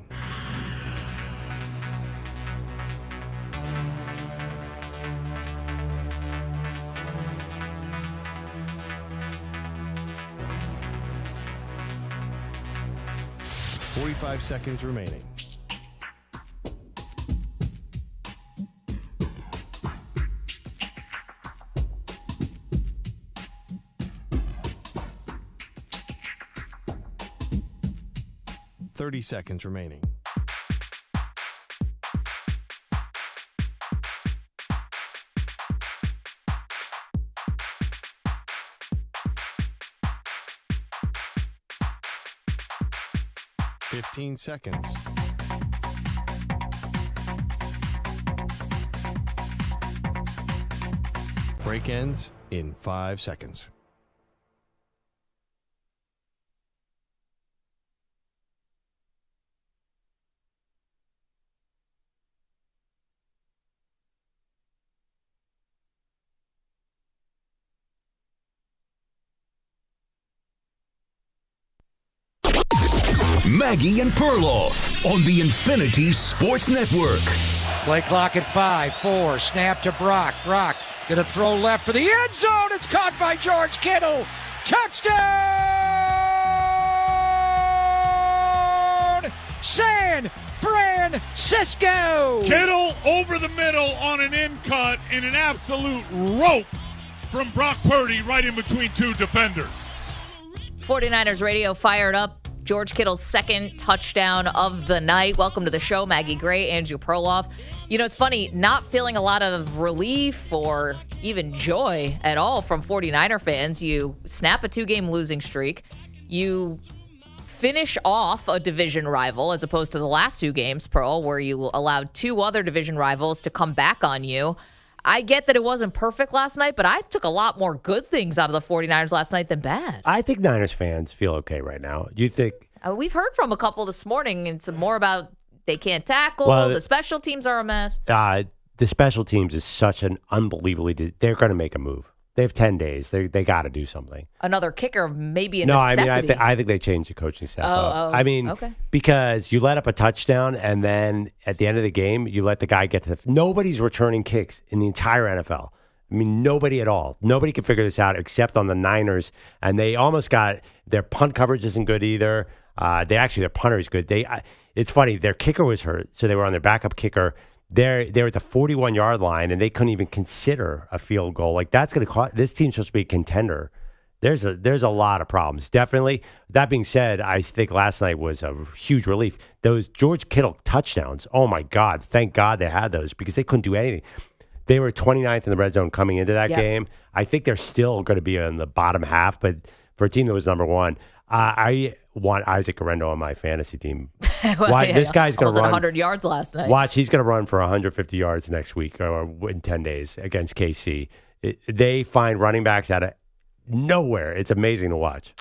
45 seconds remaining. Seconds remaining. Fifteen seconds. Break ends in 5 seconds. Maggie and Perloff on the Infinity Sports Network. Play clock at 5, 4, snap to Brock. Brock gonna throw left for the end zone. It's caught by George Kittle. Touchdown! San Francisco! Kittle over the middle on an in cut in an absolute rope from Brock Purdy right in between two defenders. 49ers radio fired up. George Kittle's second touchdown of the night. Welcome to the show, Maggie Gray, Andrew Perloff. You know, it's funny, not feeling a lot of relief or even joy at all from 49er fans. You snap a 2-game losing streak. You finish off a division rival as opposed to the last 2 games, Pearl, where you allowed 2 other division rivals to come back on you. I get that it wasn't perfect last night, but I took a lot more good things out of the 49ers last night than bad. I think Niners fans feel okay right now. You think? We've heard from a couple this morning. It's more about they can't tackle. The special teams are a mess. The special teams is such an unbelievably. They're going to make a move. They have 10 days. They got to do something. Another kicker, maybe a necessity. I think they changed the coaching staff up. Okay. Because you let up a touchdown, and then at the end of the game, you let the guy get to the. Nobody's returning kicks in the entire NFL. I mean, nobody at all. Nobody can figure this out except on the Niners, and they almost got their punt coverage isn't good either. Their punter is good. It's funny. Their kicker was hurt, so they were on their backup kicker. They're at the 41-yard line, and they couldn't even consider a field goal. Like, that's going to cost. This team's supposed to be a contender. There's a lot of problems, definitely. That being said, I think last night was a huge relief. Those George Kittle touchdowns, oh, my God. Thank God they had those because they couldn't do anything. They were 29th in the red zone coming into that game. I think they're still going to be in the bottom half, but for a team that was number one, I want Isaac Guerrero on my fantasy team. This guy's going to run 100 yards last night. Watch, he's going to run for 150 yards next week or in 10 days against KC. They find running backs out of nowhere. It's amazing to watch.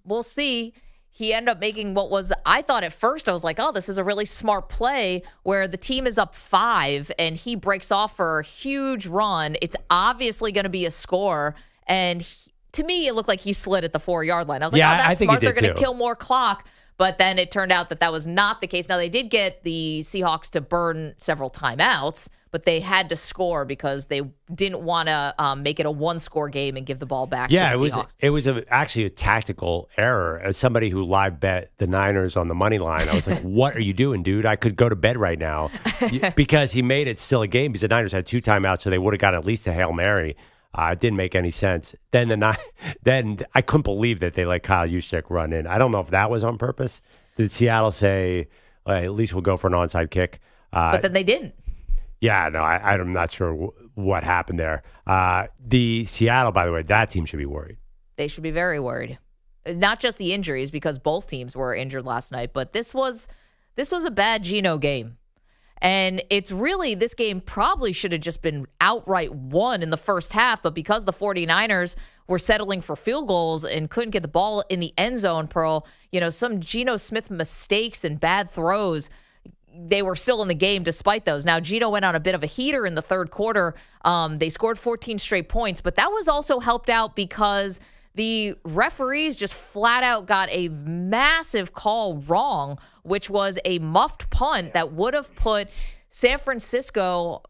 We'll see. He ended up making what was, I thought at first, I was like, oh, this is a really smart play where the team is up 5 and he breaks off for a huge run. It's obviously going to be a score. And to me, it looked like he slid at the 4-yard line. I was like, oh, that's smart. They're going to kill more clock. But then it turned out that was not the case. Now, they did get the Seahawks to burn several timeouts, but they had to score because they didn't want to make it a 1-score game and give the ball back to the Seahawks. It was actually a tactical error. As somebody who live bet the Niners on the money line, I was like, what are you doing, dude? I could go to bed right now. Because he made it still a game because the Niners had 2 timeouts, so they would have gotten at least a Hail Mary. It didn't make any sense. Then I couldn't believe that they let Kyle Juszczyk run in. I don't know if that was on purpose. Did Seattle say, at least we'll go for an onside kick? But then they didn't. Yeah, no, I'm not sure what happened there. The Seattle, by the way, that team should be worried. They should be very worried. Not just the injuries, because both teams were injured last night, but this was a bad Geno game. And it's really, this game probably should have just been outright won in the first half, but because the 49ers were settling for field goals and couldn't get the ball in the end zone, Pearl, some Geno Smith mistakes and bad throws, they were still in the game despite those. Now, Geno went on a bit of a heater in the third quarter. They scored 14 straight points, but that was also helped out because the referees just flat out got a massive call wrong, which was a muffed punt that would have put San Francisco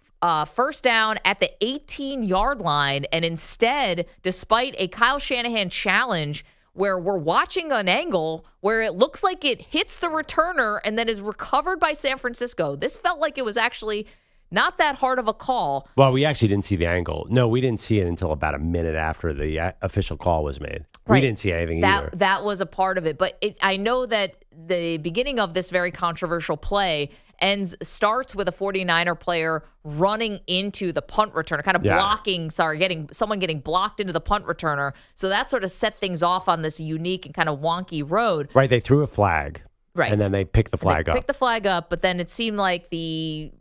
first down at the 18-yard line. And instead, despite a Kyle Shanahan challenge, where we're watching an angle where it looks like it hits the returner and then is recovered by San Francisco. This felt like it was actually not that hard of a call. Well, we actually didn't see the angle. No, we didn't see it until about a minute after the official call was made. Right. We didn't see anything either. That was a part of it. But I know that the beginning of this very controversial play starts with a 49er player running into the punt returner, kind of getting blocked into the punt returner. So that sort of set things off on this unique and kind of wonky road. Right, they threw a flag. Right. And then they picked the flag up. Picked the flag up, but then it seemed like the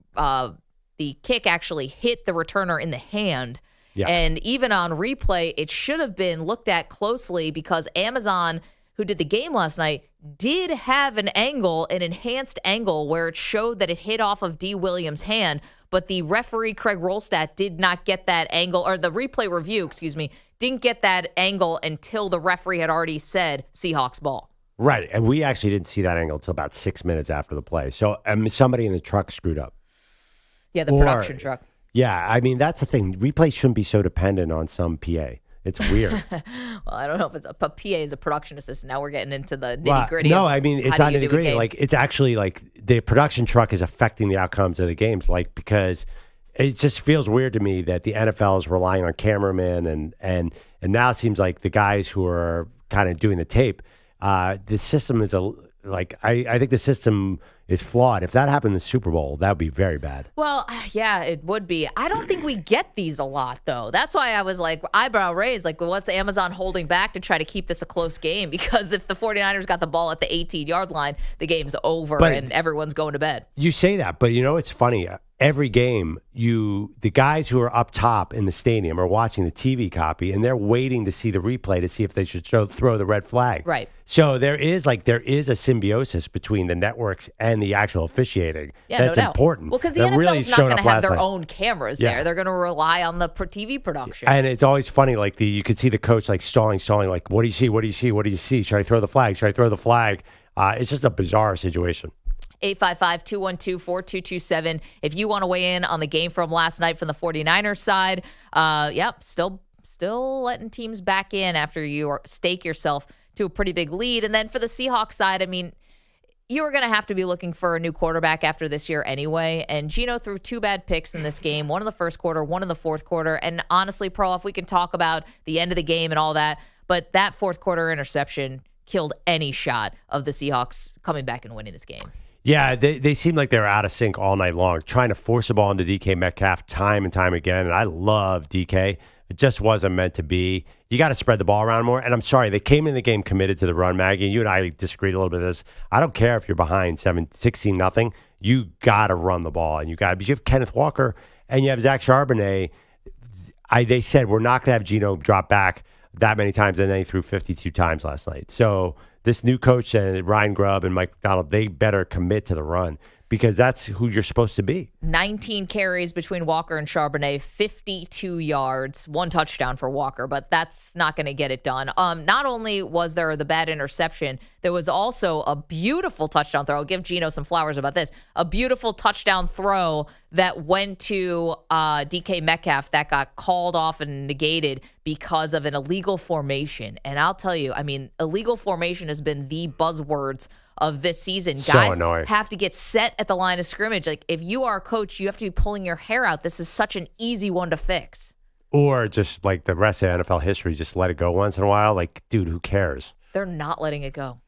kick actually hit the returner in the hand. Yeah. And even on replay, it should have been looked at closely because Amazon, who did the game last night, did have an enhanced angle where it showed that it hit off of D. Williams' hand, but the referee, Craig Rolstadt, did not get that angle, or the replay review, didn't get that angle until the referee had already said Seahawks ball. Right, and we actually didn't see that angle until about 6 minutes after the play. So somebody in the truck screwed up. Yeah, the production truck. Yeah, I mean, that's the thing. Replay shouldn't be so dependent on some PA. It's weird. Well, I don't know if it's a PA is a production assistant. Now we're getting into the nitty gritty. No, I mean, it's not nitty gritty. Like, it's actually like the production truck is affecting the outcomes of the games. Like, because it just feels weird to me that the NFL is relying on cameramen and now it seems like the guys who are kind of doing the tape, the system is I think the system is flawed. If that happened in the Super Bowl, that would be very bad. Well, yeah, it would be. I don't think we get these a lot, though. That's why I was like, eyebrow raised, like, well, what's Amazon holding back to try to keep this a close game? Because if the 49ers got the ball at the 18-yard line, the game's over and everyone's going to bed. You say that, but it's funny. Every game, the guys who are up top in the stadium are watching the TV copy, and they're waiting to see the replay to see if they should throw the red flag. Right. So there is a symbiosis between the networks and the actual officiating. Yeah, that's no doubt. important. Well, because the NFL is not going to have their own cameras there. Yeah. They're going to rely on the TV production. And it's always funny, like you could see the coach like stalling, like, what do you see? What do you see? What do you see? Should I throw the flag? Should I throw the flag? It's just a bizarre situation. 855-212-4227. If you want to weigh in on the game from last night from the 49ers side, still letting teams back in after you stake yourself to a pretty big lead. And then for the Seahawks side, I mean, you were going to have to be looking for a new quarterback after this year anyway. And Geno threw 2 bad picks in this game, one in the first quarter, one in the fourth quarter. And honestly, Perloff, we can talk about the end of the game and all that, but that fourth quarter interception killed any shot of the Seahawks coming back and winning this game. Yeah, they seemed like they were out of sync all night long, trying to force the ball into DK Metcalf time and time again. And I love DK. It just wasn't meant to be. You got to spread the ball around more. And I'm sorry, they came in the game committed to the run, Maggie. You and I disagreed a little bit with this. I don't care if you're behind 16-0. You got to run the ball. And you have Kenneth Walker and you have Zach Charbonnet. They said we're not going to have Geno drop back that many times, and then he threw 52 times last night. So this new coach and Ryan Grubb and Mike McDonald, they better commit to the run because that's who you're supposed to be. 19 carries between Walker and Charbonnet, 52 yards, 1 touchdown for Walker, but that's not going to get it done. Not only was there the bad interception, there was also a beautiful touchdown throw. I'll give Geno some flowers about this. A beautiful touchdown throw that went to DK Metcalf that got called off and negated because of an illegal formation. And I'll tell you, I mean, illegal formation has been the buzzwords of this season. Guys have to get set at the line of scrimmage. Like, if you are a coach, you have to be pulling your hair out. This is such an easy one to fix. Or just like the rest of NFL history, just let it go once in a while. Like, dude, who cares? They're not letting it go.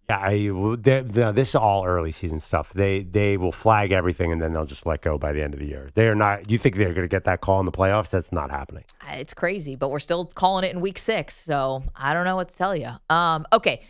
Yeah, this is all early season stuff. They will flag everything and then they'll just let go by the end of the year. They are not. You think they're going to get that call in the playoffs? That's not happening. It's crazy, but we're still calling it in week 6. So I don't know what to tell you. Okay.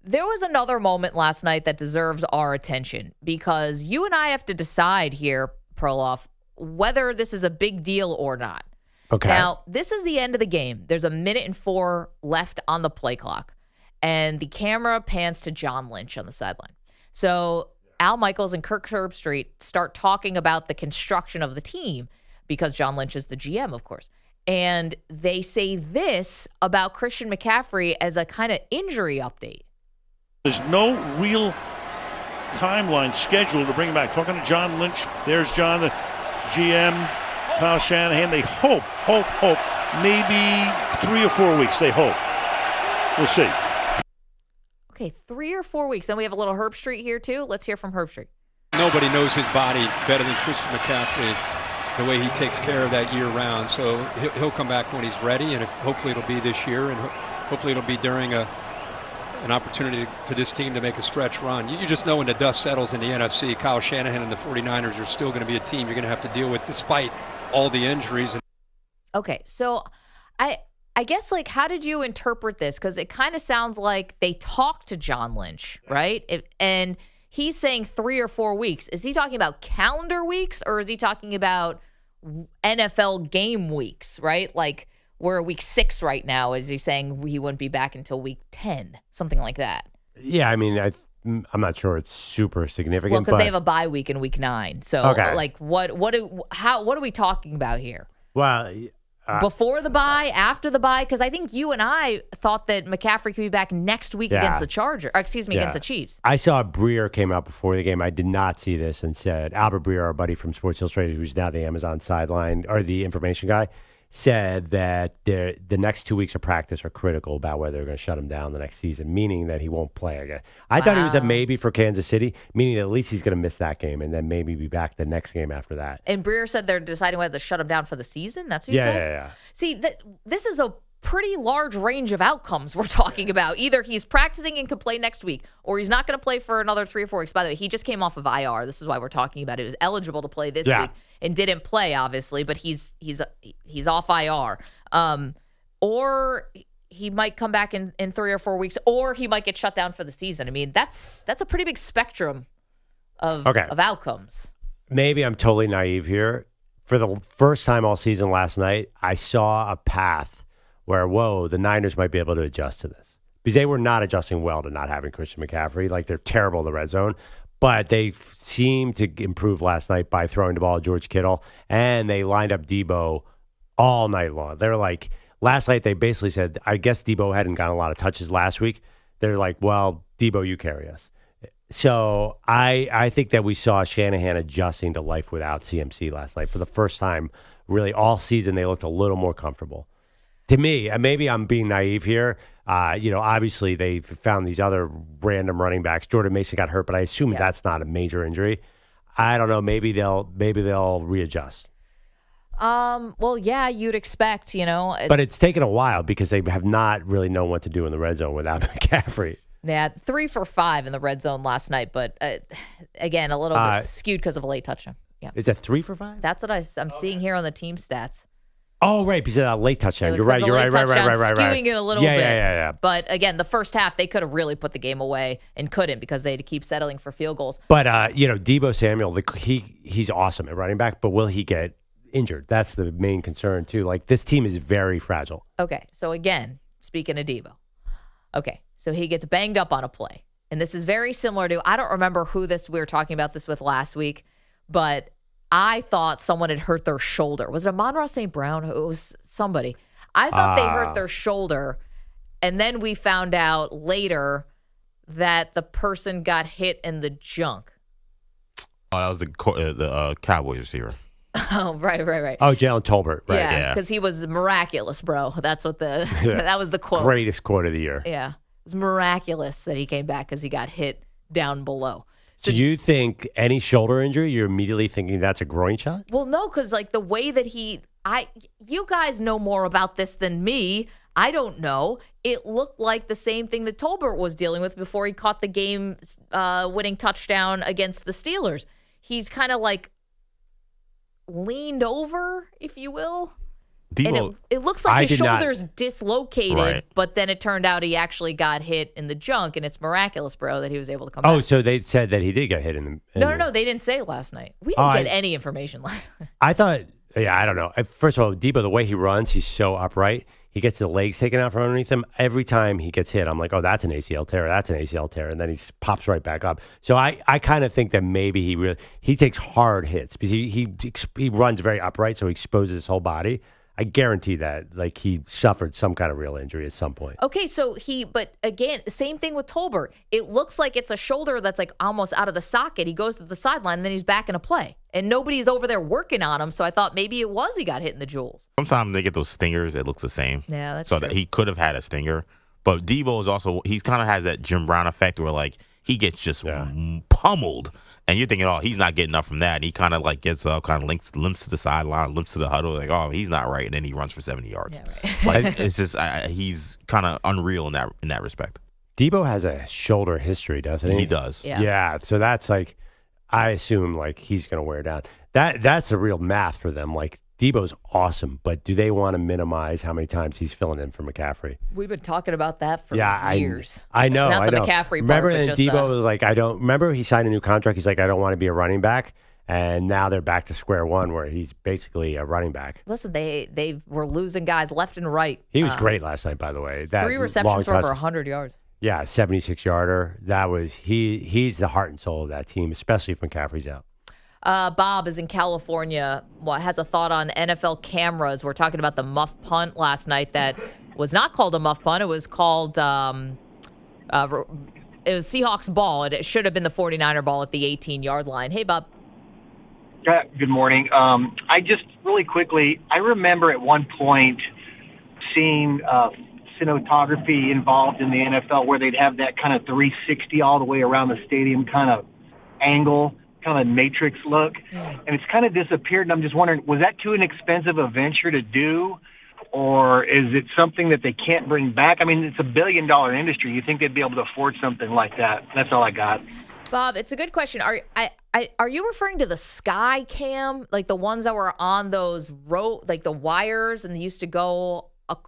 There was another moment last night that deserves our attention because you and I have to decide here, Perloff, whether this is a big deal or not. Okay. Now, this is the end of the game. There's 1:04 left on the play clock, and the camera pans to John Lynch on the sideline. So Al Michaels and Kirk Herbstreit start talking about the construction of the team because John Lynch is the GM, of course. And they say this about Christian McCaffrey as a kind of injury update. There's no real timeline scheduled to bring him back. Talking to John Lynch, there's John, the GM, Kyle Shanahan. They hope, maybe 3 or 4 weeks, they hope. We'll see. Okay, 3 or 4 weeks. Then we have a little Herb Street here, too. Let's hear from Herb Street. Nobody knows his body better than Christian McCaffrey, the way he takes care of that year-round. So he'll come back when he's ready, and hopefully it'll be this year, and hopefully it'll be during an opportunity for this team to make a stretch run. You just know when the dust settles in the NFC, Kyle Shanahan and the 49ers are still going to be a team you're going to have to deal with despite all the injuries. Okay, so I guess, like, how did you interpret this? Because it kind of sounds like they talked to John Lynch, right? And he's saying 3 or 4 weeks. Is he talking about calendar weeks, or is he talking about NFL game weeks, right? Like, we're week 6 right now. Is he saying he wouldn't be back until week 10, something like that? Yeah, I mean, I'm not sure it's super significant. Well, because they have a bye week in week 9. So, like, what are we talking about here? Well, before the bye, after the bye? Because I think you and I thought that McCaffrey could be back next week against the against the Chiefs. I saw Breer came out before the game. I did not see this and said, Albert Breer, our buddy from Sports Illustrated, who's now the Amazon sideline or the information guy, said that the next 2 weeks of practice are critical about whether they're going to shut him down the next season, meaning that he won't play again. I thought he was a maybe for Kansas City, meaning that at least he's going to miss that game and then maybe be back the next game after that. And Breer said they're deciding whether to shut him down for the season? That's what you said? Yeah. See, this is a pretty large range of outcomes we're talking about. Either he's practicing and can play next week, or he's not going to play for another 3 or 4 weeks. By the way, he just came off of IR. This is why we're talking about it. He was eligible to play this week and didn't play, obviously, but he's off IR. Or he might come back in 3 or 4 weeks, or he might get shut down for the season. I mean, that's a pretty big spectrum of outcomes. Maybe I'm totally naive here. For the first time all season last night, I saw a path where, the Niners might be able to adjust to this. Because they were not adjusting well to not having Christian McCaffrey. Like, they're terrible in the red zone. But they seemed to improve last night by throwing the ball to George Kittle. And they lined up Debo all night long. They're like, last night they basically said, I guess Debo hadn't gotten a lot of touches last week. They're like, well, Debo, you carry us. So I think that we saw Shanahan adjusting to life without CMC last night. For the first time, really, all season, they looked a little more comfortable. To me, and maybe I'm being naive here, obviously they found these other random running backs. Jordan Mason got hurt, but I assume that's not a major injury. I don't know. Maybe they'll readjust. Well, yeah, you'd expect, But it's taken a while because they have not really known what to do in the red zone without McCaffrey. Yeah, 3 for 5 in the red zone last night, but again, a little bit skewed because of a late touchdown. Yeah, is that 3 for 5? That's what I'm seeing here on the team stats. Oh, right, because of that late touchdown. You're right. Right. Skewing it a little bit. Yeah. But again, the first half, they could have really put the game away and couldn't because they had to keep settling for field goals. But, Debo Samuel, he's awesome at running back, but will he get injured? That's the main concern, too. Like, this team is very fragile. Okay, so again, speaking of Debo. Okay, so he gets banged up on a play. And this is very similar to, I don't remember who we were talking about this with last week, but I thought someone had hurt their shoulder. Was it Amon-Ra St. Brown? It was somebody. I thought they hurt their shoulder, and then we found out later that the person got hit in the junk. Oh, that was the Cowboys receiver. Oh, right. Oh, Jalen Tolbert. Right. Yeah, because he was miraculous, bro. That's what that was the quote. Greatest quote of the year. Yeah. It was miraculous that he came back because he got hit down below. So you think any shoulder injury, you're immediately thinking that's a groin shot? Well, no, because like the way that you guys know more about this than me. I don't know. It looked like the same thing that Tolbert was dealing with before he caught the game winning touchdown against the Steelers. He's kind of like leaned over, if you will. Debo, and it looks like his shoulder's dislocated, but then it turned out he actually got hit in the junk, and it's miraculous, bro, that he was able to come back. Oh, so they said that he did get hit in the... No, they didn't say last night. We didn't get any information last night. I thought, I don't know. First of all, Debo, the way he runs, he's so upright. He gets the legs taken out from underneath him. Every time he gets hit, I'm like, oh, that's an ACL tear. That's an ACL tear. And then he pops right back up. So I kind of think that maybe he takes hard hits because he runs very upright, so he exposes his whole body. I guarantee that, like, he suffered some kind of real injury at some point. Okay, but again, same thing with Tolbert. It looks like it's a shoulder that's like almost out of the socket. He goes to the sideline, and then he's back in a play. And nobody's over there working on him, so I thought maybe it was he got hit in the jewels. Sometimes they get those stingers, it looks the same. Yeah, that's true. So that he could have had a stinger, But Debo is also, he kind of has that Jim Brown effect where, like, he gets just pummeled. And you're thinking, oh, he's not getting up from that. And he kind of, like, gets up, kind of limps to the sideline, limps to the huddle. Like, oh, he's not right. And then he runs for 70 yards. Yeah, right. Like, it's just, he's kind of unreal in that respect. Debo has a shoulder history, doesn't he? He does. Yeah. So that's like, I assume, like, he's going to wear down. That's a real math for them. Like, Debo's awesome, but do they want to minimize how many times he's filling in for McCaffrey? We've been talking about that for years. I know. Not I the know. McCaffrey Remember, part, and but Debo was like, remember he signed a new contract. He's like, I don't want to be a running back. And now they're back to square one where he's basically a running back. Listen, they were losing guys left and right. He was great last night, by the way. 3 receptions for over 100 yards. Yeah, 76-yarder. That was he's the heart and soul of that team, especially if McCaffrey's out. Bob is in California. Has a thought on NFL cameras. We're talking about the muff punt last night that was not called a muff punt. It was called it was Seahawks ball. It should have been the 49er ball at the 18-yard line. Hey, Bob. Good morning. I just really quickly, I remember at one point seeing cinematography involved in the NFL where they'd have that kind of 360 all the way around the stadium kind of angle, kind of matrix look, and it's kind of disappeared. And I'm just wondering, was that too inexpensive a venture to do, or is it something that they can't bring back? I mean, it's $1 billion industry. You think they'd be able to afford something like that? That's all I got. Bob, it's a good question. Are you referring to the sky cam, like the ones that were on those like the wires, and they used to go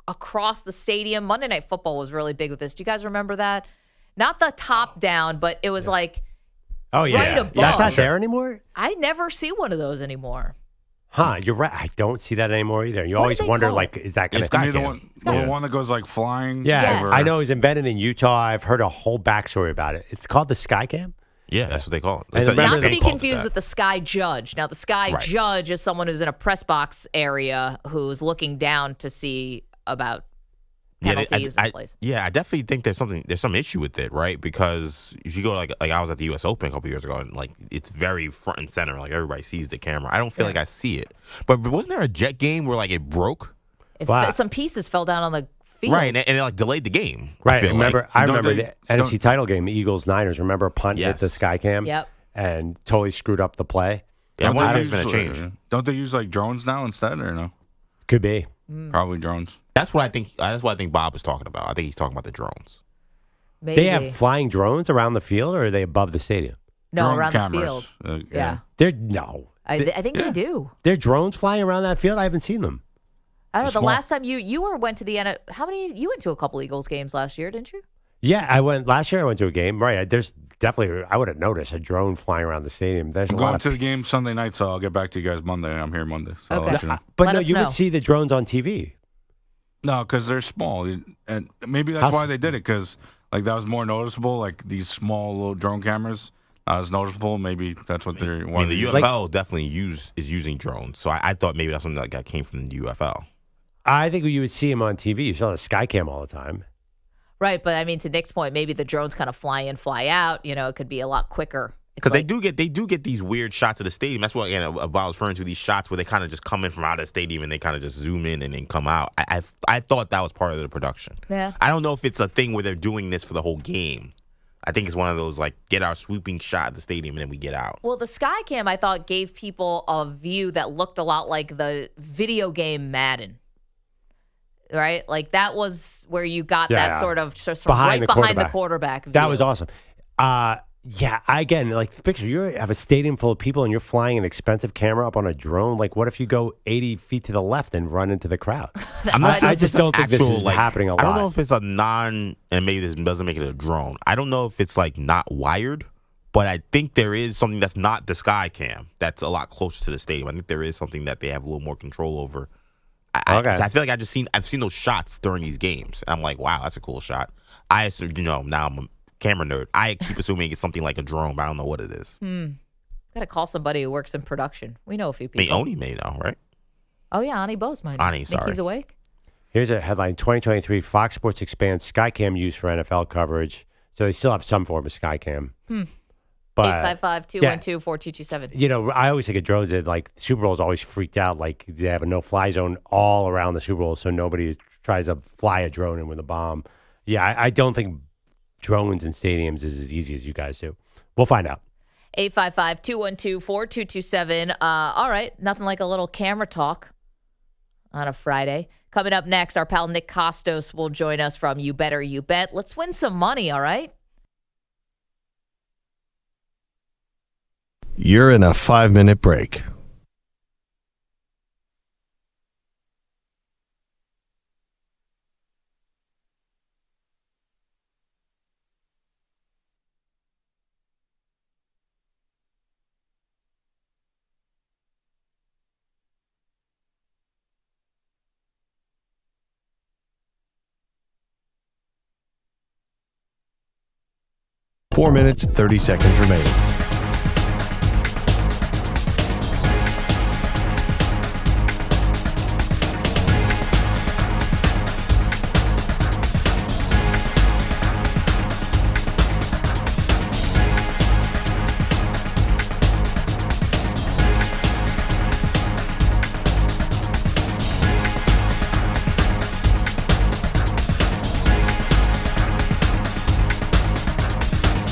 across the stadium? Monday Night Football was really big with this. Do you guys remember that? Not the top down, but it was like. Oh, yeah. Right above. That's not there anymore? I never see one of those anymore. Huh, you're right. I don't see that anymore either. You always wonder, like, is that going to be the one that goes, like, flying? Yeah, over. I know it's invented in Utah. I've heard a whole backstory about it. It's called the Skycam? Yeah, that's what they call it. And not to be confused with the Sky Judge. Now, the Sky Judge is someone who's in a press box area who's looking down to see about penalties in place. Yeah, I definitely think there's some issue with it, right? Because if you go like I was at the U.S. Open a couple years ago, and like it's very front and center, like everybody sees the camera. I don't feel like I see it. But wasn't there a Jet game where like it broke? Some pieces fell down on the field, right? And it like delayed the game. Right. I remember the NFC title game, the Eagles-Niners. Remember a punt hit the Skycam? Yep. And totally screwed up the play. Yeah, what if there's been a change? Don't they use like drones now instead, or no? Could be. Probably drones. That's what I think. That's what I think Bob was talking about. I think he's talking about the drones. Maybe. They have flying drones around the field, or are they above the stadium? No, drone around cameras. the field. Yeah. I think they do. There are drones flying around that field? I haven't seen them. I don't know. The last time you went to the you went to a couple Eagles games last year, didn't you? Yeah, I went last year. I went to a game. Right, there's definitely. I would have noticed a drone flying around the stadium. There's I'm going to the game Sunday night, so I'll get back to you guys Monday. I'm here Monday, so I'll let you know. But no, you would see the drones on TV. No, because they're small, and maybe that's why they did it. Because like that was more noticeable. Like these small little drone cameras, not as noticeable. Maybe that's what they're. I mean, the UFL definitely is using drones, so I thought maybe that's something that came from the UFL. I think you would see them on TV. You saw the Skycam all the time. Right, but I mean, to Nick's point, maybe the drones kind of fly in, fly out. You know, it could be a lot quicker. Because they do get these weird shots of the stadium. That's what I was referring to, these shots where they kind of just come in from out of the stadium and they kind of just zoom in and then come out. I thought that was part of the production. Yeah. I don't know if it's a thing where they're doing this for the whole game. I think it's one of those like get our swooping shot at the stadium and then we get out. Well, the Skycam I thought gave people a view that looked a lot like the video game Madden. Right, like that was where you got that sort of just behind the quarterback view. That was awesome. Yeah, again, like picture you have a stadium full of people and you're flying an expensive camera up on a drone. Like, what if you go 80 feet to the left and run into the crowd? I just don't think this is happening a lot. I don't know if it's a and maybe this doesn't make it a drone. I don't know if it's like not wired, but I think there is something that's not the Skycam that's a lot closer to the stadium. I think there is something that they have a little more control over. I feel like I've seen those shots during these games, and I'm like, wow, that's a cool shot. I assume, now I'm a camera nerd. I keep assuming it's something like a drone, but I don't know what it is. Got to call somebody who works in production. We know a few people. Oni may know, right? Oh yeah, Ani Bose might. Ani, think he's awake. Here's a headline: 2023 Fox Sports expands Skycam use for NFL coverage. So they still have some form of Skycam. 855-212-4227. I always think of drones that like Super Bowl is always freaked out. Like they have a no-fly zone all around the Super Bowl, so nobody tries to fly a drone in with a bomb. Yeah, I don't think drones in stadiums is as easy as you guys do. We'll find out. 855-212-4227. All right, nothing like a little camera talk on a Friday. Coming up next, our pal Nick Kostos will join us from You Better You Bet. Let's win some money, all right? You're in a 5-minute break. Four minutes, 30 seconds remaining.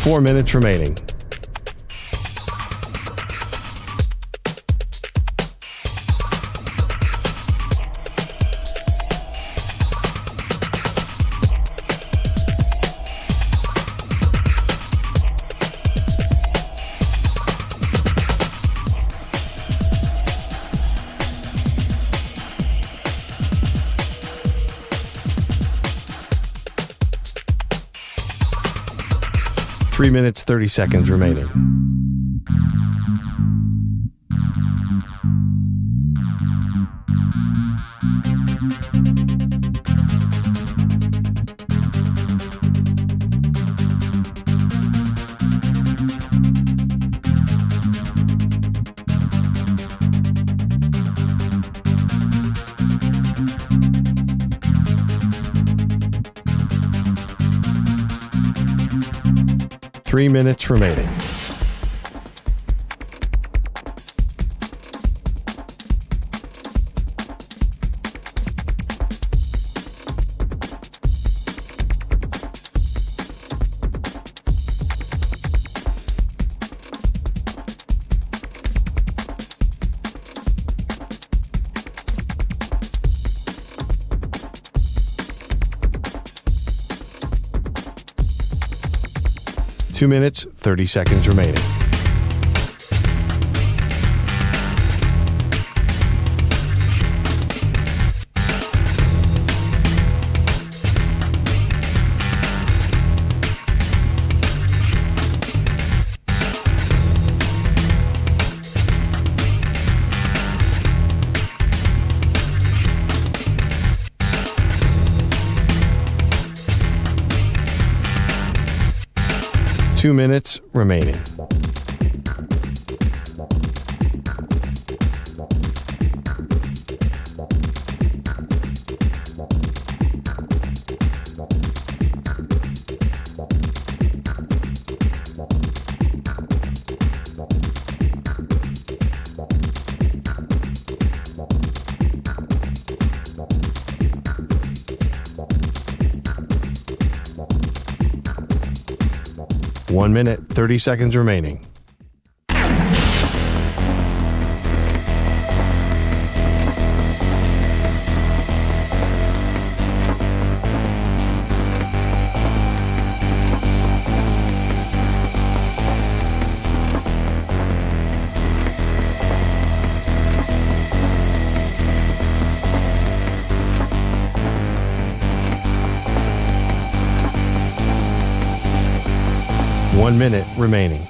Four minutes remaining. Three minutes, 30 seconds remaining. Three minutes remaining. Two minutes, 30 seconds remaining. Two minutes remaining. One minute, 30 seconds remaining. One minute remaining.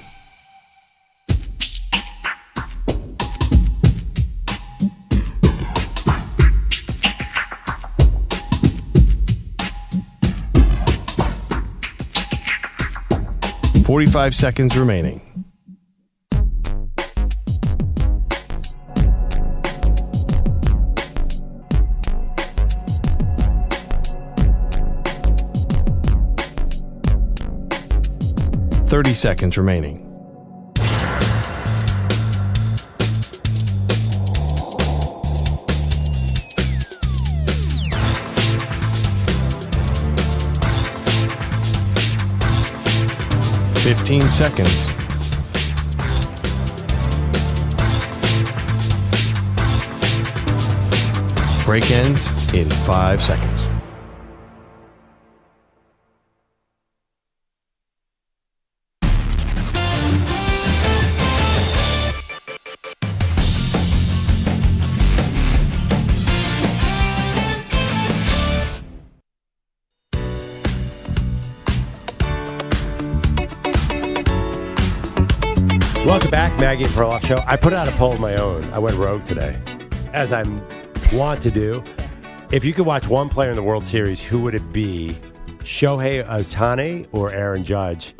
.45 seconds remaining. .30 seconds remaining. 15 seconds. Break ends in 5 seconds. Welcome back, Maggie and Perloff Show. I put out a poll of my own. I went rogue today, as I want to do. If you could watch one player in the World Series, who would it be? Shohei Ohtani or Aaron Judge?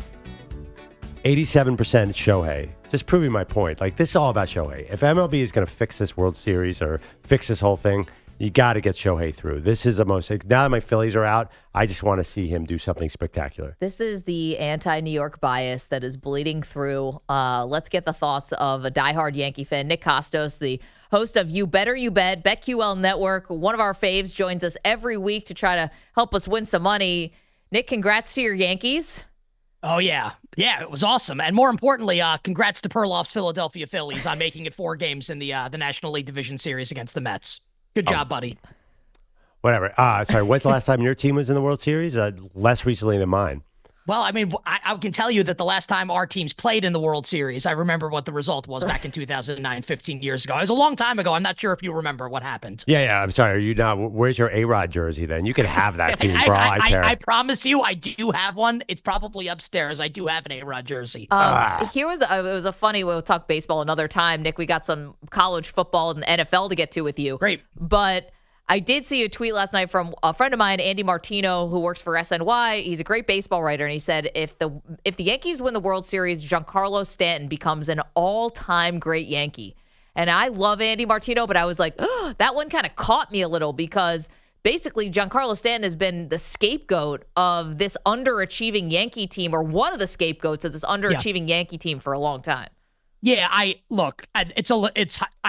87% Shohei. Just proving my point. Like, this is all about Shohei. If MLB is going to fix this World Series or fix this whole thing, you got to get Shohei through. This is the most. Now that my Phillies are out, I just want to see him do something spectacular. This is the anti-New York bias that is bleeding through. Let's get the thoughts of a diehard Yankee fan, Nick Kostos, the host of You Better You Bet, BetQL Network. One of our faves joins us every week to try to help us win some money. Nick, congrats to your Yankees. Oh, yeah. Yeah, it was awesome. And more importantly, congrats to Perloff's Philadelphia Phillies on making it 4 games in the National League Division Series against the Mets. Good job, buddy. Whatever. Sorry, when's the last time your team was in the World Series? Less recently than mine. Well, I mean, I can tell you that the last time our teams played in the World Series, I remember what the result was back in 2009, 15 years ago. It was a long time ago. I'm not sure if you remember what happened. Yeah. I'm sorry. Are you not? Where's your A-Rod jersey then? You can have that team for all I care. I promise you, I do have one. It's probably upstairs. I do have an A-Rod jersey. It was a funny, we'll talk baseball another time. Nick, we got some college football and NFL to get to with you. Great. But I did see a tweet last night from a friend of mine, Andy Martino, who works for SNY. He's a great baseball writer, and he said if the Yankees win the World Series, Giancarlo Stanton becomes an all-time great Yankee. And I love Andy Martino, but I was like, that one kind of caught me a little because basically Giancarlo Stanton has been the scapegoat of this underachieving Yankee team, or one of the scapegoats of this underachieving Yankee team for a long time. Yeah, I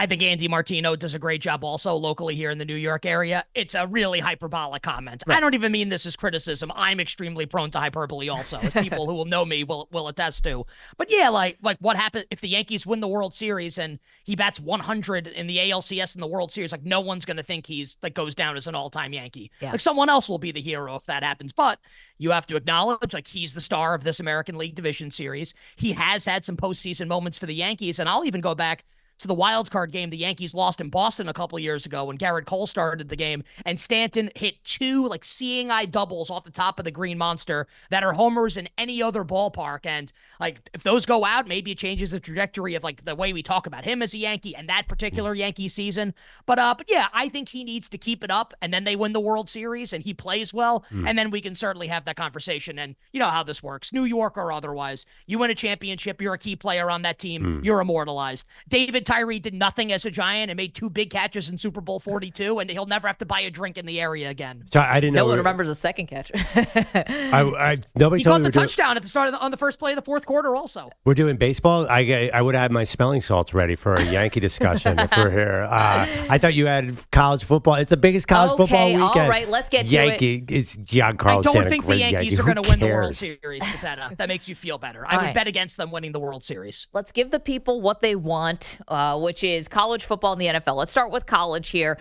think Andy Martino does a great job also locally here in the New York area. It's a really hyperbolic comment. Right. I don't even mean this as criticism. I'm extremely prone to hyperbole also, as people who will know me will attest to. But yeah, like what happened if the Yankees win the World Series and he bats 100 in the ALCS in the World Series, like no one's going to think he's like goes down as an all-time Yankee. Yeah. Like someone else will be the hero if that happens. But you have to acknowledge like he's the star of this American League Division Series. He has had some postseason moments for the Yankees, and I'll even go back to the wild card game the Yankees lost in Boston a couple years ago when Garrett Cole started the game, and Stanton hit 2 like seeing eye doubles off the top of the Green Monster that are homers in any other ballpark. And like if those go out, maybe it changes the trajectory of like the way we talk about him as a Yankee and that particular Yankee season. But yeah, I think he needs to keep it up, and then they win the World Series and he plays well, and then we can certainly have that conversation. And you know how this works, New York or otherwise. You win a championship, you're a key player on that team, you're immortalized. David Tyree did nothing as a Giant and made 2 big catches in Super Bowl 42, and he'll never have to buy a drink in the area again. So I didn't know. No one remembers the second catch. Nobody he told caught me the touchdown at the start on the first play of the fourth quarter. Also, we're doing baseball. I would have my smelling salts ready for a Yankee discussion if we're here. I thought you had college football. It's the biggest college football weekend. All right, let's get to it. Yankee is Giancarlo Stanton. I don't think the Yankees are going to win the World Series. If that makes you feel better. I would bet against them winning the World Series. Let's give the people what they want, which is college football in the NFL. Let's start with college here.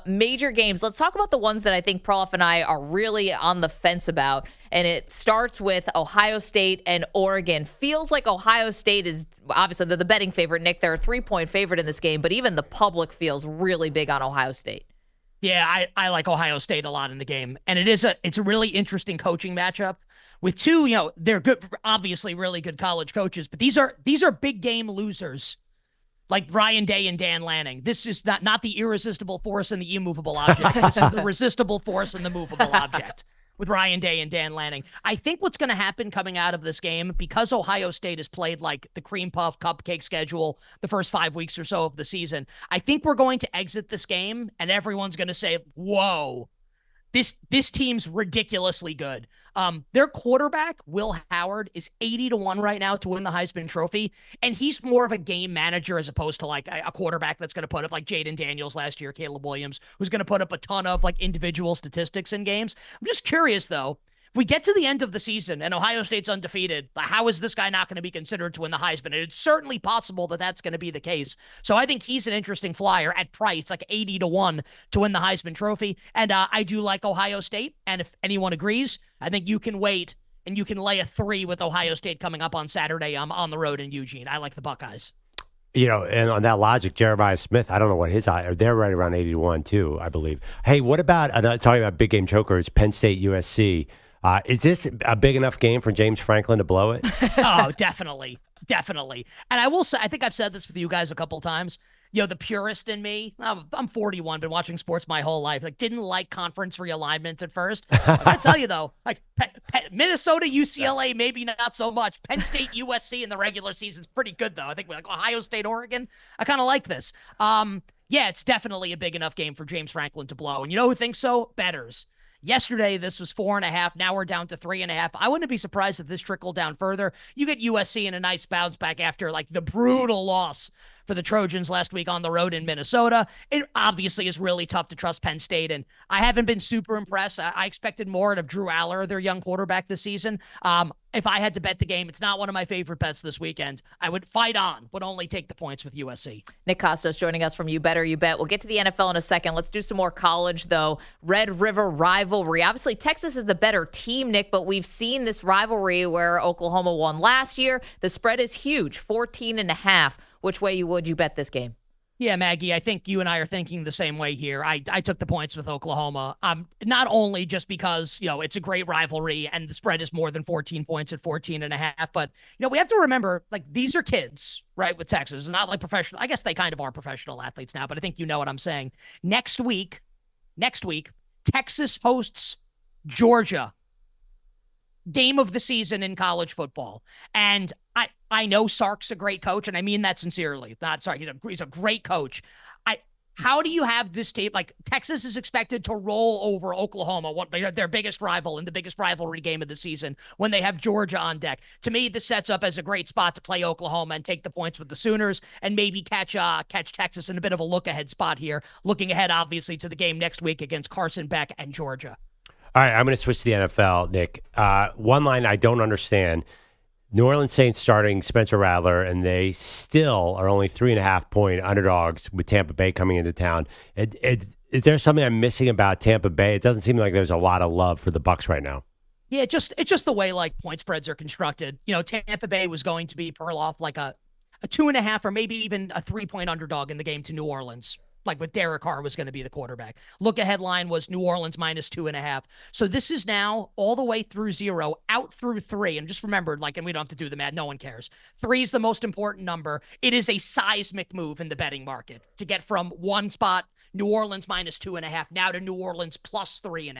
Major games. Let's talk about the ones that I think Perloff and I are really on the fence about. And it starts with Ohio State and Oregon. Feels like Ohio State is, obviously, they're the betting favorite, Nick. They're a 3-point favorite in this game, but even the public feels really big on Ohio State. Yeah, I like Ohio State a lot in the game. And it's a really interesting coaching matchup with 2, they're good, obviously really good college coaches, but these are big game losers. Like Ryan Day and Dan Lanning. This is not the irresistible force and the immovable object. This is the resistible force and the movable object with Ryan Day and Dan Lanning. I think what's going to happen coming out of this game, because Ohio State has played like the cream puff cupcake schedule the first 5 weeks or so of the season, I think we're going to exit this game and everyone's going to say, whoa, this team's ridiculously good. Their quarterback, Will Howard, is 80-1 right now to win the Heisman Trophy, and he's more of a game manager as opposed to like a quarterback that's going to put up like Jaden Daniels last year, Caleb Williams, who's going to put up a ton of like individual statistics in games. I'm just curious though, If we get to the end of the season and Ohio State's undefeated, how is this guy not going to be considered to win the Heisman? And it's certainly possible that that's going to be the case. So I think he's an interesting flyer at price, like 80-1 to win the Heisman Trophy. And I do like Ohio State. And if anyone agrees, I think you can wait and you can lay a 3 with Ohio State coming up on Saturday on the road in Eugene. I like the Buckeyes. And on that logic, Jeremiah Smith, I don't know what his eye, they're right around 80-1 too, I believe. Hey, what about, talking about big game chokers, Penn State, USC? Is this a big enough game for James Franklin to blow it? Oh, definitely. Definitely. And I will say, I think I've said this with you guys a couple times. The purist in me, I'm 41, been watching sports my whole life. Didn't like conference realignment at first. I tell you though, Minnesota, UCLA, maybe not so much. Penn State, USC in the regular season's pretty good though. I think Ohio State, Oregon, I kind of like this. Yeah, it's definitely a big enough game for James Franklin to blow. And you know who thinks so? Bettors. Yesterday, this was 4.5. Now we're down to 3.5. I wouldn't be surprised if this trickled down further. You get USC in a nice bounce back after the brutal loss for the Trojans last week on the road in Minnesota. It obviously is really tough to trust Penn State, and I haven't been super impressed. I expected more out of Drew Aller, their young quarterback this season. If I had to bet the game, it's not one of my favorite bets this weekend. I would fight on, but only take the points with USC. Nick Kostos joining us from You Better You Bet. We'll get to the NFL in a second. Let's do some more college, though. Red River rivalry. Obviously, Texas is the better team, Nick, but we've seen this rivalry where Oklahoma won last year. The spread is huge, 14.5. Which way would you bet this game? Yeah, Maggie, I think you and I are thinking the same way here. I took the points with Oklahoma, not only just because, it's a great rivalry and the spread is more than 14 points at 14.5, but, we have to remember, these are kids, right, with Texas. Not like professional. I guess they kind of are professional athletes now, but I think you know what I'm saying. Next week, Texas hosts Georgia. Game of the season in college football. And I know Sark's a great coach, and I mean that sincerely. He's a great coach. How do you have this tape? Texas is expected to roll over Oklahoma, their biggest rival in the biggest rivalry game of the season, when they have Georgia on deck. To me, this sets up as a great spot to play Oklahoma and take the points with the Sooners and maybe catch Texas in a bit of a look-ahead spot here, looking ahead, obviously, to the game next week against Carson Beck and Georgia. All right, I'm going to switch to the NFL, Nick. One line I don't understand. New Orleans Saints starting Spencer Rattler, and they still are only 3.5-point underdogs with Tampa Bay coming into town. Is there something I'm missing about Tampa Bay? It doesn't seem like there's a lot of love for the Bucs right now. Yeah, it's just the way point spreads are constructed. Tampa Bay was going to be Perloff a 2.5 or maybe even a 3-point underdog in the game to New Orleans. With Derek Carr was going to be the quarterback. Look ahead line was New Orleans minus 2.5. So this is now all the way through 0, out through 3. And just remember, and we don't have to do the math. No one cares. 3 is the most important number. It is a seismic move in the betting market to get from one spot, New Orleans minus 2.5, now to New Orleans plus 3.5.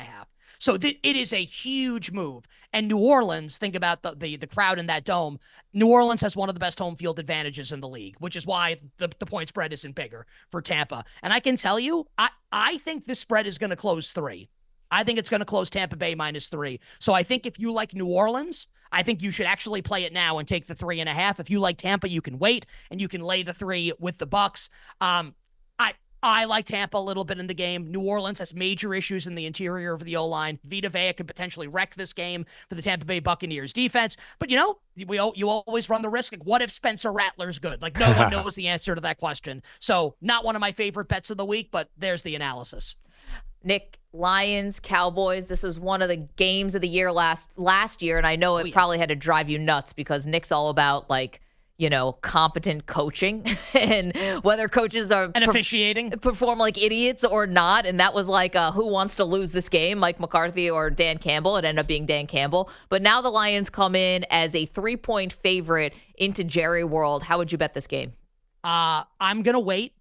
So it is a huge move. And New Orleans, think about the crowd in that dome. New Orleans has one of the best home field advantages in the league, which is why the point spread isn't bigger for Tampa. And I can tell you, I think this spread is going to close 3. I think it's going to close Tampa Bay minus 3. So I think if you like New Orleans, I think you should actually play it now and take the 3.5. If you like Tampa, you can wait and you can lay the 3 with the Bucs. I like Tampa a little bit in the game. New Orleans has major issues in the interior of the O-line. Vita Vea could potentially wreck this game for the Tampa Bay Buccaneers defense. But, you always run the risk. What if Spencer Rattler's good? No one knows the answer to that question. So not one of my favorite bets of the week, but there's the analysis. Nick, Lions, Cowboys, this was one of the games of the year last year, and I know it probably had to drive you nuts because Nick's all about, competent coaching and whether coaches are and officiating perform like idiots or not. And that was who wants to lose this game, Mike McCarthy or Dan Campbell. It ended up being Dan Campbell. But now the Lions come in as a 3-point favorite into Jerry World. How would you bet this game? I'm going to wait.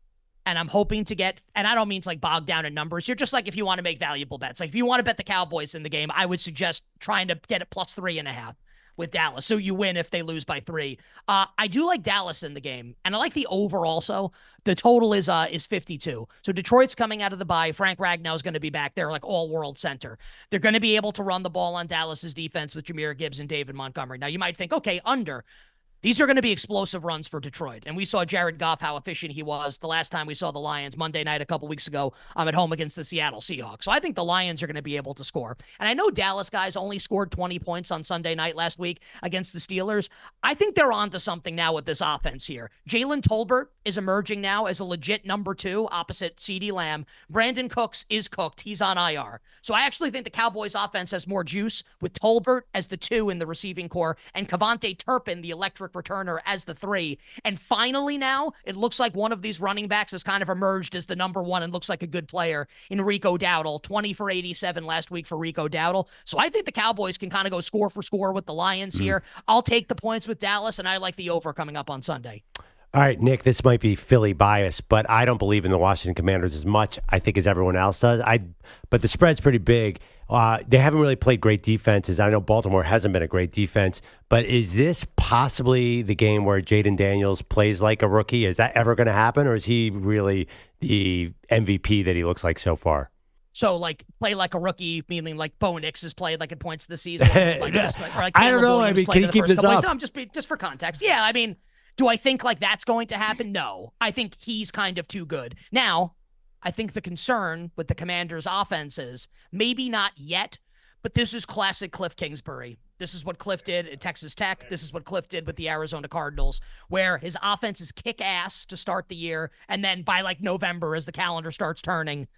And I'm hoping to get, and I don't mean to bogged down in numbers. You're just if you want to make valuable bets. If you want to bet the Cowboys in the game, I would suggest trying to get it plus 3.5. With Dallas. So you win if they lose by 3. I do like Dallas in the game, and I like the over also. The total is 52. So Detroit's coming out of the bye. Frank Ragnow is going to be back there all-world center. They're going to be able to run the ball on Dallas's defense with Jahmyr Gibbs and David Montgomery. Now you might think, okay, under. These are going to be explosive runs for Detroit. And we saw Jared Goff, how efficient he was the last time we saw the Lions Monday night a couple weeks ago at home against the Seattle Seahawks. So I think the Lions are going to be able to score. And I know Dallas guys only scored 20 points on Sunday night last week against the Steelers. I think they're on to something now with this offense here. Jalen Tolbert is emerging now as a legit number 2 opposite CeeDee Lamb. Brandon Cooks is cooked. He's on IR. So I actually think the Cowboys offense has more juice with Tolbert as the 2 in the receiving core and Kevontae Turpin, the electric returner, as the 3. And finally now, it looks like one of these running backs has kind of emerged as the number 1 and looks like a good player in Rico Dowdle. 20 for 87 last week for Rico Dowdle. So I think the Cowboys can kind of go score for score with the Lions here. I'll take the points with Dallas, and I like the over coming up on Sunday. All right, Nick, this might be Philly bias, but I don't believe in the Washington Commanders as much, I think, as everyone else does. But the spread's pretty big. They haven't really played great defenses. I know Baltimore hasn't been a great defense, but is this possibly the game where Jaden Daniels plays like a rookie? Is that ever going to happen, or is he really the MVP that he looks like so far? So, like, play like a rookie, meaning like Bo Nix has played like at points of the season. Like, I don't know. I mean, can you keep this up? Just for context. Yeah, I mean, do I think like that's going to happen? No. I think he's kind of too good. Now, I think the concern with the Commanders' offense is maybe not yet, but this is classic Cliff Kingsbury. This is what Cliff did at Texas Tech. This is what Cliff did with the Arizona Cardinals, where his offense is kick ass to start the year, and then by like November, as the calendar starts turning,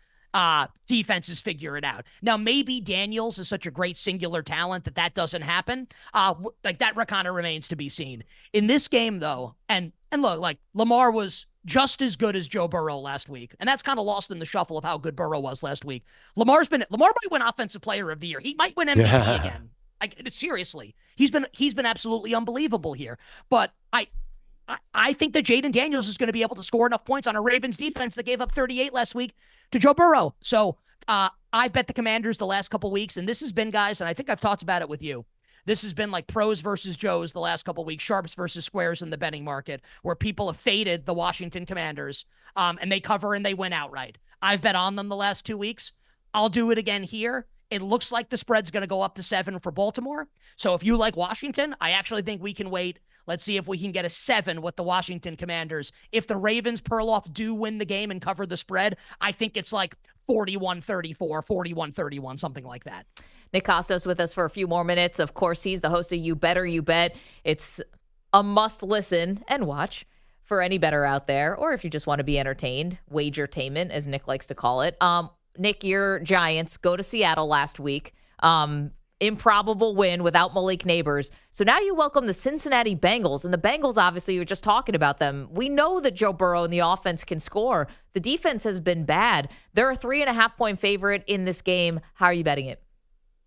defenses figure it out. Now, maybe Daniels is such a great singular talent that doesn't happen. Like that kind of remains to be seen. In this game, though, and look, like Lamar was just as good as Joe Burrow last week, and that's kind of lost in the shuffle of how good Burrow was last week. Lamar might win Offensive Player of the Year. He might win MVP again. Like, seriously, he's been absolutely unbelievable here. But I think that Jaden Daniels is going to be able to score enough points on a Ravens defense that gave up 38 last week to Joe Burrow. So I bet the Commanders the last couple weeks, and this has been, guys, and I think I've talked about it with you. This has been like pros versus Joes the last couple weeks, sharps versus squares in the betting market, where people have faded the Washington Commanders, and they cover and they win outright. I've bet on them the last 2 weeks. I'll do it again here. It looks like the spread's going to go up to 7 for Baltimore. So if you like Washington, I actually think we can wait. Let's see if we can get a 7 with the Washington Commanders. If the Ravens, Perloff, do win the game and cover the spread, I think it's like 41-34, 41-31, something like that. Nick Kostos with us for a few more minutes. Of course, he's the host of You Better You Bet. It's a must listen and watch for any bettor out there, or if you just want to be entertained, wagertainment, as Nick likes to call it. Nick, your Giants go to Seattle last week. Improbable win without Malik Neighbors. So now you welcome the Cincinnati Bengals. And the Bengals, obviously, you were just talking about them. We know that Joe Burrow and the offense can score. The defense has been bad. They're a 3.5-point favorite in this game. How are you betting it?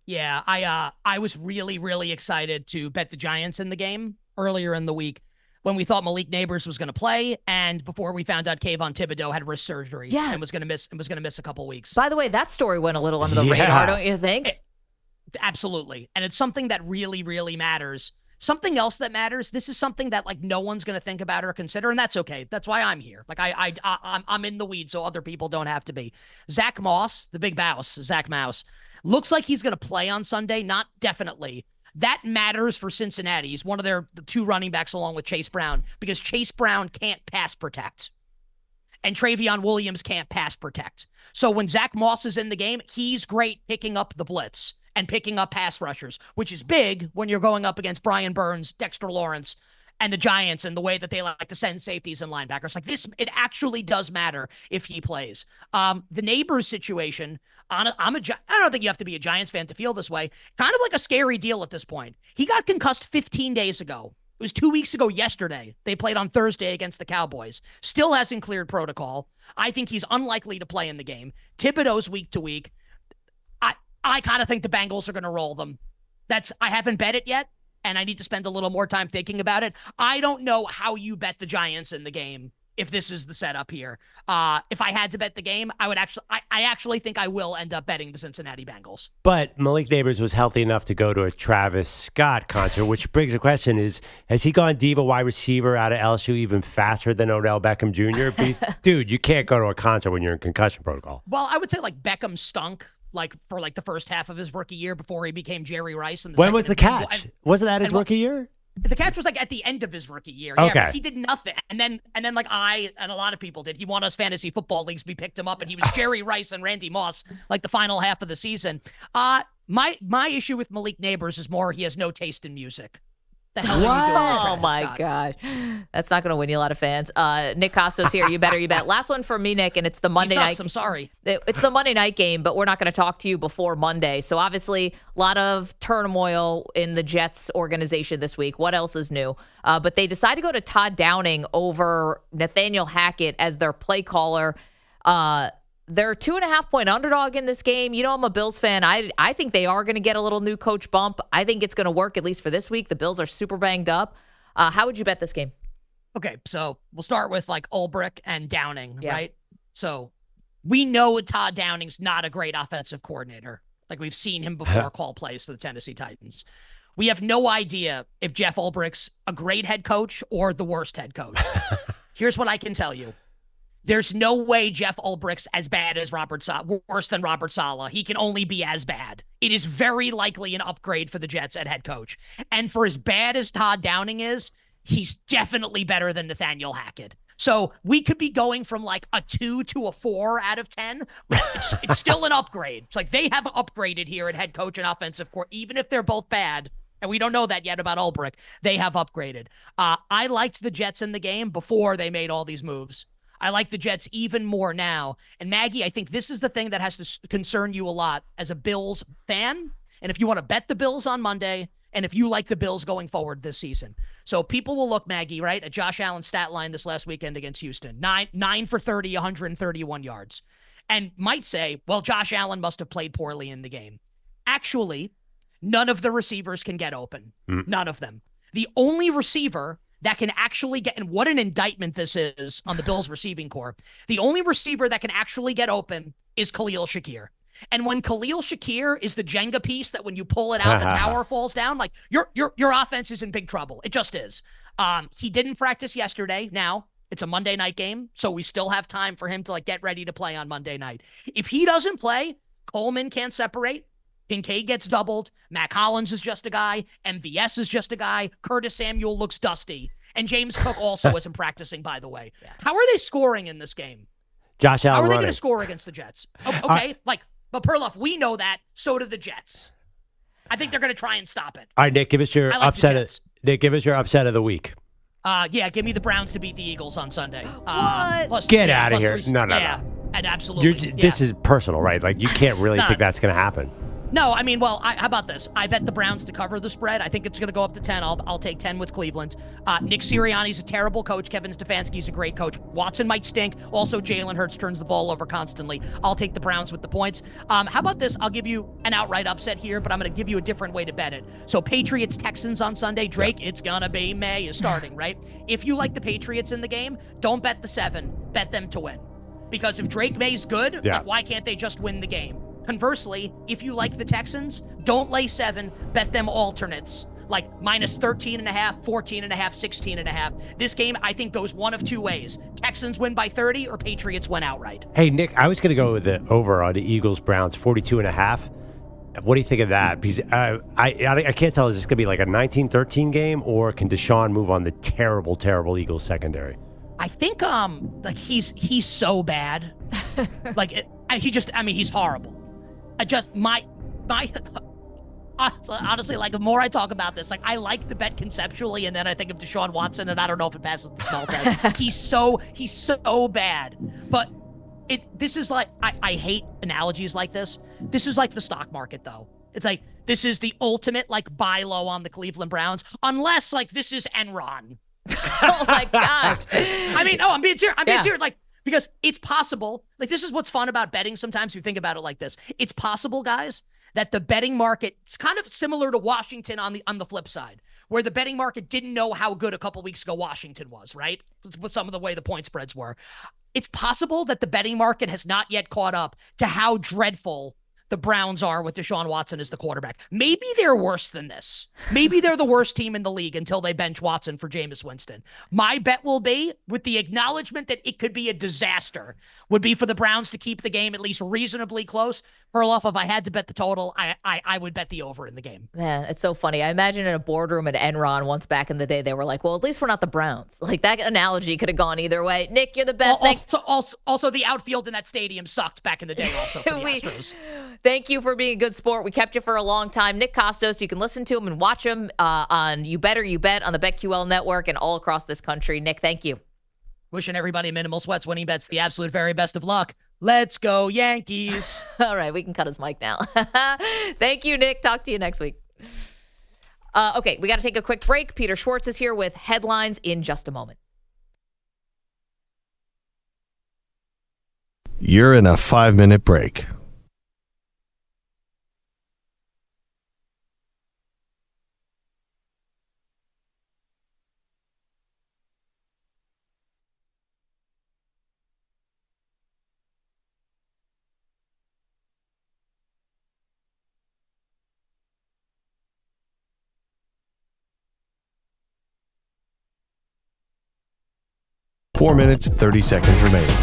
Yeah, I was really, really excited to bet the Giants in the game earlier in the week when we thought Malik Neighbors was going to play, and before we found out Kayvon Thibodeau had wrist surgery and was going to miss a couple weeks. By the way, that story went a little under the radar, don't you think? Absolutely. And it's something that really, really matters. Something else that matters, this is something that like no one's going to think about or consider, and that's okay. That's why I'm here. Like I'm in the weeds so other people don't have to be. Zach Moss, the big boss, Zach Mouse, looks like he's going to play on Sunday. Not definitely. That matters for Cincinnati. He's one of the 2 running backs along with Chase Brown, because Chase Brown can't pass protect. And Travion Williams can't pass protect. So when Zach Moss is in the game, he's great picking up the blitz and picking up pass rushers, which is big when you're going up against Brian Burns, Dexter Lawrence, and the Giants, and the way that they like to send safeties and linebackers. Like this, it actually does matter if he plays. The Neighbors situation, I don't think you have to be a Giants fan to feel this way. Kind of like a scary deal at this point. He got concussed 15 days ago. It was 2 weeks ago yesterday. They played on Thursday against the Cowboys. Still hasn't cleared protocol. I think he's unlikely to play in the game. Thibodeau's week to week. I kind of think the Bengals are going to roll them. I haven't bet it yet, and I need to spend a little more time thinking about it. I don't know how you bet the Giants in the game if this is the setup here. If I had to bet the game, I actually think I will end up betting the Cincinnati Bengals. But Malik Neighbors was healthy enough to go to a Travis Scott concert, which brings a question: has he gone diva wide receiver out of LSU even faster than Odell Beckham Jr.? Dude, you can't go to a concert when you're in concussion protocol. Well, I would say like Beckham stunk for the first half of his rookie year before he became Jerry Rice. When was the catch? Wasn't that his rookie year? The catch was like at the end of his rookie year. Okay. Yeah, he did nothing. And then like I and a lot of people did. He won us fantasy football leagues. We picked him up and he was Jerry Rice and Randy Moss like the final half of the season. My issue with Malik Neighbors is more he has no taste in music. The hell are you doing? Oh my gosh. That's not going to win you a lot of fans. Nick Kostos here. You better, you bet. Last one for me, Nick, and it's the Monday night. I'm sorry. It's the Monday night game, but we're not going to talk to you before Monday. So obviously, a lot of turmoil in the Jets organization this week. What else is new? But they decide to go to Todd Downing over Nathaniel Hackett as their play caller. They're a 2.5-point underdog in this game. You know, I'm a Bills fan. I think they are going to get a little new coach bump. I think it's going to work, at least for this week. The Bills are super banged up. How would you bet this game? Okay, so we'll start with like Ulbrich and Downing, right? So we know Todd Downing's not a great offensive coordinator. Like we've seen him before call plays for the Tennessee Titans. We have no idea if Jeff Ulbricht's a great head coach or the worst head coach. Here's what I can tell you. There's no way Jeff Ulbricht's as bad as worse than Robert Saleh. He can only be as bad. It is very likely an upgrade for the Jets at head coach. And for as bad as Todd Downing is, he's definitely better than Nathaniel Hackett. So we could be going from like a 2 to a 4 out of 10, but it's still an upgrade. It's like they have upgraded here at head coach and offensive court, even if they're both bad. And we don't know that yet about Ulbrich. They have upgraded. I liked the Jets in the game before they made all these moves. I like the Jets even more now. And Maggie, I think this is the thing that has to concern you a lot as a Bills fan. And if you want to bet the Bills on Monday, and if you like the Bills going forward this season. So people will look, Maggie, right, at Josh Allen's stat line this last weekend against Houston. 9 for 30, 131 yards. And might say, well, Josh Allen must have played poorly in the game. Actually, none of the receivers can get open. None of them. The only receiver that can actually get, and what an indictment this is on the Bills receiving corps. The only receiver that can actually get open is Khalil Shakir. And when Khalil Shakir is the Jenga piece that when you pull it out, the tower falls down, like your offense is in big trouble. It just is. He didn't practice yesterday. Now it's a Monday night game, so we still have time for him to like get ready to play on Monday night. If he doesn't play, Coleman can't separate. Kincaid gets doubled. Mac Hollins is just a guy. MVS is just a guy. Curtis Samuel looks dusty. And James Cook also isn't practicing, by the way. How are they scoring in this game? Josh Allen How are they running. going to score against the Jets? Okay, but Perloff, we know that. So do the Jets. I think they're going to try and stop it. All right, Nick, give us your Nick, give us your upset of the week. Give me the Browns to beat the Eagles on Sunday. What? Get out of here. No. And absolutely. This is personal, right? Like, you can't really think that's going to happen. No, I mean, well, how about this? I bet the Browns to cover the spread. I think it's going to go up to 10. I'll take 10 with Cleveland. Nick Sirianni's a terrible coach. Kevin Stefanski's a great coach. Watson might stink. Also, Jalen Hurts turns the ball over constantly. I'll take the Browns with the points. How about this? I'll give you an outright upset here, but I'm going to give you a different way to bet it. So Patriots-Texans on Sunday. Drake, It's going to be May is starting, right? If you like the Patriots in the game, don't bet the 7. Bet them to win. Because if Drake May's good, why can't they just win the game? Conversely, if you like the Texans, don't lay 7, bet them alternates, like minus 13.5, 14.5, 16.5. This game, I think, goes one of two ways. Texans win by 30 or Patriots win outright. Hey, Nick, I was going to go with the over on the Eagles-Browns, 42.5. What do you think of that? Because I can't tell, is this going to be like a 19-13 game, or can Deshaun move on the terrible, terrible Eagles secondary? I think he's so bad. He's horrible. Honestly, like the more I talk about this, like I like the bet conceptually, and then I think of Deshaun Watson, and I don't know if it passes the smell test. He's so bad. But this is like I hate analogies like this. This is like the stock market, though. It's like this is the ultimate like buy low on the Cleveland Browns, unless like this is Enron. Oh my God! I'm being serious. I'm being serious. Like. Because it's possible, like this is what's fun about betting sometimes, you think about it like this. It's possible, guys, that the betting market, it's kind of similar to Washington on the flip side, where the betting market didn't know how good a couple weeks ago Washington was, right? With some of the way the point spreads were. It's possible that the betting market has not yet caught up to how dreadful the Browns are with Deshaun Watson as the quarterback. Maybe they're worse than this. Maybe they're the worst team in the league until they bench Watson for Jameis Winston. My bet will be, with the acknowledgement that it could be a disaster, would be for the Browns to keep the game at least reasonably close. Perloff, if I had to bet the total, I would bet the over in the game. Man, it's so funny. I imagine in a boardroom at Enron once back in the day, they were like, well, at least we're not the Browns. Like, that analogy could have gone either way. Nick, you're the best. Also, the outfield in that stadium sucked back in the day also for the Astros. Thank you for being a good sport. We kept you for a long time. Nick Kostos, you can listen to him and watch him on You Better You Bet on the BetQL network and all across this country. Nick, thank you. Wishing everybody Minimal Sweats winning bets the absolute very best of luck. Let's go, Yankees. All right, we can cut his mic now. Thank you, Nick. Talk to you next week. Okay, we got to take a quick break. Peter Schwartz is here with headlines in just a moment. You're in a 5-minute break. Four minutes, 30 seconds remaining.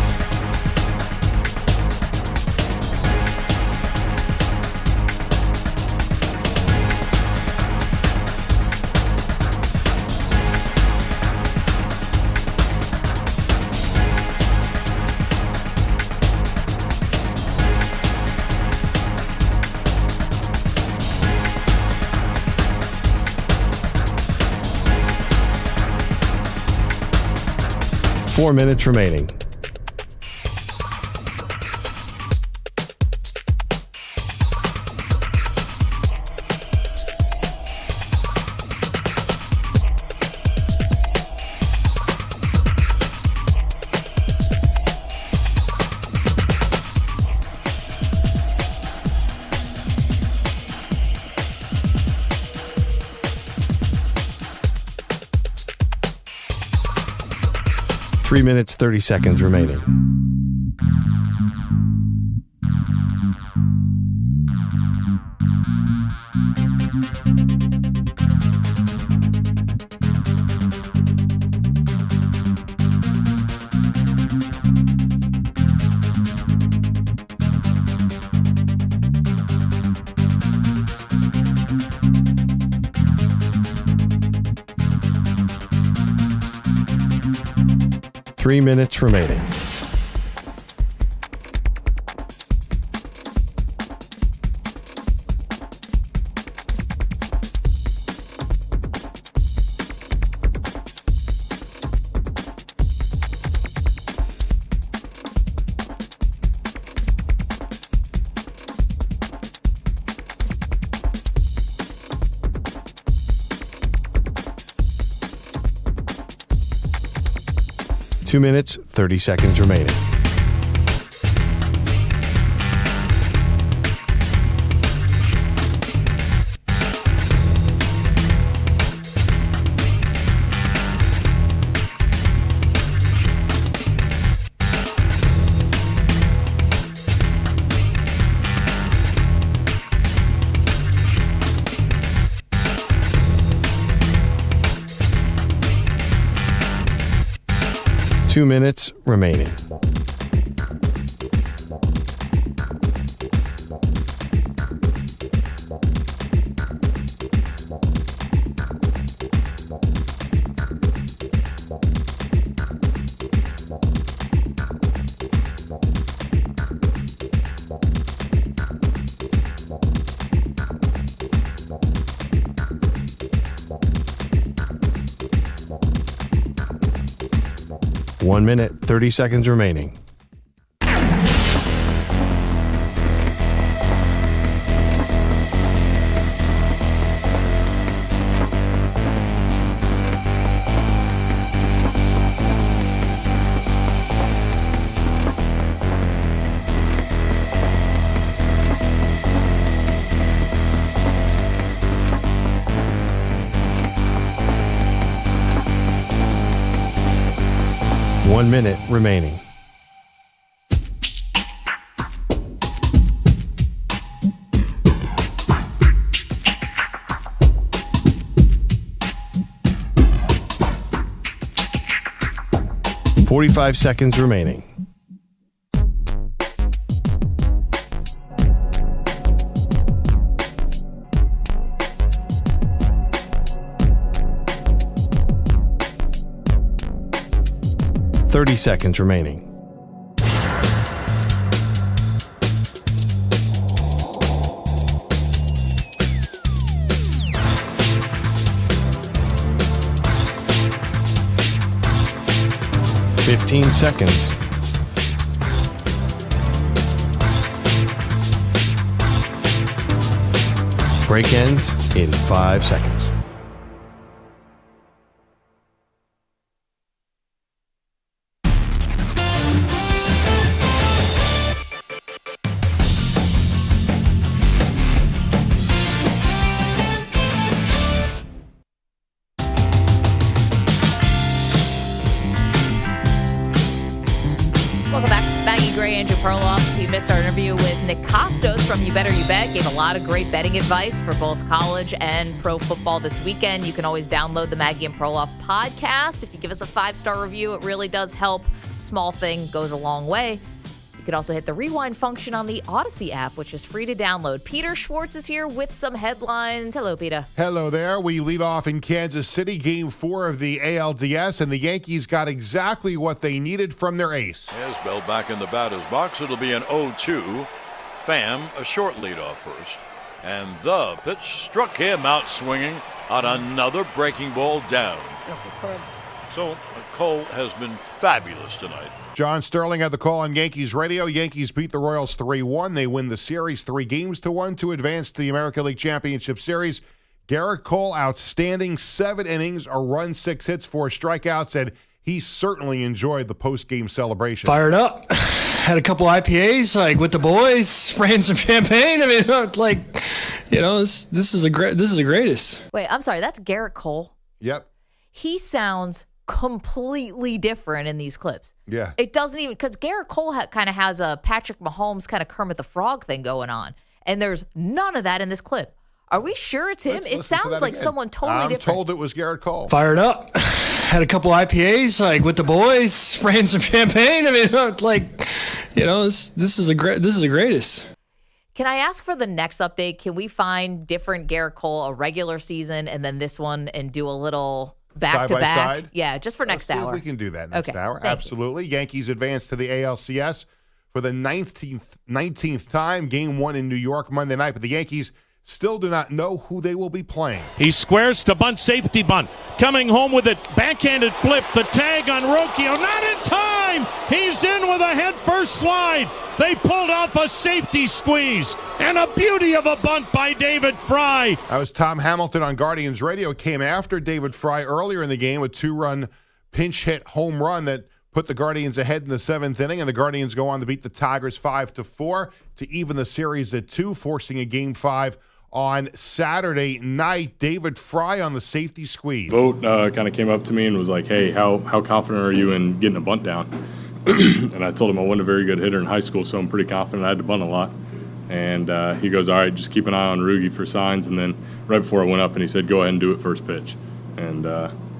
Four minutes remaining. Three minutes, 30 seconds remaining. Three minutes remaining. Two minutes, 30 seconds remaining. Two minutes remaining. One minute, 30 seconds remaining. One minute remaining. .45 seconds remaining. 30 seconds remaining. Fifteen seconds. Break ends in 5 seconds. Welcome back. Maggie Gray, Andrew Perloff. You missed our interview with Nick Kostos from You Better You Bet. Gave a lot of great betting advice for both college and pro football this weekend. You can always download the Maggie and Perloff podcast. If you give us a 5-star review, it really does help. Small thing goes a long way. You can also hit the rewind function on the Odyssey app, which is free to download. Peter Schwartz is here with some headlines. Hello, Peter. Hello there. We lead off in Kansas City, Game 4 of the ALDS, and the Yankees got exactly what they needed from their ace. Isbell back in the batter's box. It'll be an 0-2. Pham, a short leadoff first. And the pitch struck him out swinging on another breaking ball down. So Cole has been fabulous tonight. John Sterling had the call on Yankees radio. Yankees beat the Royals 3-1. They win the series 3-1 to advance to the American League Championship Series. Garrett Cole, outstanding, 7 innings, a run, 6 hits, 4 strikeouts, and he certainly enjoyed the post-game celebration. Fired up. Had a couple IPAs, like with the boys, spraying some champagne. I mean, like, you know, this is the greatest. Wait, I'm sorry. That's Garrett Cole. Yep. He sounds completely different in these clips. Yeah. It doesn't even, because Garrett Cole kind of has a Patrick Mahomes kind of Kermit the Frog thing going on. And there's none of that in this clip. Are we sure it's him? It sounds like someone totally different. I'm told it was Garrett Cole. Fired up. Had a couple IPAs, like with the boys, spraying some champagne. I mean, like, you know, this is the greatest. Can I ask for the next update? Can we find different Garrett Cole, a regular season, and then this one, and do a little back to back? Side? Yeah, just for next hour. We can do that next hour. Thank Absolutely. Yankees advance to the ALCS for the 19th time. Game 1 in New York Monday night, but the Yankees still do not know who they will be playing. He squares to bunt, safety bunt. Coming home with it, backhanded flip. The tag on Rocchio, not in time. He's in with a head-first slide. They pulled off a safety squeeze. And a beauty of a bunt by David Fry. That was Tom Hamilton on Guardians Radio. It came after David Fry earlier in the game, a 2-run pinch hit home run that put the Guardians ahead in the 7th inning, and the Guardians go on to beat the Tigers 5-4 to even the series at 2, forcing a Game 5 on Saturday night. David Fry on the safety squeeze. Vogt kind of came up to me and was like, hey, how confident are you in getting a bunt down? And I told him I wasn't a very good hitter in high school, so I'm pretty confident I had to bunt a lot. And he goes, all right, just keep an eye on Rugi for signs. And then right before I went up, and he said, go ahead and do it first pitch. And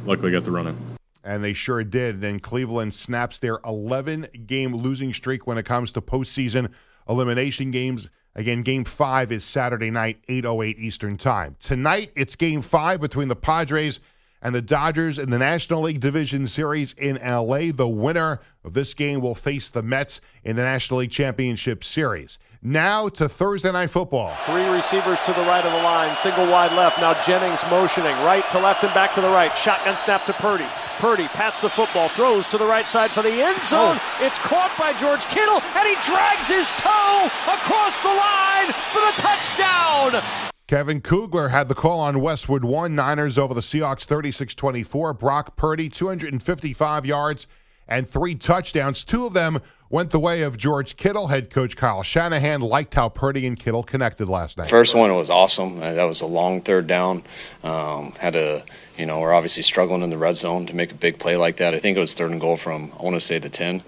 luckily got the run in. And they sure did. Then Cleveland snaps their 11-game losing streak when it comes to postseason elimination games. Again, Game 5 is Saturday night, 8:08 Eastern Time. Tonight, it's Game 5 between the Padres and the Dodgers in the National League Division Series in L.A. The winner of this game will face the Mets in the National League Championship Series. Now to Thursday Night Football. 3 receivers to the right of the line, single wide left. Now Jennings motioning right to left and back to the right. Shotgun snap to Purdy. Purdy pats the football, throws to the right side for the end zone. It's caught by George Kittle, and he drags his toe across the line for the touchdown. Kevin Kugler had the call on Westwood 1. Niners over the Seahawks 36-24. Brock Purdy, 255 yards and 3 touchdowns. 2 of them went the way of George Kittle. Head coach Kyle Shanahan liked how Purdy and Kittle connected last night. First one was awesome. That was a long third down. We're obviously struggling in the red zone to make a big play like that. I think it was 3rd and goal from, I want to say, the 10.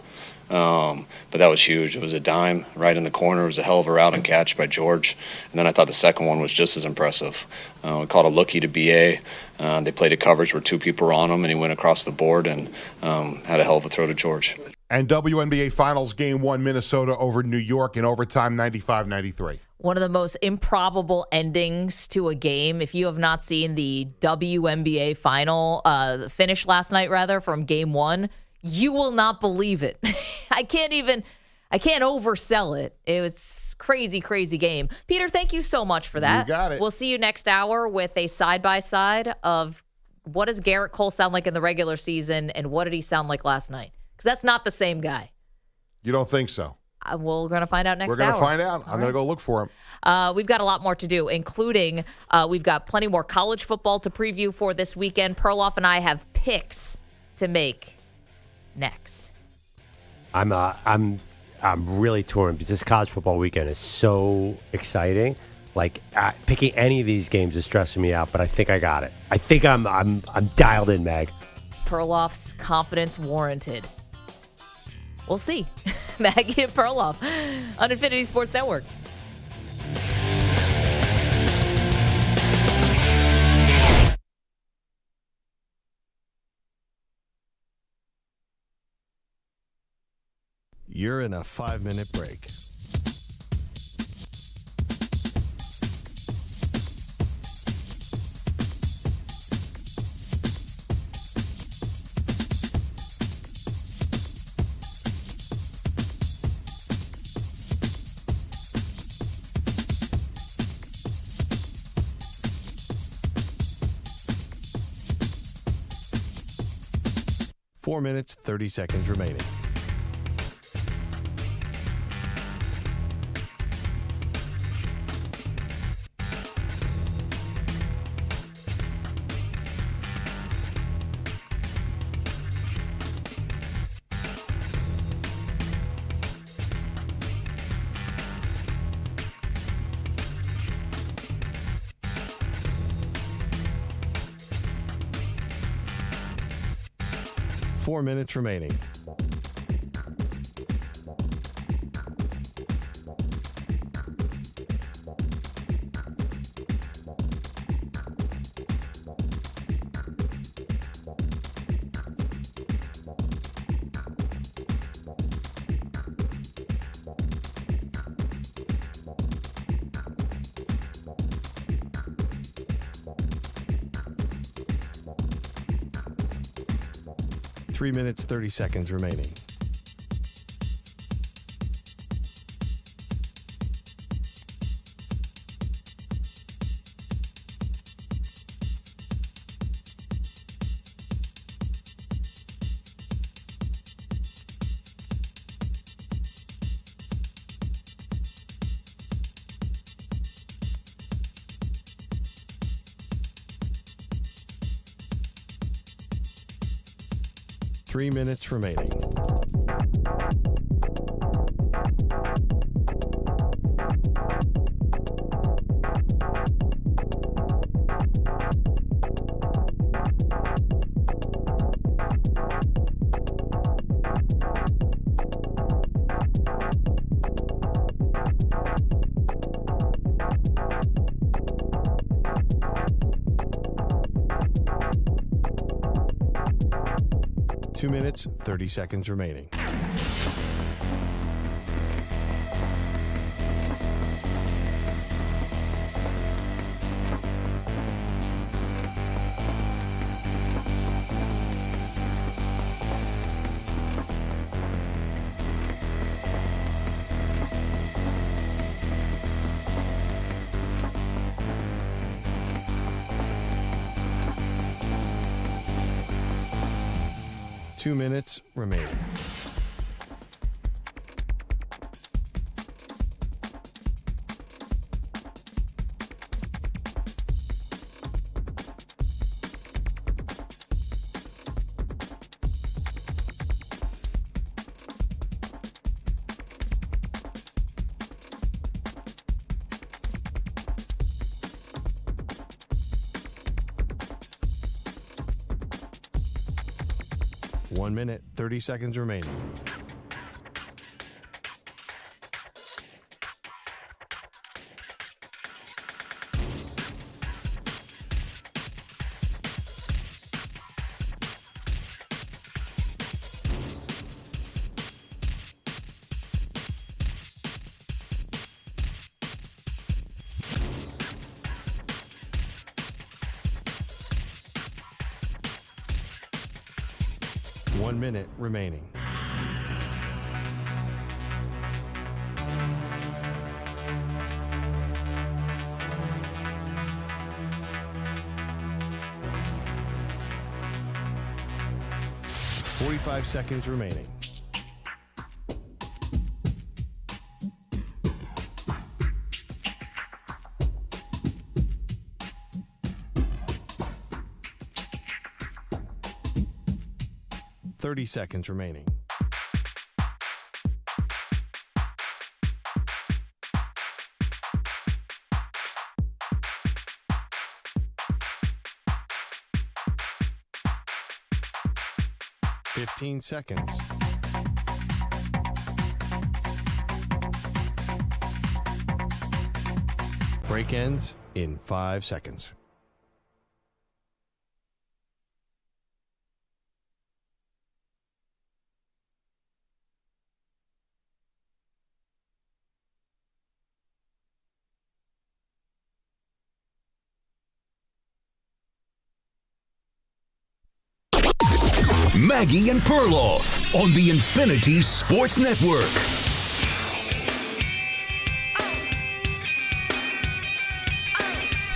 But that was huge. It was a dime right in the corner. It was a hell of a route and catch by George. And then I thought the second one was just as impressive. We called a lookie to BA. They played a coverage where 2 people were on him, and he went across the board and had a hell of a throw to George. And WNBA Finals Game 1, Minnesota over New York in overtime, 95-93. One of the most improbable endings to a game. If you have not seen the WNBA final finish last night, from Game 1, You will not believe it. I can't oversell it. It was crazy, crazy game. Peter, thank you so much for that. You got it. We'll see you next hour with a side-by-side of what does Garrett Cole sound like in the regular season and what did he sound like last night? Because that's not the same guy. You don't think so? We're going to find out next hour. We're going to find out. I'm going to go look for him. We've got a lot more to do, including we've got plenty more college football to preview for this weekend. Perloff and I have picks to make next. I'm really torn because this college football weekend is so exciting. Like picking any of these games is stressing me out, but I think I got it. I think I'm dialed in, Mag. Perloff's confidence warranted. We'll see. Maggie and Perloff on Infinity Sports Network. You're in a 5-minute break. Four minutes, 30 seconds remaining. Four minutes remaining. Three minutes, 30 seconds remaining. Three minutes remaining. Two minutes, 30 seconds remaining. Two minutes remaining. One minute, 30 seconds remaining. 1 minute remaining. $45 seconds remaining. $30 seconds remaining. $15 seconds. Break ends in 5 seconds. Maggie and Perloff on the Infinity Sports Network.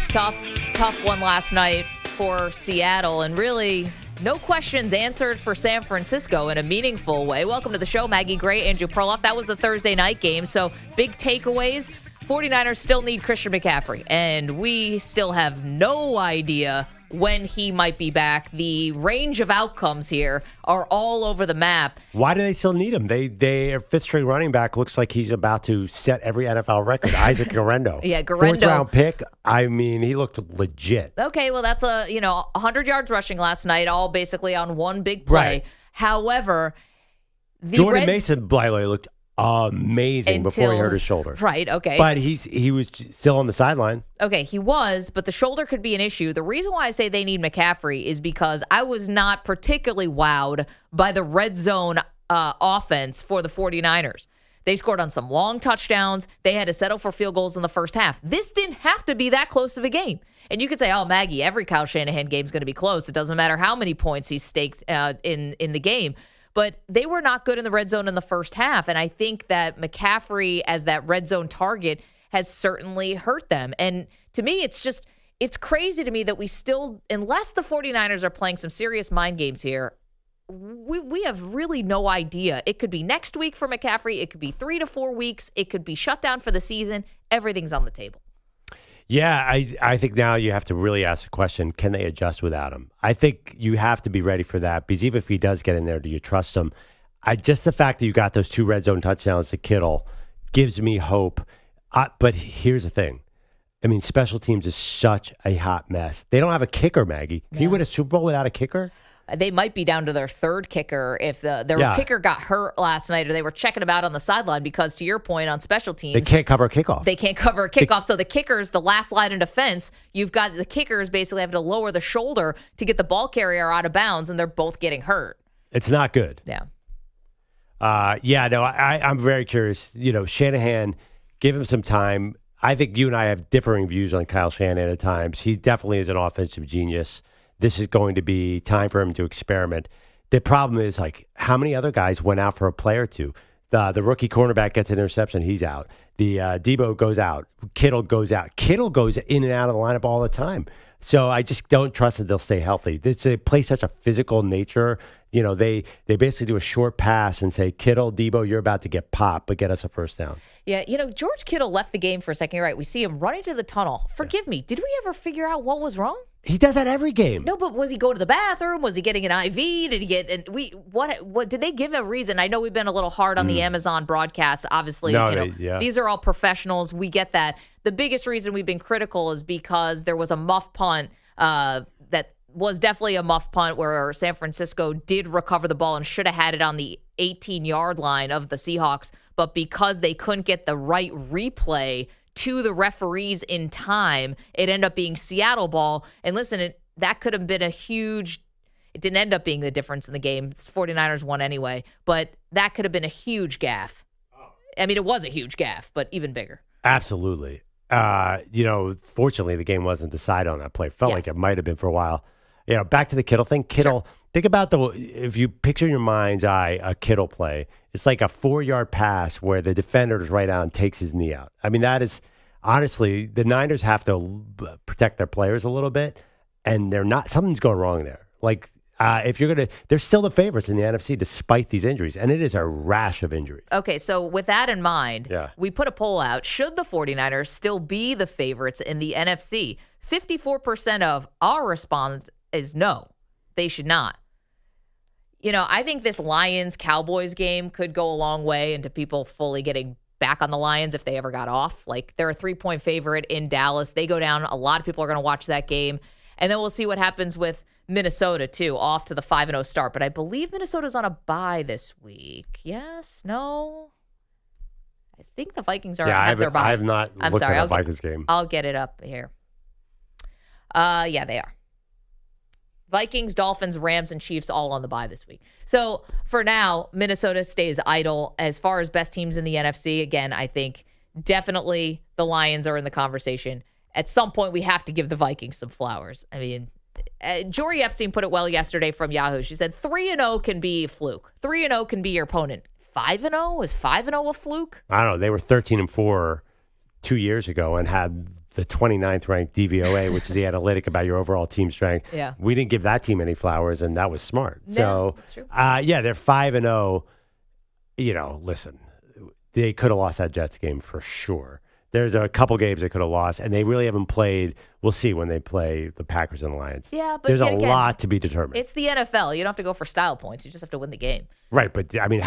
Tough one last night for Seattle, and really no questions answered for San Francisco in a meaningful way. Welcome to the show, Maggie Gray, Andrew Perloff. That was the Thursday night game, so big takeaways. 49ers still need Christian McCaffrey, and we still have no idea when he might be back. The range of outcomes here are all over the map. Why do they still need him? Their fifth-string running back looks like he's about to set every NFL record. Isaac Guerrero. Yeah, Guerrero. Fourth-round pick. I mean, he looked legit. Okay, well, that's 100 yards rushing last night, all basically on one big play. Right. However, the Jordan Mason Bliley looked amazing before he hurt his shoulder. Right, okay. But he was still on the sideline. Okay, he was, but the shoulder could be an issue. The reason why I say they need McCaffrey is because I was not particularly wowed by the red zone offense for the 49ers. They scored on some long touchdowns. They had to settle for field goals in the first half. This didn't have to be that close of a game. And you could say, oh, Maggie, every Kyle Shanahan game is going to be close. It doesn't matter how many points he's staked in the game. But they were not good in the red zone in the first half. And I think that McCaffrey as that red zone target has certainly hurt them. And to me, it's crazy to me that we still, unless the 49ers are playing some serious mind games here, we have really no idea. It could be next week for McCaffrey. It could be 3 to 4 weeks. It could be shut down for the season. Everything's on the table. Yeah, I think now you have to really ask the question, can they adjust without him? I think you have to be ready for that, because even if he does get in there, do you trust him? Just the fact that you got those 2 red zone touchdowns to Kittle gives me hope. But here's the thing. I mean, special teams is such a hot mess. They don't have a kicker, Maggie. Can you win a Super Bowl without a kicker? They might be down to their third kicker if their kicker got hurt last night, or they were checking him out on the sideline because, to your point, on special teams, they can't cover a kickoff. They can't cover a kickoff. So the kickers, the last line in defense, you've got the kickers basically have to lower the shoulder to get the ball carrier out of bounds, and they're both getting hurt. It's not good. Yeah. I'm very curious. Shanahan, give him some time. I think you and I have differing views on Kyle Shanahan at times. He definitely is an offensive genius. This is going to be time for him to experiment. The problem is, how many other guys went out for a play or two? The rookie cornerback gets an interception, he's out. The Debo goes out. Kittle goes out. Kittle goes in and out of the lineup all the time. So I just don't trust that they'll stay healthy. They play such a physical nature. They basically do a short pass and say, Kittle, Debo, you're about to get popped, but get us a first down. Yeah, George Kittle left the game for a second. You're right. We see him running to the tunnel. Forgive me. Did we ever figure out what was wrong? He does that every game. No, but was he going to the bathroom? Was he getting an IV? Did he get? What did they give a reason? I know we've been a little hard on the Amazon broadcast. Obviously, these are all professionals. We get that. The biggest reason we've been critical is because there was a muff punt that was definitely a muff punt where San Francisco did recover the ball and should have had it on the 18-yard line of the Seahawks, but because they couldn't get the right replay to the referees in time, it ended up being Seattle ball. And listen, that could have been a huge – it didn't end up being the difference in the game. It's 49ers won anyway, but that could have been a huge gaffe. I mean, it was a huge gaffe, but even bigger. Absolutely. Fortunately, the game wasn't decided on that play. Felt like it might have been for a while. Back to the Kittle thing. Kittle, Think about if you picture in your mind's eye a Kittle play, it's like a 4-yard pass where the defender is right out and takes his knee out. I mean, that is honestly, the Niners have to protect their players a little bit, and something's going wrong there. Like, if you're they're still the favorites in the NFC despite these injuries, and it is a rash of injuries. Okay, so with that in mind, we put a poll out. Should the 49ers still be the favorites in the NFC? 54% of our response is no, they should not. I think this Lions-Cowboys game could go a long way into people fully getting back on the Lions if they ever got off. Like, they're a 3-point favorite in Dallas. They go down. A lot of people are going to watch that game. And then we'll see what happens with Minnesota, too, off to the 5-0 start. But I believe Minnesota's on a bye this week. Yes? No? I think the Vikings have their bye. I have not looked at the Vikings game. I'll get it up here. Yeah, they are. Vikings, Dolphins, Rams, and Chiefs all on the bye this week. So for now, Minnesota stays idle. As far as best teams in the NFC, again, I think definitely the Lions are in the conversation. At some point, we have to give the Vikings some flowers. I mean, Jory Epstein put it well yesterday from Yahoo. She said 3-0 can be a fluke. 3-0 can be your opponent. 5-0? Is 5-0 a fluke? I don't know. They were 13-4 2 years ago and had the 29th ranked DVOA, which is the analytic about your overall team strength. Yeah. We didn't give that team any flowers, and that was smart. No, so, that's true. They're 5-0. Listen, they could have lost that Jets game for sure. There's a couple games they could have lost, and they really haven't played. We'll see when they play the Packers and the Lions. Yeah, but there's a again, lot to be determined. It's the NFL. You don't have to go for style points. You just have to win the game. Right, but I mean,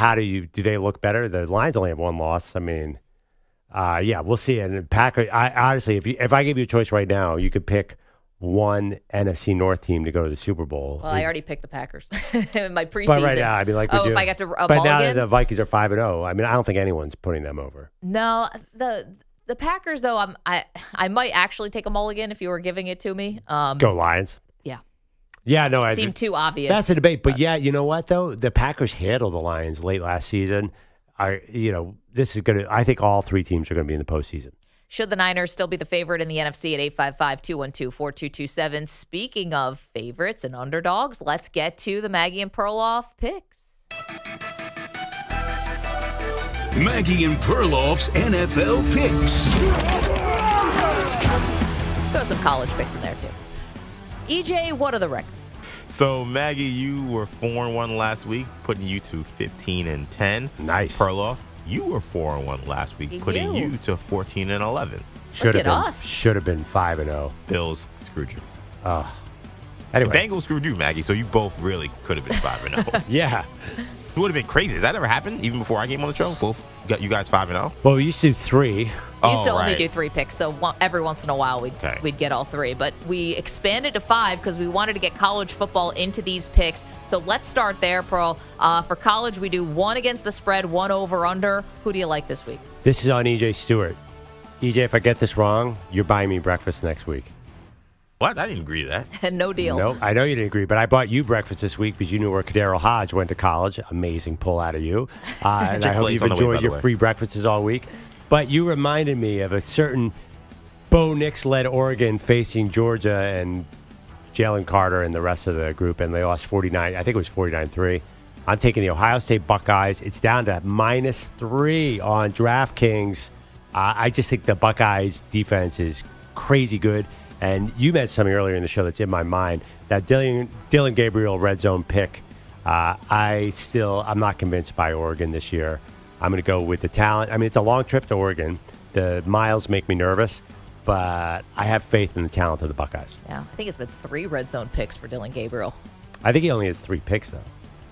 do they look better? The Lions only have one loss. I mean, we'll see. And Packers, honestly, if I gave you a choice right now, you could pick one NFC North team to go to the Super Bowl. Well, I already picked the Packers in my preseason. But right now, I mean, like, if I got to but now that the Vikings are 5-0, I mean, I don't think anyone's putting them over. No, the Packers, though, I might actually take a mulligan if you were giving it to me. Go Lions. Yeah. Yeah, no, it seemed too obvious. That's the debate. But yeah, you know what though? The Packers handled the Lions late last season. This is gonna. I think all three teams are going to be in the postseason. Should the Niners still be the favorite in the NFC at 855-212-4227? Speaking of favorites and underdogs, let's get to the Maggie and Perloff picks. Maggie and Perloff's NFL picks. Throw some college picks in there, too. EJ, what are the records? So, Maggie, you were 4-1 last week, putting you to 15-10. Nice. Perloff, you were 4-1 last week, putting you to 14-11. Look at us. Should have been 5-0. Bills screwed you. Anyway. The Bengals screwed you, Maggie, so you both really could have been 5-0. Yeah. It would have been crazy. Has that ever happened, even before I came on the show? Both got you guys 5-0? Well, we used to do 3. We used to only do 3 picks, so every once in a while we'd get all 3. But we expanded to 5 because we wanted to get college football into these picks. So let's start there, Pearl. For college, we do 1 against the spread, 1 over/under. Who do you like this week? This is on EJ Stewart. EJ, if I get this wrong, you're buying me breakfast next week. What? I didn't agree to that. No deal. No, I know you didn't agree, but I bought you breakfast this week because you knew where Kadero Hodge went to college. Amazing pull out of you. And I hope you've enjoyed your free breakfasts all week. But you reminded me of a certain Bo Nix-led Oregon facing Georgia and Jalen Carter and the rest of the group, and they lost 49. I think it was 49-3. I'm taking the Ohio State Buckeyes. It's down to -3 on DraftKings. I just think the Buckeyes defense is crazy good. And you mentioned something earlier in the show that's in my mind, that Dylan Gabriel red zone pick. I'm not convinced by Oregon this year. I'm going to go with the talent. I mean, it's a long trip to Oregon. The miles make me nervous, but I have faith in the talent of the Buckeyes. Yeah, I think it's been 3 red zone picks for Dylan Gabriel. I think he only has 3 picks, though.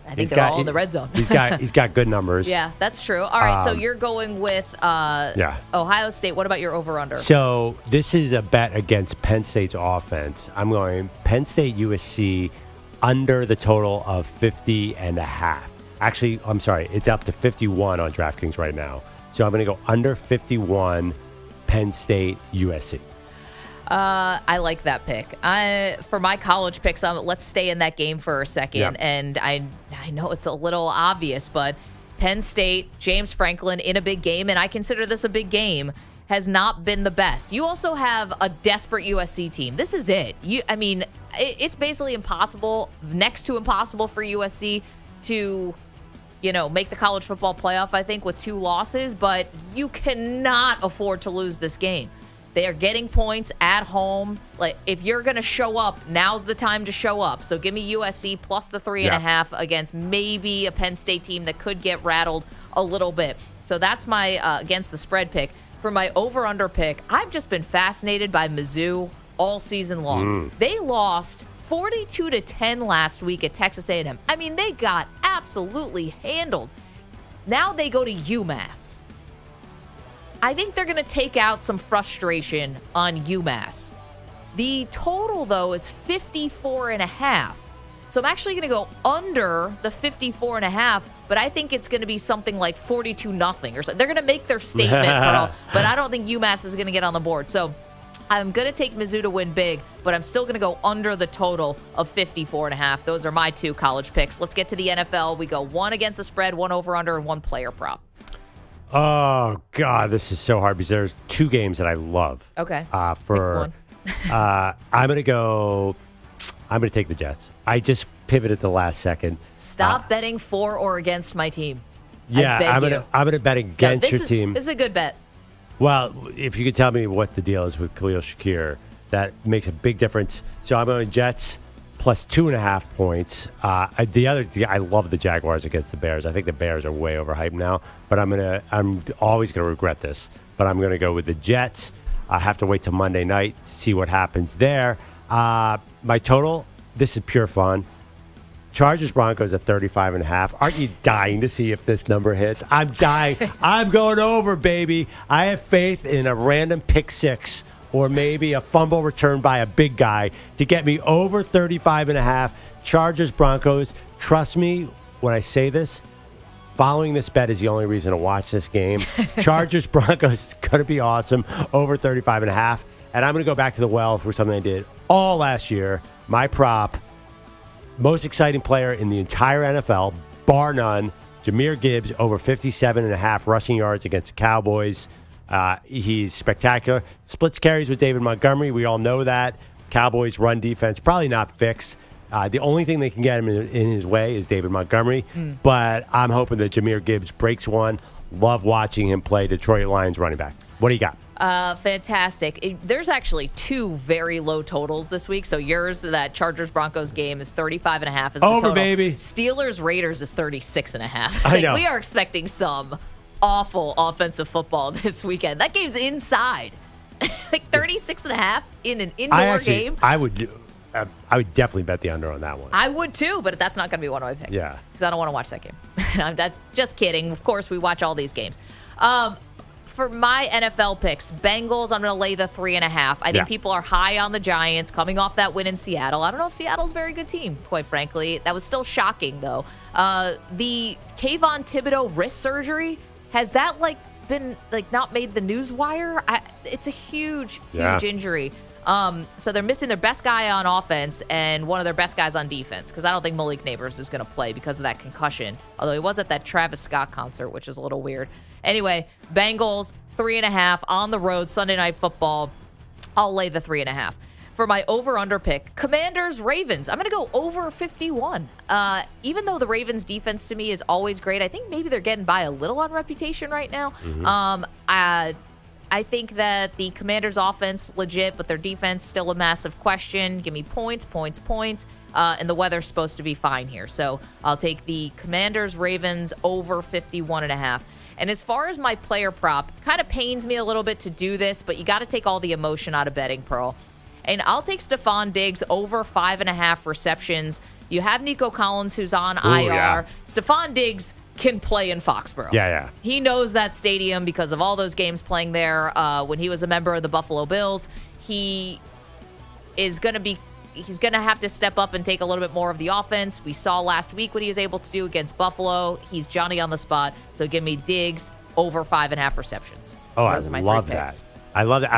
I think they're all in the red zone. He's got good numbers. Yeah, that's true. All right, so you're going with Ohio State. What about your over-under? So this is a bet against Penn State's offense. I'm going Penn State USC under the total of 50.5. Actually, I'm sorry, it's up to 51 on DraftKings right now. So I'm going to go under 51 Penn State USC. I like that pick. For my college picks, let's stay in that game for a second. Yep. And I know it's a little obvious, but Penn State, James Franklin in a big game, and I consider this a big game, has not been the best. You also have a desperate USC team. This is it. it's basically impossible, next to impossible for USC to, make the college football playoff, I think, with 2 losses, but you cannot afford to lose this game. They are getting points at home. Like, if you're going to show up, now's the time to show up. So give me USC plus the 3.5 against maybe a Penn State team that could get rattled a little bit. So that's my against the spread pick. For my over-under pick, I've just been fascinated by Mizzou all season long. They lost 42-10 last week at Texas A&M. I mean, they got absolutely handled. Now they go to UMass. I think they're going to take out some frustration on UMass. The total, though, is 54.5. So I'm actually going to go under the 54.5, but I think it's going to be something like 42-0 or something. They're going to make their statement, Pearl, but I don't think UMass is going to get on the board. So I'm going to take Mizzou to win big, but I'm still going to go under the total of 54.5. Those are my 2 college picks. Let's get to the NFL. We go 1 against the spread, 1 over-under, and 1 player prop. Oh, God, this is so hard because there's 2 games that I love. Okay. I'm going to take the Jets. I just pivoted the last second. Stop betting for or against my team. Yeah, I'm going to bet against your team. This is a good bet. Well, if you could tell me what the deal is with Khalil Shakir, that makes a big difference. So I'm going Jets plus 2.5 points. I love the Jaguars against the Bears. I think the Bears are way overhyped now, but I'm always going to regret this. But I'm going to go with the Jets. I have to wait till Monday night to see what happens there. My total, this is pure fun. Chargers Broncos at 35.5. Aren't you dying to see if this number hits? I'm dying. I'm going over, baby. I have faith in a random pick 6 or maybe a fumble return by a big guy to get me over 35.5. Chargers Broncos. Trust me when I say this. Following this bet is the only reason to watch this game. Chargers Broncos is going to be awesome. Over 35.5. And I'm going to go back to the well for something I did all last year. My prop. Most exciting player in the entire NFL, bar none, Jahmyr Gibbs, over 57.5 rushing yards against the Cowboys. He's spectacular. Splits carries with David Montgomery. We all know that. Cowboys' run defense, probably not fixed. The only thing that can get him in his way is David Montgomery. But I'm hoping that Jahmyr Gibbs breaks one. Love watching him play Detroit Lions running back. What do you got? Fantastic. There's actually 2 very low totals this week. So yours, that Chargers-Broncos game is 35.5 is the over, total. Baby. Steelers-Raiders is 36.5. I know. We are expecting some awful offensive football this weekend. That game's inside. Like 36.5 in an indoor game. I would definitely bet the under on that one. I would too, but that's not going to be one of my picks. Yeah. Because I don't want to watch that game. I'm just kidding. Of course, we watch all these games. For my NFL picks, Bengals, I'm going to lay the 3.5. I think people are high on the Giants coming off that win in Seattle. I don't know if Seattle's a very good team, quite frankly. That was still shocking, though. The Kayvon Thibodeau wrist surgery, has that been not made the news wire? It's a huge injury. So they're missing their best guy on offense and one of their best guys on defense because I don't think Malik Neighbors is going to play because of that concussion, although he was at that Travis Scott concert, which is a little weird. Anyway, Bengals, 3.5 on the road, Sunday Night Football. I'll lay the 3.5. For my over-under pick, Commanders-Ravens. I'm going to go over 51. Even though the Ravens' defense to me is always great, I think maybe they're getting by a little on reputation right now. I think that the Commanders' offense, legit, but their defense, still a massive question. Give me points. And the weather's supposed to be fine here. So I'll take the Commanders-Ravens over 51.5. And as far as my player prop, kind of pains me a little bit to do this, but you got to take all the emotion out of betting, Pearl. And I'll take Stephon Diggs over 5.5 receptions. You have Nico Collins, who's on IR. Yeah. Stephon Diggs can play in Foxborough. Yeah. He knows that stadium because of all those games playing there. When he was a member of the Buffalo Bills, he's going to have to step up and take a little bit more of the offense. We saw last week what he was able to do against Buffalo. He's Johnny on the spot. So give me Diggs over 5.5 receptions. Oh, Those are my love 3 picks. that. I love that.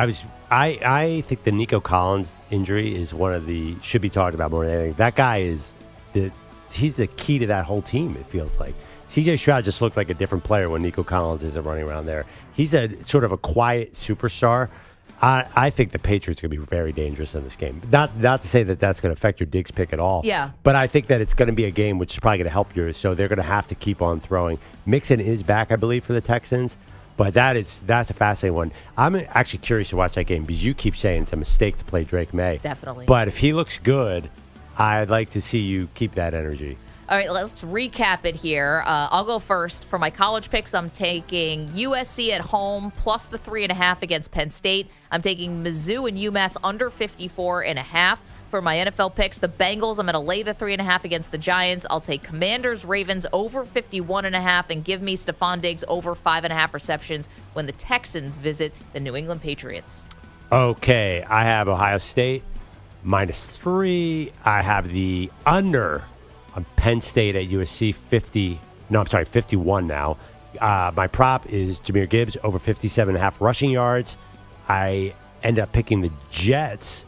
I think the Nico Collins injury is one of the should be talked about more than anything. That guy he's the key to that whole team, it feels like. CJ Stroud just looked like a different player when Nico Collins isn't running around there. He's a sort of a quiet superstar. I think the Patriots are going to be very dangerous in this game. Not to say that that's going to affect your Diggs pick at all. Yeah. But I think that it's going to be a game which is probably going to help yours. So they're going to have to keep on throwing. Mixon is back, I believe, for the Texans. But that's a fascinating one. I'm actually curious to watch that game because you keep saying it's a mistake to play Drake May. Definitely. But if he looks good, I'd like to see you keep that energy. All right, let's recap it here. I'll go first. For my college picks, I'm taking USC at home plus the 3.5 against Penn State. I'm taking Mizzou and UMass under 54.5. For my NFL picks, the Bengals, I'm going to lay the 3.5 against the Giants. I'll take Commanders, Ravens over 51.5 and give me Stephon Diggs over 5.5 receptions when the Texans visit the New England Patriots. Okay, I have Ohio State -3. I have the under on Penn State at USC 51 now. My prop is Jahmyr Gibbs over 57.5 rushing yards. I end up picking the Jets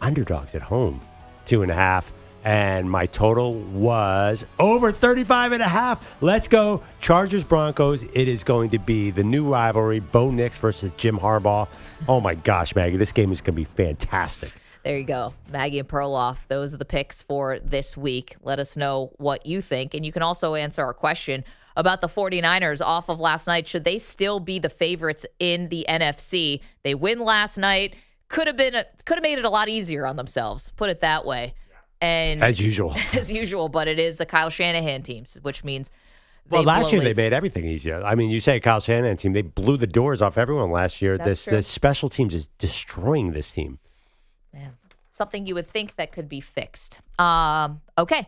underdogs at home 2.5, and my total was over 35.5. Let's go Chargers Broncos. It is going to be the new rivalry, Bo Nix versus Jim Harbaugh. Oh my gosh, Maggie, this game is going to be fantastic. There you go. Maggie and Perloff. Those are the picks for this week. Let us know what you think. And you can also answer our question about the 49ers off of last night. Should they still be the favorites in the NFC? They win last night. Could have made it a lot easier on themselves. Put it that way. And as usual. As usual, but it is the Kyle Shanahan teams, which means last year they made everything easier. I mean, you say Kyle Shanahan team, they blew the doors off everyone last year. That's true. The special teams is destroying this team. Man, something you would think that could be fixed. Okay,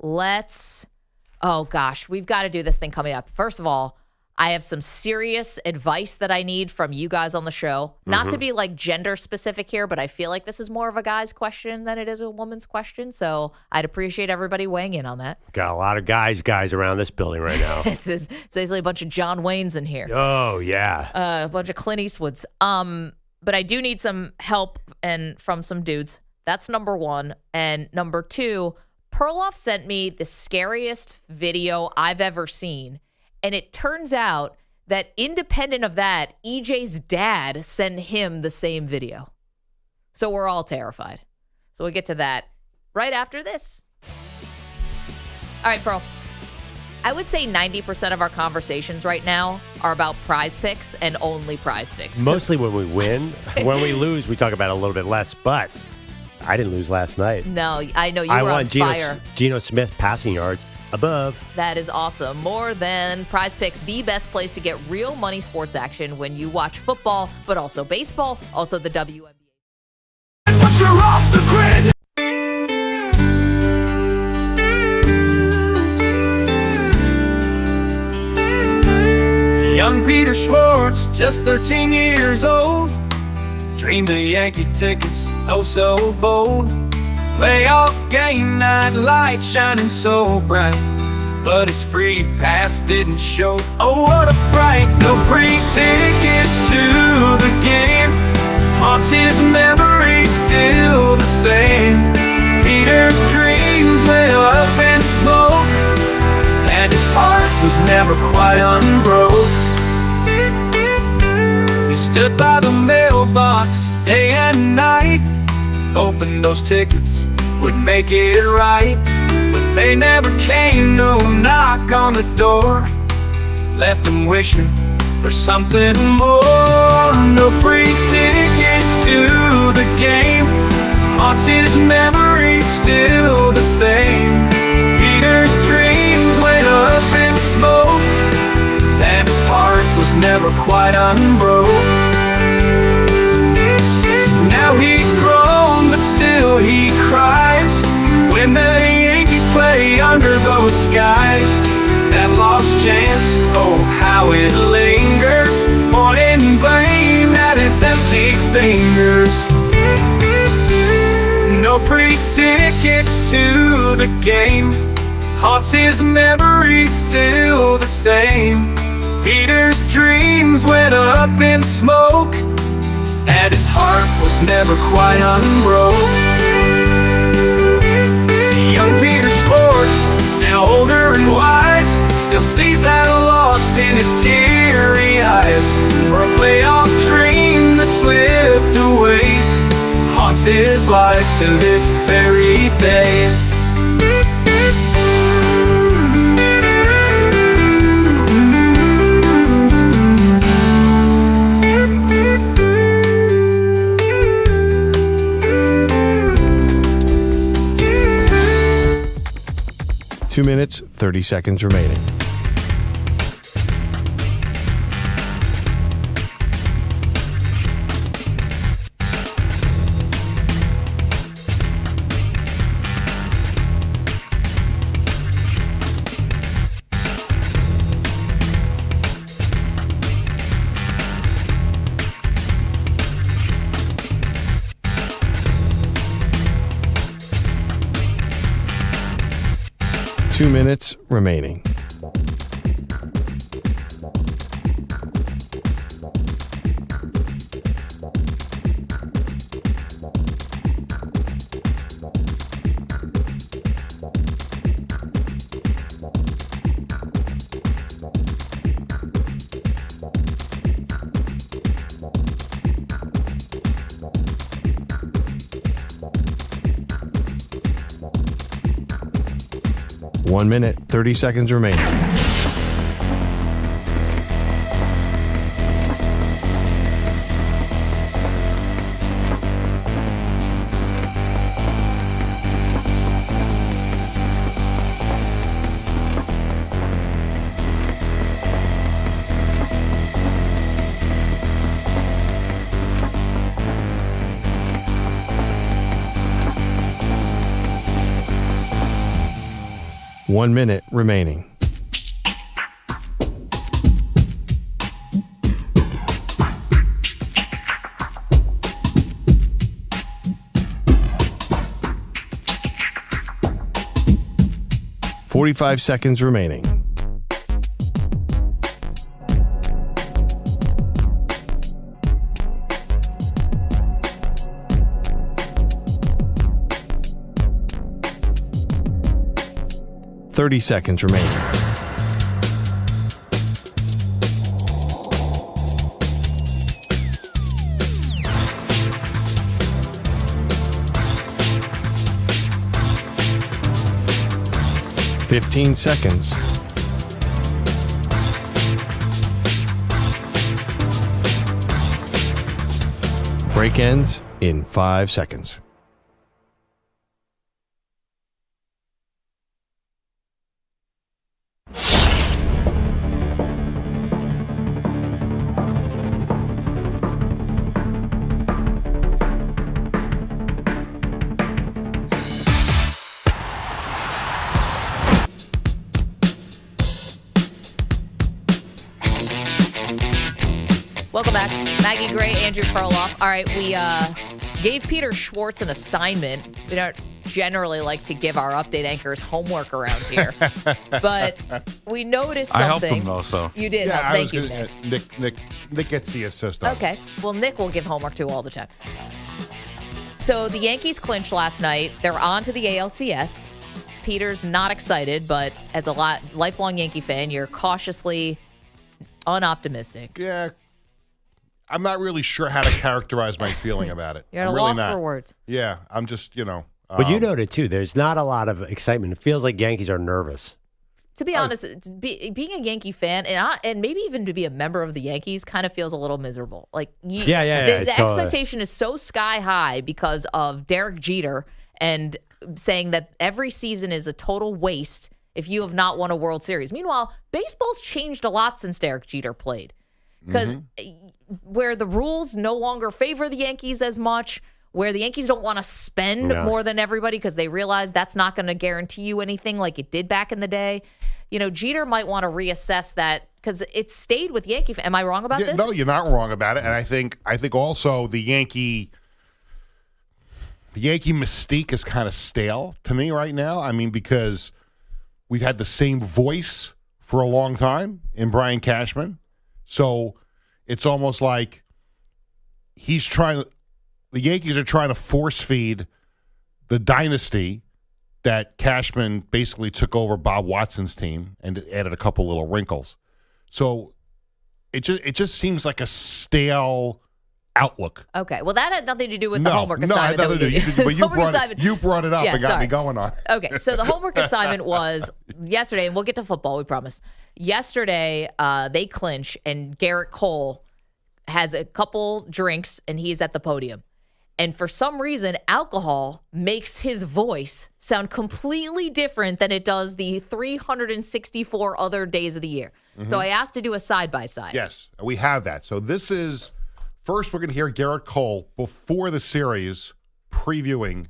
oh gosh, we've got to do this thing coming up. First of all, I have some serious advice that I need from you guys on the show. Not to be like gender specific here, but I feel like this is more of a guy's question than it is a woman's question. So I'd appreciate everybody weighing in on that. Got a lot of guys around this building right now. It's basically a bunch of John Waynes in here. Oh, yeah. A bunch of Clint Eastwoods. But I do need some help and from some dudes. That's number one. And number two, Perloff sent me the scariest video I've ever seen. And it turns out that independent of that, EJ's dad sent him the same video. So we're all terrified. So we'll get to that right after this. All right, Pearl. I would say 90% of our conversations right now are about prize picks and only prize picks. Mostly when we win. When we lose, we talk about it a little bit less. But I didn't lose last night. No, I know you were on fire. Geno Smith passing yards above. That is awesome. More than Prize Picks, the best place to get real money sports action when you watch football, but also baseball, also the WNBA. But you're off the grid. Young Peter Schwartz, just 13 years old, dreamed of Yankee tickets, oh so bold. Playoff game night, light shining so bright, but his free pass didn't show. Oh, what a fright! No free tickets to the game. Haunts his memory still the same. Peter's dreams went up in smoke, and his heart was never quite unbroke. He stood by the mailbox day and night, hoping those tickets would make it right. But they never came, no knock on the door, left him wishing for something more. No free tickets to the game, haunts his memory still the same. Peter's dreams went up in smoke, and his heart was never quite unbroke. Now he's grown, but still he cries when the Yankees play under those skies. That lost chance, oh how it lingers, pointing blame at his empty fingers. No free tickets to the game, haunts his memory still the same. Peter's dreams went up in smoke, and his heart was never quite unbroke. Young Peter Schwartz, now older and wise, still sees that loss in his teary eyes. For a playoff dream that slipped lives his life to this very day. 2 minutes, 30 seconds remaining. Two minutes remaining. One minute, 30 seconds remaining. One minute remaining. Forty-five seconds remaining. Thirty seconds remaining. Fifteen seconds. Break ends in 5 seconds. Welcome back. Maggie Gray, Andrew Perloff. All right, we gave Peter Schwartz an assignment. We don't generally like to give our update anchors homework around here, but we noticed something. I helped him, though, so. You did. Yeah, Thank you, Nick. Nick gets the assist on it. Okay. Well, Nick will give homework too all the time. So the Yankees clinched last night. They're on to the ALCS. Peter's not excited, but as a lifelong Yankee fan, you're cautiously unoptimistic. Yeah. I'm not really sure how to characterize my feeling about it. You're at a really loss not. for words. Yeah, I'm just, But you noted, too, there's not a lot of excitement. It feels like Yankees are nervous. To be honest, being a Yankee fan and maybe even to be a member of the Yankees kind of feels a little miserable. Like, the totally. expectation is so sky high because of Derek Jeter and saying that every season is a total waste if you have not won a World Series. Meanwhile, baseball's changed a lot since Derek Jeter played. Because where the rules no longer favor the Yankees as much, where the Yankees don't want to spend more than everybody because they realize that's not going to guarantee you anything like it did back in the day. Jeter might want to reassess that because it stayed with Yankee. Am I wrong about this? No, you're not wrong about it. And I think also the Yankee mystique is kind of stale to me right now. I mean, because we've had the same voice for a long time in Brian Cashman. So it's almost like the Yankees are trying to force feed the dynasty that Cashman basically took over Bob Watson's team and added a couple little wrinkles. So it just seems like a stale outlook. Okay. Well, that had nothing to do with the homework assignment. No, it had nothing to do. But you brought it up and got sorry. me going on it. Okay. So the homework assignment was yesterday, and we'll get to football, we promise. Yesterday, they clinch, and Garrett Cole has a couple drinks, and he's at the podium. And for some reason, alcohol makes his voice sound completely different than it does the 364 other days of the year. Mm-hmm. So I asked to do a side-by-side. Yes, we have that. So this is, first we're going to hear Garrett Cole before the series previewing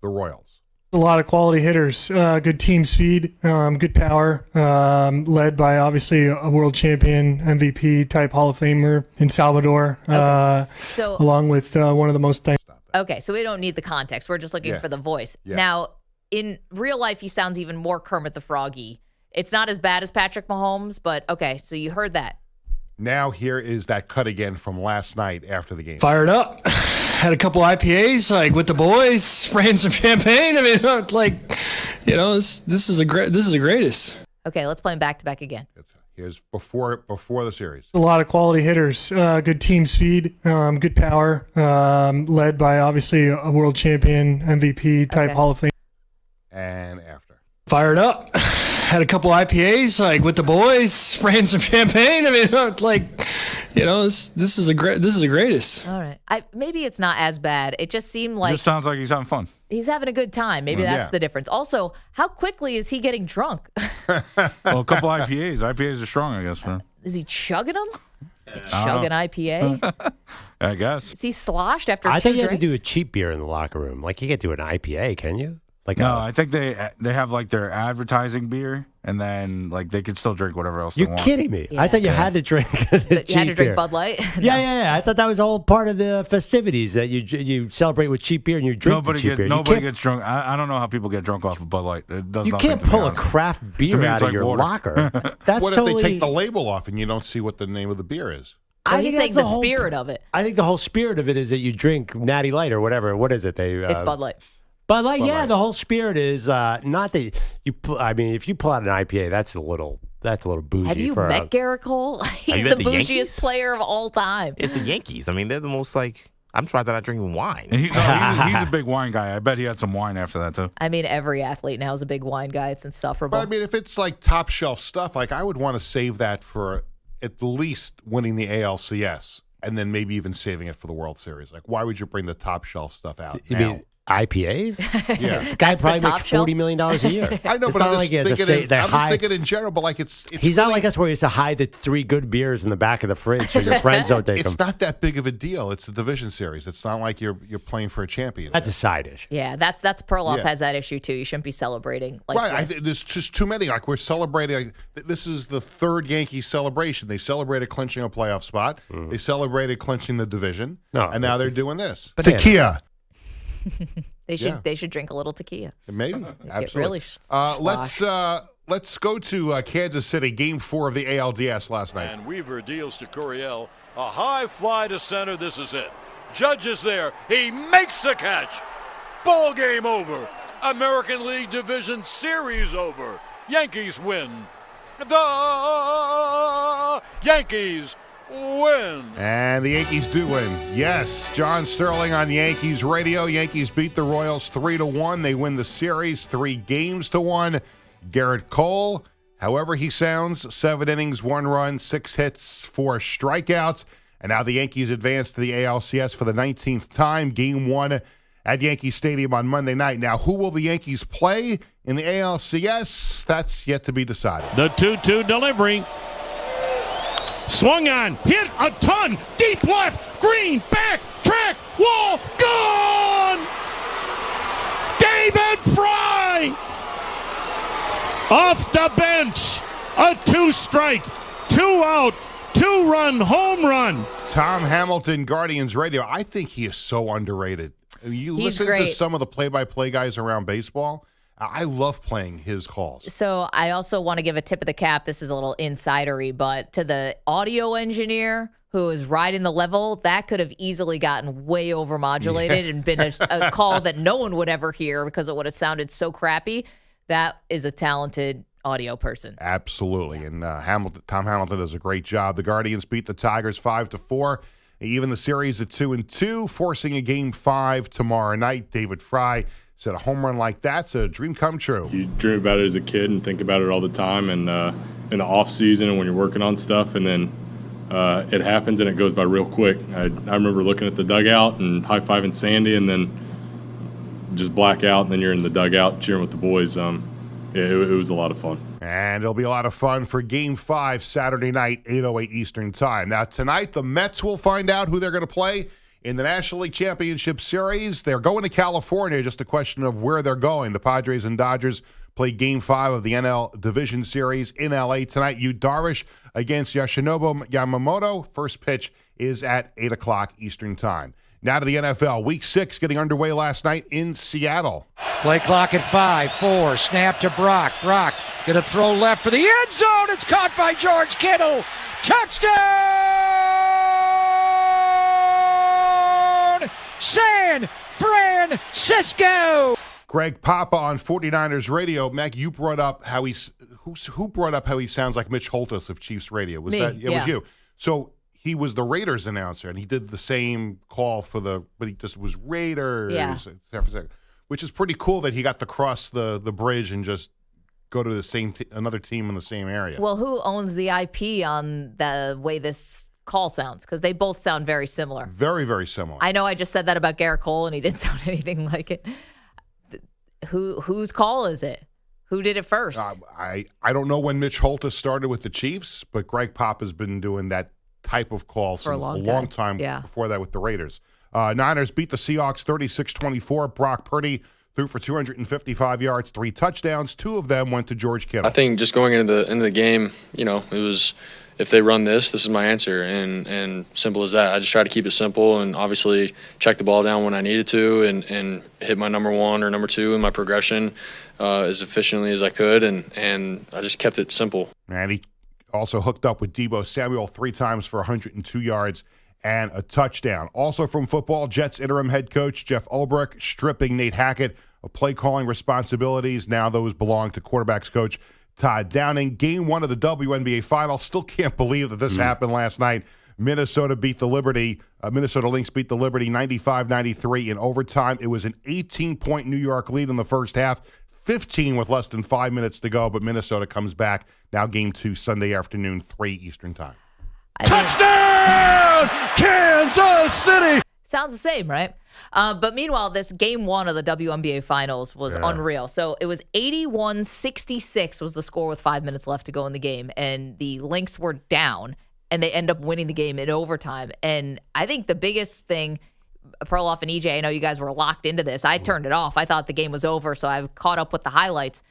the Royals. A lot of quality hitters, good team speed, good power, led by obviously a world champion, MVP type Hall of Famer in Salvador, so, along with one of the most. Okay, so we don't need the context. We're just looking for the voice. Yeah. Now, in real life, he sounds even more Kermit the Froggy. It's not as bad as Patrick Mahomes, but okay, so you heard that. Now here is that cut again from last night after the game. Fired up. Had a couple IPAs, like with the boys, spraying some champagne. I mean, this is the greatest. Okay, let's play them back to back again. Here's before the series. A lot of quality hitters, good team speed, good power, led by obviously a world champion, MVP type Hall of Fame. And after. Fired up. Had a couple IPAs, like with the boys, spraying some champagne. I mean, this is the greatest. All right.Maybe it's not as bad. It just seemed like just sounds like he's having fun. He's having a good time. Maybe that's the difference. Also, how quickly is he getting drunk? Well, a couple IPAs. IPAs are strong, I guess, for him. Is he chugging them? Chugging IPA? I guess. Is he sloshed after I two think you drinks? have to do a cheap beer in the locker room. Like, you can't do an IPA, can you? Like no, I think they have like their advertising beer, and then like they could still drink whatever else they want. You're kidding me. Yeah. I thought you had to drink the You had to cheap drink beer. Bud Light? Yeah. I thought that was all part of the festivities, that you celebrate with cheap beer and you drink the cheap beer. Nobody gets drunk. I don't know how people get drunk off of Bud Light. It does You nothing can't to me, pull a honestly. craft beer To me, out it's of like your water. locker. That's What totally... if they take the label off and you don't see what the name of the beer is? So he's saying that's the whole- spirit of it. I think the whole spirit of it is that you drink Natty Light or whatever. What is it? It's Bud Light. But like, the whole spirit is not that you. I mean, if you pull out an IPA, that's a little bougie. Have you for met Garrett Cole? He's you the met the bougiest Yankees? player of all time. It's the Yankees. I mean, they're the most like. I'm surprised they're not drinking wine. And he's a big wine guy. I bet he had some wine after that too. I mean, every athlete now is a big wine guy. It's insufferable. But I mean, if it's like top shelf stuff, like I would want to save that for at least winning the ALCS and then maybe even saving it for the World Series. Like, why would you bring the top shelf stuff out You now? mean IPAs? Yeah. The guy That's the probably top makes shelf? $40 million a year. I know, It's but not I'm like he has just a thinking. they're I'm high- just thinking in general. But like, it's He's not like us where he has to hide the 3 good beers in the back of the fridge so your friends don't take them. It's not that big of a deal. It's the division series. It's not like you're playing for a champion. That's a side dish. Yeah, that's Perloff Yeah. has that issue too. You shouldn't be celebrating like Right. this. There's just too many. Like, we're celebrating. This is the third Yankees celebration. They celebrated clinching a playoff spot. They celebrated clinching the division. No, and now they're doing this. Banana. Tequila. They should drink a little tequila. Maybe. Get Absolutely. really Let's go to Kansas City, Game 4 of the ALDS last night. And Weaver deals to Coryell. A high fly to center. This is it. Judge is there. He makes the catch. Ball game over. American League Division Series over. Yankees win. The Yankees win. And the Yankees do win. Yes, John Sterling on Yankees radio. Yankees beat the Royals 3-1. They win the series 3-1. Garrett Cole, however he sounds, 7 innings, 1 run, 6 hits, 4 strikeouts. And now the Yankees advance to the ALCS for the 19th time. Game 1 at Yankee Stadium on Monday night. Now, who will the Yankees play in the ALCS? That's yet to be decided. The 2-2 delivery. Swung on, hit a ton, deep left, green, back, track, wall, gone! David Fry! Off the bench, a 2-strike, 2-out, 2-run home run. Tom Hamilton, Guardians Radio. I think he is so underrated. You He's listen great. to some of the play-by-play guys around baseball. I love playing his calls. So I also want to give a tip of the cap. This is a little insidery, but to the audio engineer who is riding the level, that could have easily gotten way overmodulated and been a call that no one would ever hear because it would have sounded so crappy. That is a talented audio person. Absolutely. And Tom Hamilton does a great job. The Guardians beat the Tigers 5-4. Even the series at 2-2, forcing a Game 5 tomorrow night. David Fry said a home run like that's a dream come true. You dream about it as a kid and think about it all the time, and in the off season and when you're working on stuff, and then it happens and it goes by real quick. I remember looking at the dugout and high-fiving Sandy, and then just black out, and then you're in the dugout cheering with the boys. It was a lot of fun. And it'll be a lot of fun for Game 5 Saturday night, 8:08 Eastern Time. Now, tonight, the Mets will find out who they're going to play in the National League Championship Series. They're going to California, just a question of where they're going. The Padres and Dodgers play Game 5 of the NL Division Series in L.A. tonight. Yu Darvish against Yoshinobu Yamamoto. First pitch is at 8 o'clock Eastern Time. Now to the NFL. Week 6 getting underway last night in Seattle. Play clock at 5, 4, snap to Brock. Brock going to throw left for the end zone. It's caught by George Kittle. Touchdown! San Francisco! Greg Papa on 49ers Radio. Maggie, you brought up how who brought up how he sounds like Mitch Holthus of Chiefs Radio? Was Me, that? It was yeah. you. So he was the Raiders announcer, and he did the same call but he just was Raiders, San Francisco, which is pretty cool that he got to cross the bridge and just go to the same another team in the same area. Well, who owns the IP on the way this call sounds? Because they both sound very similar. Very, very similar. I know I just said that about Garrett Cole, and he didn't sound anything like it. Whose call is it? Who did it first? I don't know when Mitch Holthus started with the Chiefs, but Greg Papa's been doing that type of call For a long time yeah. before that with the Raiders. Niners beat the Seahawks 36-24. Brock Purdy threw for 255 yards, 3 touchdowns. 2 of them went to George Kittle. I think just going into the game, it was if they run this is my answer, and simple as that. I just try to keep it simple and obviously check the ball down when I needed to and hit my number 1 or number 2 in my progression as efficiently as I could, and I just kept it simple. And he also hooked up with Deebo Samuel 3 times for 102 yards and a touchdown. Also from football, Jets interim head coach Jeff Ulbrich stripping Nate Hackett of play-calling responsibilities. Now those belong to quarterbacks coach Todd Downing. Game 1 of the WNBA Finals. Still can't believe that this happened last night. Minnesota Lynx beat the Liberty 95-93 in overtime. It was an 18-point New York lead in the first half, 15 with less than 5 minutes to go, but Minnesota comes back. Now game 2, Sunday afternoon, 3 Eastern Time. Touchdown! Kansas City! Sounds the same, right? But meanwhile, this game 1 of the WNBA Finals was unreal. So it was 81-66 was the score with 5 minutes left to go in the game. And the Lynx were down, and they end up winning the game in overtime. And I think the biggest thing, Perloff and EJ, I know you guys were locked into this. I turned it off. I thought the game was over, so I've caught up with the highlights.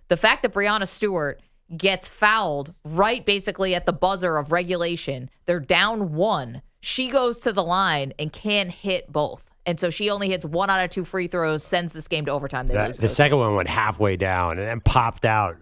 The fact that Breanna Stewart gets fouled right basically at the buzzer of regulation. They're down 1. She goes to the line and can't hit both. And so she only hits 1 out of 2 free throws, sends this game to overtime. They lose the second one went halfway down and then popped out.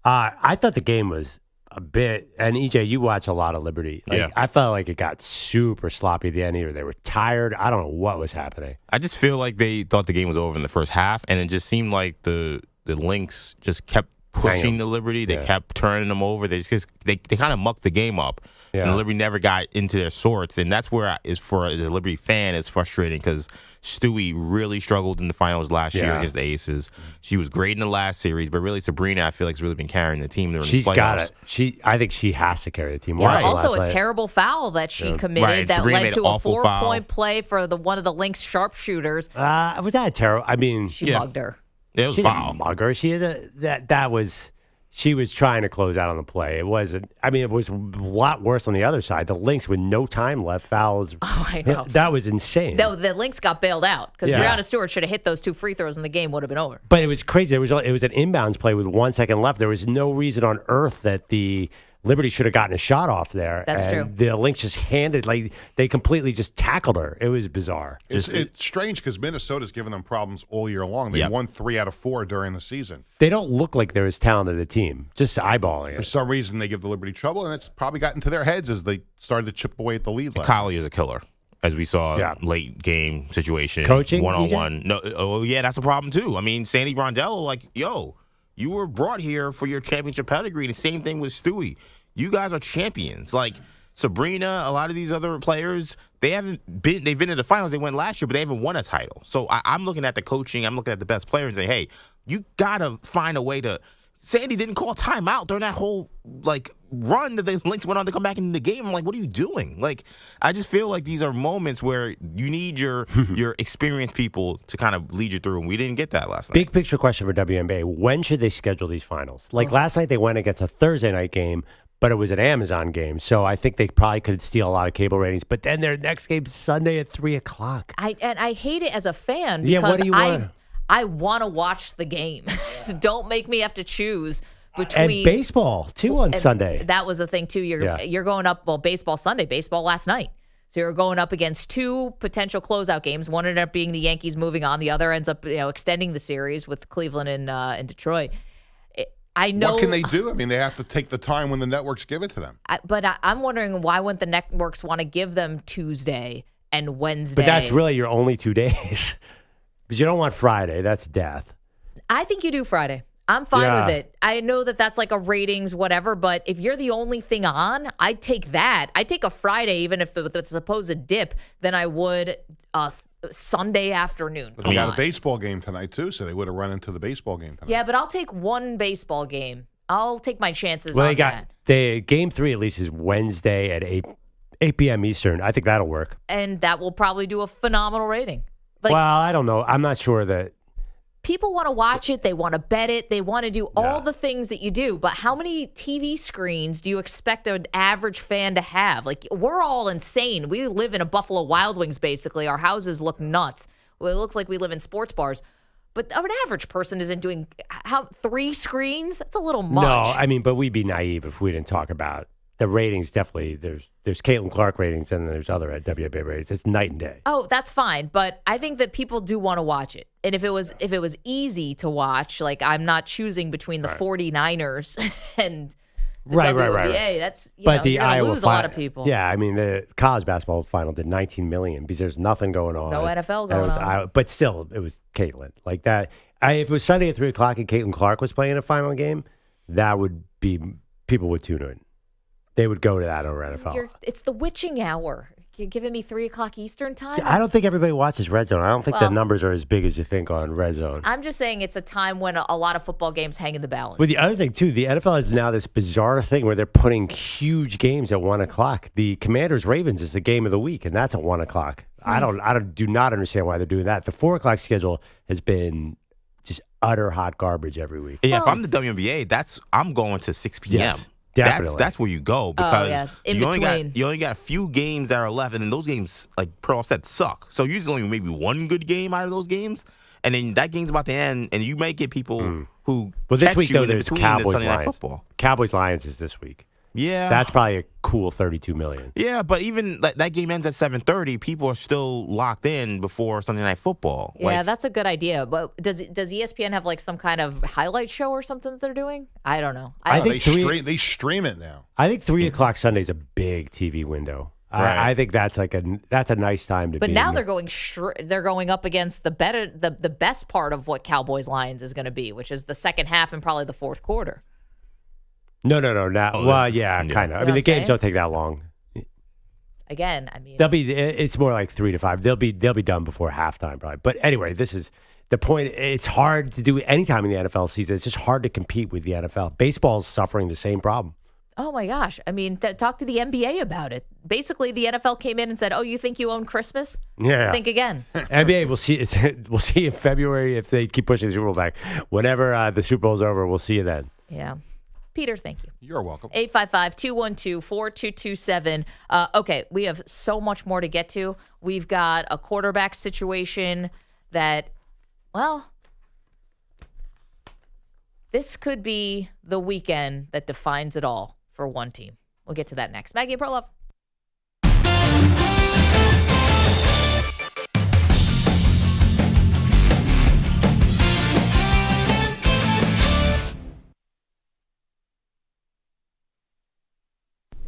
I thought the game was a bit, and EJ, you watch a lot of Liberty. I felt like it got super sloppy at the end, or they were tired. I don't know what was happening. I just feel like they thought the game was over in the first half, and it just seemed like the Lynx just kept pushing the Liberty. They kept turning them over. They kind of mucked the game up. Yeah. And the Liberty never got into their sorts. And that's where, as a Liberty fan, it's frustrating because Stewie really struggled in the finals last year against the Aces. She was great in the last series, but really Sabrina, I feel like, has really been carrying the team during the playoffs. Got it. I think she has to carry the team. Yeah, also a terrible foul that she committed that led to a 4-point play for one of the Lynx sharpshooters. Was that terrible? I mean, she mugged her. It was foul. Mug her. She was trying to close out on the play. It wasn't. I mean, it was a lot worse on the other side. The Lynx with no time left, fouls. Oh, I know. That was insane. No, the Lynx got bailed out because Breanna Stewart should have hit those 2 free throws and the game would have been over. But it was crazy. It was an inbounds play with 1 second left. There was no reason on earth that the Liberty should have gotten a shot off there. That's true. The Lynx just they completely just tackled her. It was bizarre. It's strange because Minnesota's given them problems all year long. They won 3 out of 4 during the season. They don't look like they're as talented a team, just eyeballing it. For some reason, they give the Liberty trouble, and it's probably gotten to their heads as they started to chip away at the lead. Kylie is a killer, as we saw late game situation. Coaching? One-on-one. No, that's a problem, too. I mean, Sandy Rondello, you were brought here for your championship pedigree. The same thing with Stewie. You guys are champions. Sabrina, a lot of these other players, they've been in the finals. They went last year, but they haven't won a title. So I'm looking at the coaching. I'm looking at the best players and say, hey, you got to find a way to. Sandy didn't call timeout during that whole run that the Lynx went on to come back into the game. I'm like, what are you doing? I just feel like these are moments where you need your experienced people to kind of lead you through, and we didn't get that last night. Big picture question for WNBA. When should they schedule these finals? Last night they went against a Thursday night game, but it was an Amazon game. So I think they probably could steal a lot of cable ratings. But then their next game's Sunday at 3 o'clock. I hate it as a fan because Yeah, what do you want? I want to watch the game. Don't make me have to choose between and baseball too on Sunday. That was the thing too. You're going up. Well, baseball Sunday, baseball last night. So you're going up against two potential closeout games. One ended up being the Yankees moving on. The other ends up extending the series with Cleveland and Detroit. I know. What can they do? I mean, they have to take the time when the networks give it to them. But I'm wondering why wouldn't the networks want to give them Tuesday and Wednesday? But that's really your only 2 days. But you don't want Friday. That's death. I think you do Friday. I'm fine with it. I know that that's like a ratings, whatever, but if you're the only thing on, I'd take that. I'd take a Friday, even if it's a supposed dip, than I would a Sunday afternoon. But they got a baseball game tonight, too, so they would have run into the baseball game tonight. Yeah, but I'll take one baseball game. I'll take my chances on that. Game 3 at least is Wednesday at 8 p.m. Eastern. I think that'll work. And that will probably do a phenomenal rating. Well, I don't know. I'm not sure that. People want to watch it. They want to bet it. They want to do all the things that you do. But how many TV screens do you expect an average fan to have? We're all insane. We live in a Buffalo Wild Wings, basically. Our houses look nuts. Well, it looks like we live in sports bars. But an average person isn't doing 3 screens? That's a little much. No, but we'd be naive if we didn't talk about the ratings. Definitely, there's Caitlin Clark ratings and there's other at WNBA ratings. It's night and day. Oh, that's fine, but I think that people do want to watch it. And if it was easy to watch, I'm not choosing between the 49ers and the WNBA. Right. That's but the you're gonna Iowa lose a lot of people. Yeah, the college basketball final did $19 million because there's nothing going on. No NFL going on. But still, it was Caitlin like that. If it was Sunday at 3 o'clock and Caitlin Clark was playing a final game, that would be people would tune in. They would go to that over NFL. It's the witching hour. You're giving me 3 o'clock Eastern time? I don't think everybody watches Red Zone. I don't think the numbers are as big as you think on Red Zone. I'm just saying it's a time when a lot of football games hang in the balance. But the other thing, too, the NFL has now this bizarre thing where they're putting huge games at 1 o'clock. The Commanders-Ravens is the game of the week, and that's at 1 o'clock. I do not understand why they're doing that. The 4 o'clock schedule has been just utter hot garbage every week. Yeah, if I'm the WNBA, I'm going to 6 p.m. Yes. Definitely. That's where you go because you only got a few games that are left, and then those games, like Perloff said, suck. So usually only maybe one good game out of those games, and then that game's about to end, and you may get people who this catch week you though in there's between Cowboys Sunday Night Lions. Football. Cowboys Lions is this week. Yeah, that's probably a cool $32 million. Yeah, but even that game ends at 7:30. People are still locked in before Sunday Night Football. Yeah, that's a good idea. But does ESPN have some kind of highlight show or something that they're doing? I don't know. I think they stream it now. I think 3 o'clock Sunday is a big TV window. Right. I think that's a nice time to. But be now they're going up against the best part of what Cowboys Lions is going to be, which is the second half and probably the fourth quarter. No. Kind of. The games don't take that long. Again, it's more like 3 to 5. They'll be done before halftime probably. But anyway, this is the point. It's hard to do any time in the NFL season. It's just hard to compete with the NFL. Baseball's suffering the same problem. Oh my gosh. Talk to the NBA about it. Basically, the NFL came in and said, "Oh, you think you own Christmas? Yeah. Think again." NBA, we'll see in February if they keep pushing the Super Bowl back. Whenever the Super Bowl's over, we'll see you then. Yeah. Peter, thank you. You're welcome. 855-212-4227. Okay, we have so much more to get to. We've got a quarterback situation that, this could be the weekend that defines it all for one team. We'll get to that next. Maggie and Perloff.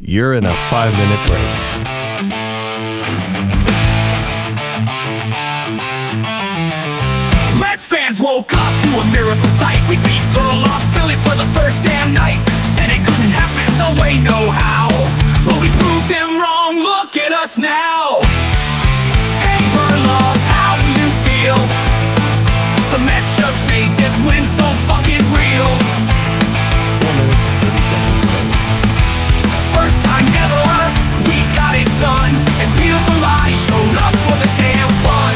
You're in a 5-minute break. Mets fans woke up to a miracle sight. We beat Perloff Phillies for the first damn night. Said it couldn't happen, no way, no how. But we proved them us now. Hey Perloff, how do you feel? The Mets just made this win so fucking real. 4 minutes, 30 seconds remaining. First time ever, we got it done. And Peter Bellotti showed up for the damn fun.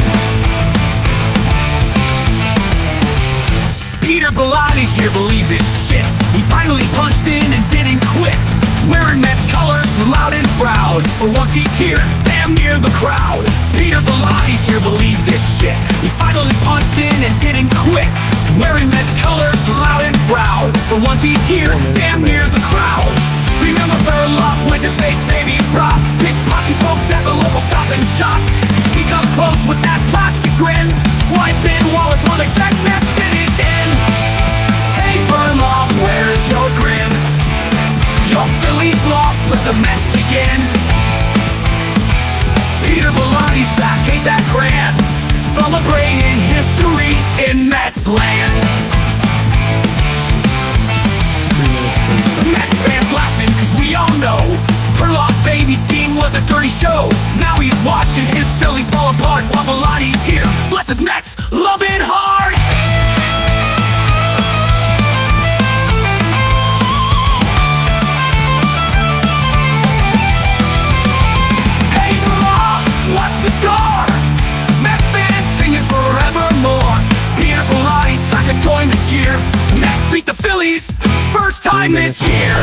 Peter Bellotti's here, believe this shit. He finally punched in and didn't quit. Wearing Mets colors, loud and proud. For once he's here, damn near the crowd. Peter Bellotti's here, believe this shit. He finally punched in and didn't quit. Wearing Mets colors, loud and proud. For once he's here, damn near the crowd. Remember Perloff with his fake baby prop. Pickpocket folks at the local Stop and Shop. Sneak up close with that plastic grin. Swipe in wallets while they check their spinach in. Hey Perloff, where's your grin? Your Phillies lost, let the Mets begin. Peter Bellotti's back, ain't that grand? Celebrating history in Mets land. Mets fans laughing cause we all know Perloff's baby scheme was a dirty show. Now he's watching his Phillies fall apart while Bellotti's here. Bless his Mets, loving hard. Hey Perloff, what's the score? Mets fans singing forevermore. Peter Bellotti's back to join the cheer. Mets beat the Phillies, first time this year.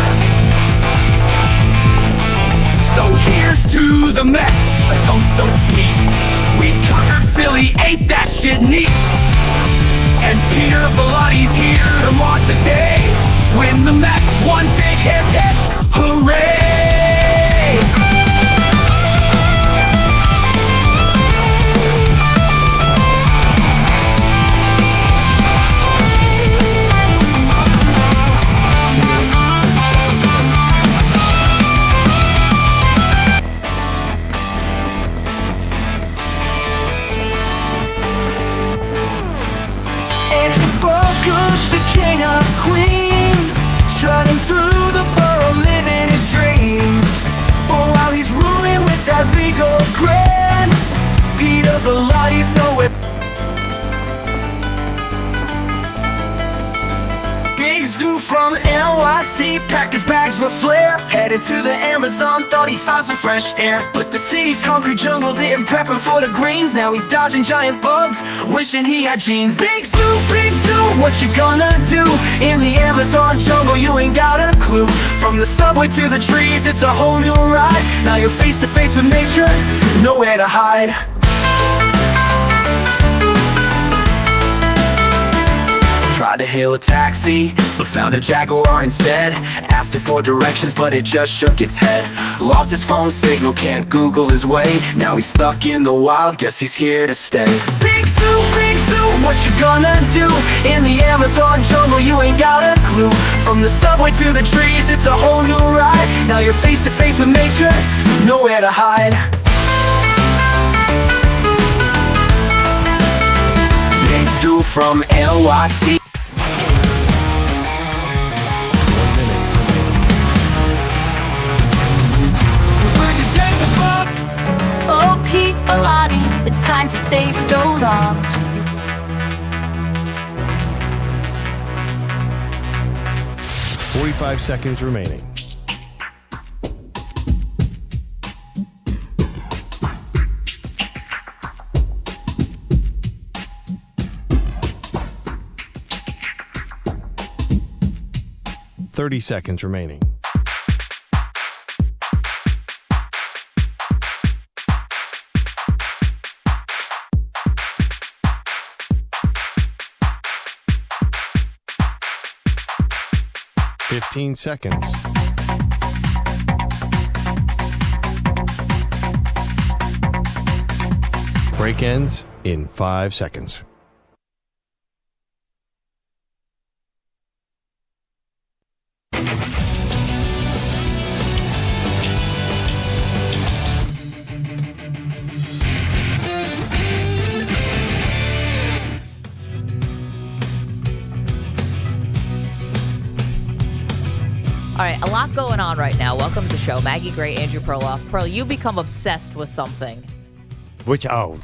So here's to the Mets, a toast so sweet. We conquered Philly, ain't that shit neat? And Peter Bellotti's here to mark the day when the Mets won big hit, hooray! The king of queens, trotting through the borough, living his dreams. But while he's ruling with that legal grand, Peter Bellotti's nowhere. Big Zoo from NYC packed his bags with flair. Headed to the Amazon, thought he found some fresh air. But the city's concrete jungle didn't prep him for the greens. Now he's dodging giant bugs, wishing he had jeans. Big Zoo, what you gonna do? In the Amazon jungle, you ain't got a clue. From the subway to the trees, it's a whole new ride. Now you're face to face with nature, nowhere to hide. Tried to hail a taxi, but found a Jaguar instead. Asked it for directions, but it just shook its head. Lost his phone signal, can't Google his way. Now he's stuck in the wild, guess he's here to stay. Big Zoo, what you gonna do? In the Amazon jungle, you ain't got a clue. From the subway to the trees, it's a whole new ride. Now you're face to face with nature, nowhere to hide. Big Zoo from NYC. Oh, Pete Bellotti, it's time to say so long. 45 seconds remaining. Seconds remaining. Fifteen seconds. Break ends in 5 seconds. right, a lot going on right now. Welcome to the show. Maggie Gray, Andrew Perloff. Pearl, you become obsessed with something. Which, I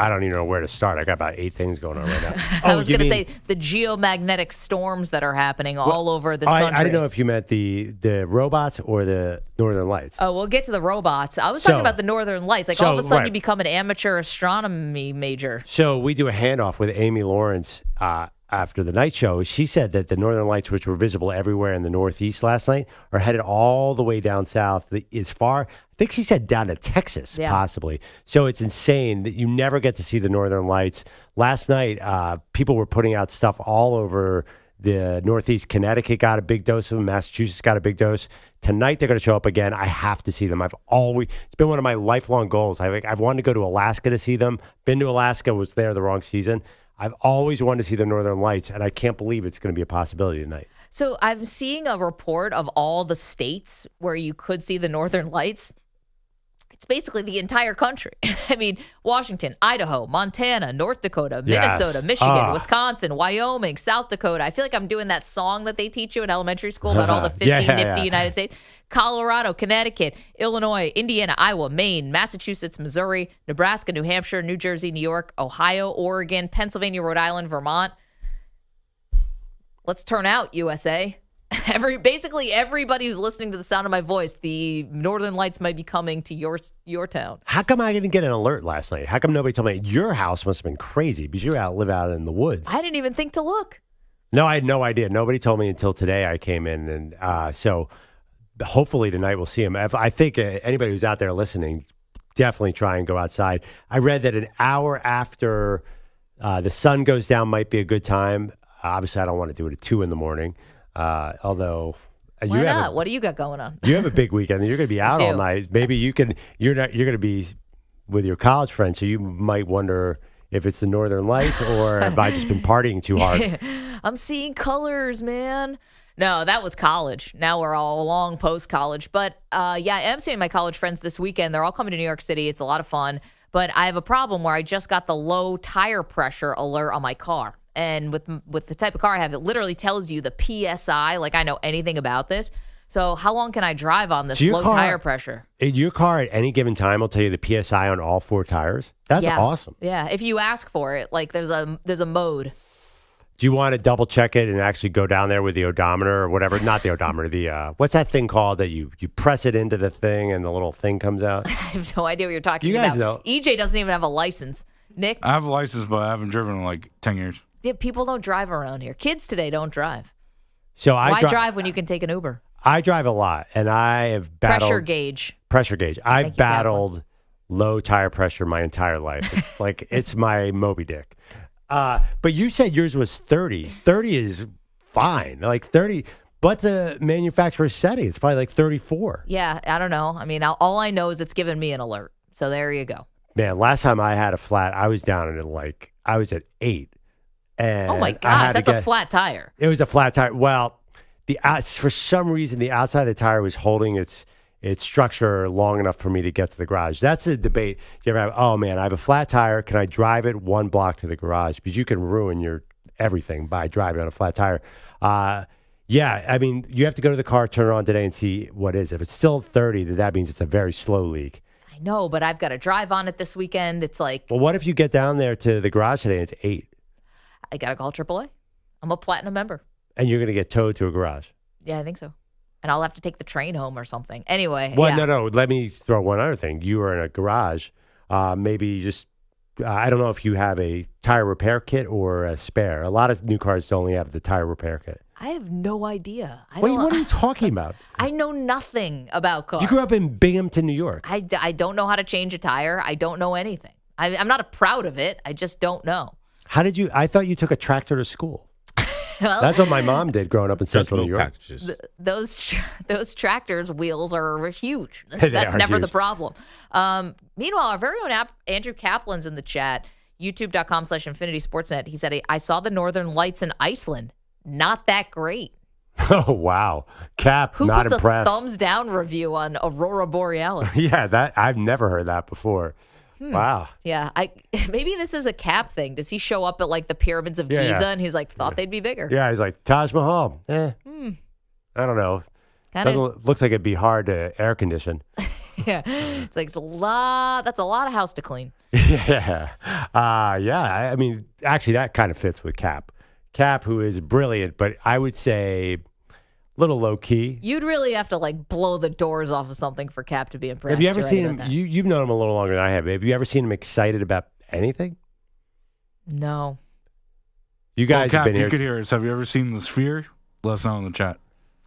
don't even know where to start. I got about 8 things going on right now. I was going to say the geomagnetic storms that are happening all over this country. I didn't know if you meant the robots or the Northern Lights. Oh, we'll get to the robots. I was talking about the Northern Lights. Like all of a sudden you become an amateur astronomy major. So we do a handoff with Amy Lawrence after the night show. She said that the Northern Lights, which were visible everywhere in the Northeast last night, are headed all the way down south as far. I think she said down to Texas, possibly. So it's insane that you never get to see the Northern Lights. Last night, people were putting out stuff all over the Northeast. Connecticut got a big dose of them. Massachusetts got a big dose. Tonight, they're going to show up again. I have to see them. It's been one of my lifelong goals. I've wanted to go to Alaska to see them. Been to Alaska, was there the wrong season. I've always wanted to see the Northern Lights, and I can't believe it's going to be a possibility tonight. So I'm seeing a report of all the states where you could see the Northern Lights. It's basically the entire country. I mean, Washington, Idaho, Montana, North Dakota, Minnesota, Michigan, Wisconsin, Wyoming, South Dakota. I feel like I'm doing that song that they teach you in elementary school about all the 50 nifty United States. Colorado, Connecticut, Illinois, Indiana, Iowa, Maine, Massachusetts, Missouri, Nebraska, New Hampshire, New Jersey, New York, Ohio, Oregon, Pennsylvania, Rhode Island, Vermont. Let's turn out, USA. Basically everybody who's listening to the sound of my voice, the Northern Lights might be coming to your town. How come I didn't get an alert last night? How come nobody told me? Your house must have been crazy because you live out in the woods. I didn't even think to look. No, I had no idea. Nobody told me until today I came in. And so hopefully tonight we'll see them. I think anybody who's out there listening, definitely try and go outside. I read that an hour after the sun goes down might be a good time. Obviously, I don't want to do it at 2 a.m. Although why not? What do you got going on? You have a big weekend. You're going to be out all night. Maybe you can. You're going to be with your college friends, so you might wonder if it's the Northern Lights or have I just been partying too hard. I'm seeing colors, man. No, that was college. Now we're all along post-college. But I am seeing my college friends this weekend. They're all coming to New York City. It's a lot of fun. But I have a problem where I just got the low tire pressure alert on my car. And with the type of car I have, it literally tells you the PSI, like I know anything about this. So how long can I drive on this low tire pressure? Your car at any given time will tell you the PSI on all 4 tires? That's awesome. Yeah, if you ask for it, like there's a mode. Do you want to double check it and actually go down there with the odometer or whatever? Not the odometer, the what's that thing called that you press it into the thing and the little thing comes out? I have no idea what you're talking about. You guys know. EJ doesn't even have a license. Nick? I have a license, but I haven't driven in like 10 years. Yeah, people don't drive around here. Kids today don't drive. So why drive when you can take an Uber? I drive a lot, and I have battled pressure gauge. I've battled low tire pressure my entire life. It's my Moby Dick. But you said yours was 30. 30 is fine. Like 30, but the manufacturer's setting, it's probably like 34. Yeah, I don't know. I mean, all I know is it's given me an alert. So there you go. Man, last time I had a flat, I was down at I was at 8. And oh my gosh, that's a flat tire. It was a flat tire. Well, for some reason, the outside of the tire was holding its structure long enough for me to get to the garage. That's the debate. You ever have, oh man, I have a flat tire. Can I drive it 1 block to the garage? Because you can ruin your everything by driving on a flat tire. Yeah, I mean, you have to go to the car, turn it on today and see what is. If it's still 30, that means it's a very slow leak. I know, but I've got to drive on it this weekend. It's like... Well, what if you get down there to the garage today and it's 8? I got to call AAA. I'm a platinum member. And you're going to get towed to a garage? Yeah, I think so. And I'll have to take the train home or something. Anyway. Well, no. Let me throw one other thing. You are in a garage. Maybe just, I don't know if you have a tire repair kit or a spare. A lot of new cars only have the tire repair kit. I have no idea. What are you talking about? I know nothing about cars. You grew up in Binghamton, New York. I don't know how to change a tire. I don't know anything. I'm not proud of it. I just don't know. How did you? I thought you took a tractor to school. Well, that's what my mom did growing up in Central New York. Those tractors' wheels are huge. That's never the problem. Meanwhile, our very own Andrew Kaplan's in the chat, youtube.com/InfinitySportsNet. He said, I saw the Northern Lights in Iceland. Not that great. Oh, wow. Cap, Who not puts impressed. a thumbs down review on Aurora Borealis? Yeah, I've never heard that before. Wow. Yeah, maybe this is a Cap thing. Does he show up at like the pyramids of Giza and he's like, thought they'd be bigger? Yeah, he's like, Taj Mahal. I don't know. Looks like it'd be hard to air condition. Yeah, it's like that's a lot of house to clean. Yeah. I mean, actually, that kind of fits with Cap. Cap, who is brilliant, but I would say a little low key. You'd really have to like blow the doors off of something for Cap to be impressed. Have you ever seen him? You've known him a little longer than I have. Have you ever seen him excited about anything? No. You guys Cap, have been here. You could hear us. Have you ever seen the Sphere? Let us know in the chat.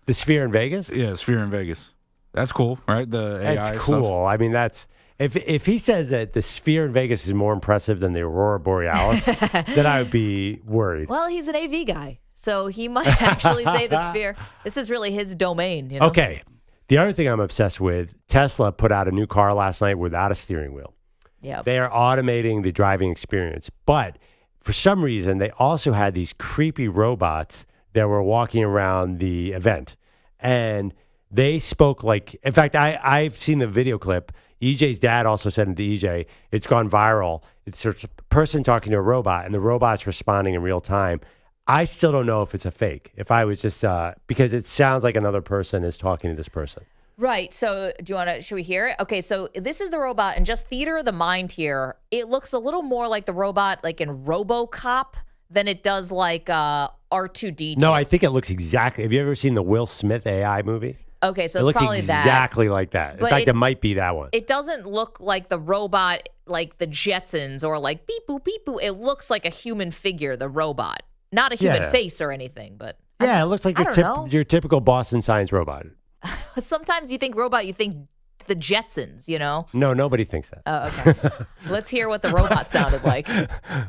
The Sphere in Vegas? Yeah, Sphere in Vegas. That's cool, right? The AI That's cool. stuff. I mean, that's if he says that the Sphere in Vegas is more impressive than the Aurora Borealis, then I would be worried. Well, he's an AV guy, so he might actually say the Sphere. This is really his domain. You know? Okay. The other thing I'm obsessed with, Tesla put out a new car last night without a steering wheel. Yeah. They are automating the driving experience, but for some reason, they also had these creepy robots that were walking around the event, and they spoke like, in fact, I've seen the video clip. EJ's dad also said to EJ, it's gone viral. It's a person talking to a robot, and the robot's responding in real time. I still don't know if it's a fake. If I was just, because it sounds like another person is talking to this person. Right. So should we hear it? Okay. So this is the robot, and just theater of the mind here. It looks a little more like the robot like in RoboCop than it does like R2-D2. No, I think it looks exactly. Have you ever seen the Will Smith AI movie? Okay, so it it's looks probably exactly like that. In But fact, it might be that one. It doesn't look like the robot, like the Jetsons or like beep boop beep boop. It looks like a human figure, the robot, not a human face or anything. But yeah, it looks like your typical Boston Science robot. Sometimes you think robot, you think the Jetsons. You know? No, nobody thinks that. Oh, okay. Let's hear what the robot sounded like.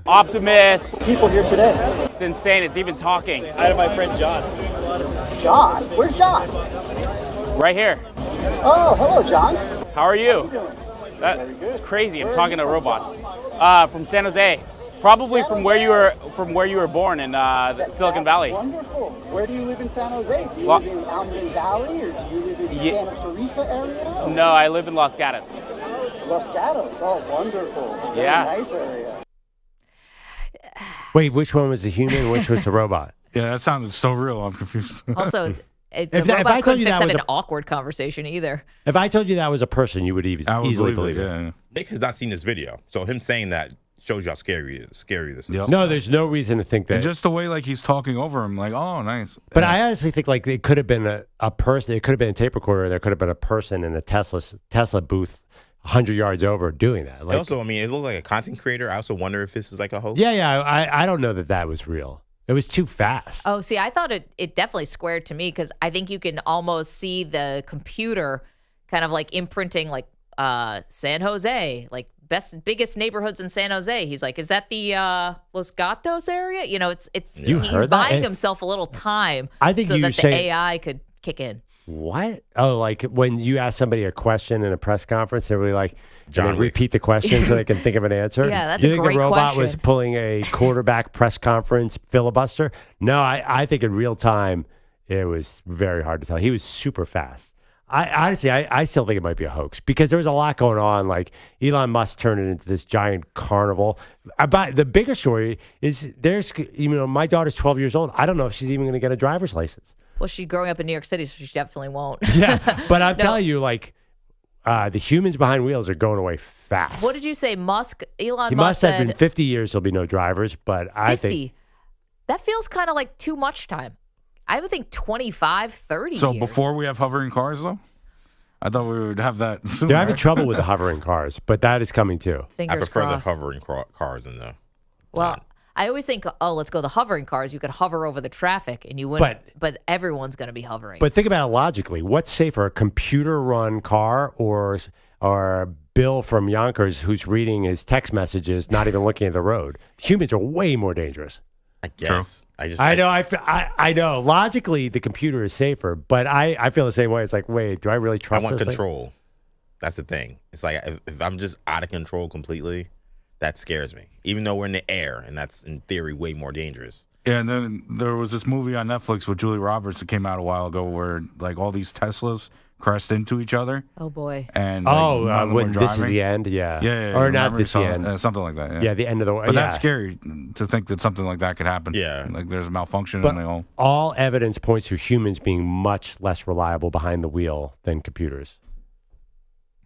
Optimus. People here today. It's insane. It's even talking. I have my friend John. John? Where's John? Right here. Oh, hello, John. How are you? How you doing? That's crazy. I'm talking to a robot. From San Jose. Probably from where you were born in Silicon Valley. Wonderful. Where do you live in San Jose? Do you live in Almond Valley, or do you live in the Santa Teresa area? No, I live in Los Gatos. Los Gatos. Oh, wonderful. Very nice area. Wait, which one was the human? Which was the robot? Yeah, that sounded so real. I'm confused. Also, the robot couldn't fix having an awkward conversation either. If I told you that was a person, you would easily believe it. Yeah. Nick has not seen this video, so him saying that shows you how scary this is. Yep. No, there's no reason to think that. And just the way like he's talking over him, like, oh, nice. But I honestly think like it could have been a person. It could have been a tape recorder. There could have been a person in a Tesla booth 100 yards over doing that. Like, also, I mean, it looked like a content creator. I also wonder if this is like a hoax. Yeah. I don't know that was real. It was too fast. Oh, see, I thought it definitely squared to me because I think you can almost see the computer kind of like imprinting like San Jose, like biggest neighborhoods in San Jose. He's like, is that the Los Gatos area? You know, he's buying himself a little time I think so you that the AI could kick in. What? Oh, like when you ask somebody a question in a press conference, they're really like, John repeat the question so they can think of an answer. Yeah, that's you a think great the robot was question. pulling a quarterback press conference filibuster? No, I think in real time, it was very hard to tell. He was super fast. I still think it might be a hoax because there was a lot going on. Like Elon Musk turned it into this giant carnival. But the bigger story is my daughter's 12 years old. I don't know if she's even going to get a driver's license. Well, she's growing up in New York City, so she definitely won't. Yeah, but I'm telling you, like, the humans behind wheels are going away fast. What did you say, Musk? Elon He Musk must have said been 50 years there'll be no drivers, but 50. I think That feels kind of like too much time. I would think 25, 30 So years. before we have hovering cars, though? I thought we would have that soon. they're having trouble with the hovering cars, but that is coming too. Fingers I prefer crossed. the hovering cars in the. Well, I always think, let's go the hovering cars. You could hover over the traffic, and you wouldn't. But everyone's going to be hovering. But think about it logically. What's safer, a computer-run car or Bill from Yonkers who's reading his text messages, not even looking at the road? Humans are way more dangerous. I guess. True. I know. Logically, the computer is safer, but I feel the same way. It's like, wait, do I really trust I want this control. thing? That's the thing. It's like if I'm just out of control completely, that scares me. Even though we're in the air, and that's in theory way more dangerous. Yeah, and then there was this movie on Netflix with Julia Roberts that came out a while ago where like all these Teslas crashed into each other. Oh boy. And like, when this is the end, yeah. Or not this end, something like that. Yeah, the end of the. But that's scary to think that something like that could happen. Yeah, like there's a malfunction But and they all. all evidence points to humans being much less reliable behind the wheel than computers.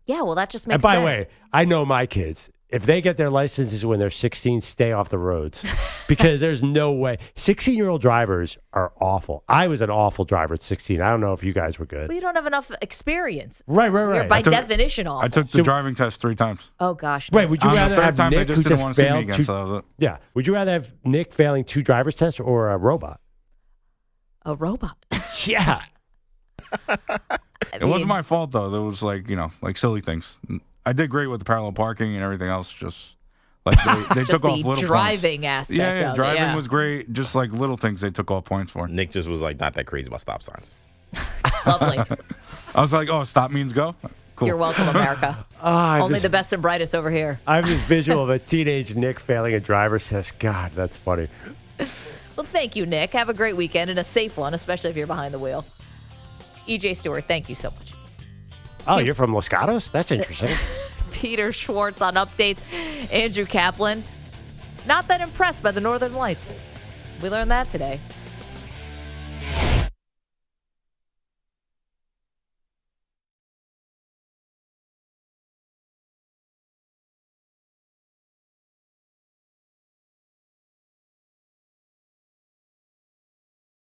Yeah, well, that just makes And by sense. the way, I know my kids. If they get their licenses when they're 16, stay off the roads because there's no way. 16-year-old drivers are awful. I was an awful driver at 16. I don't know if you guys were good. Well, you don't have enough experience. Right. You're by definition awful. I took the driving test 3 times. Oh, gosh. Wait, would you rather have time, Nick they who just didn't just want to see me failed again, two? so that was it. Yeah. Would you rather have Nick failing 2 driver's tests or a robot? A robot. Yeah. It wasn't my fault though. There was like silly things. I did great with the parallel parking and everything else. Just like they Just took off the little driving points. aspect Yeah, of it, driving yeah. was great. Just like little things they took off points for. Nick just was like not that crazy about stop signs. Lovely. I was like, oh, stop means go. Cool. You're welcome, America. Only the best and brightest over here. I have this visual of a teenage Nick failing a driver's test. God, that's funny. Well, thank you, Nick. Have a great weekend and a safe one, especially if you're behind the wheel. EJ Stewart, thank you so much. Oh, you're from Los Gatos? That's interesting. Peter Schwartz on updates. Andrew Kaplan, not that impressed by the Northern Lights. We learned that today.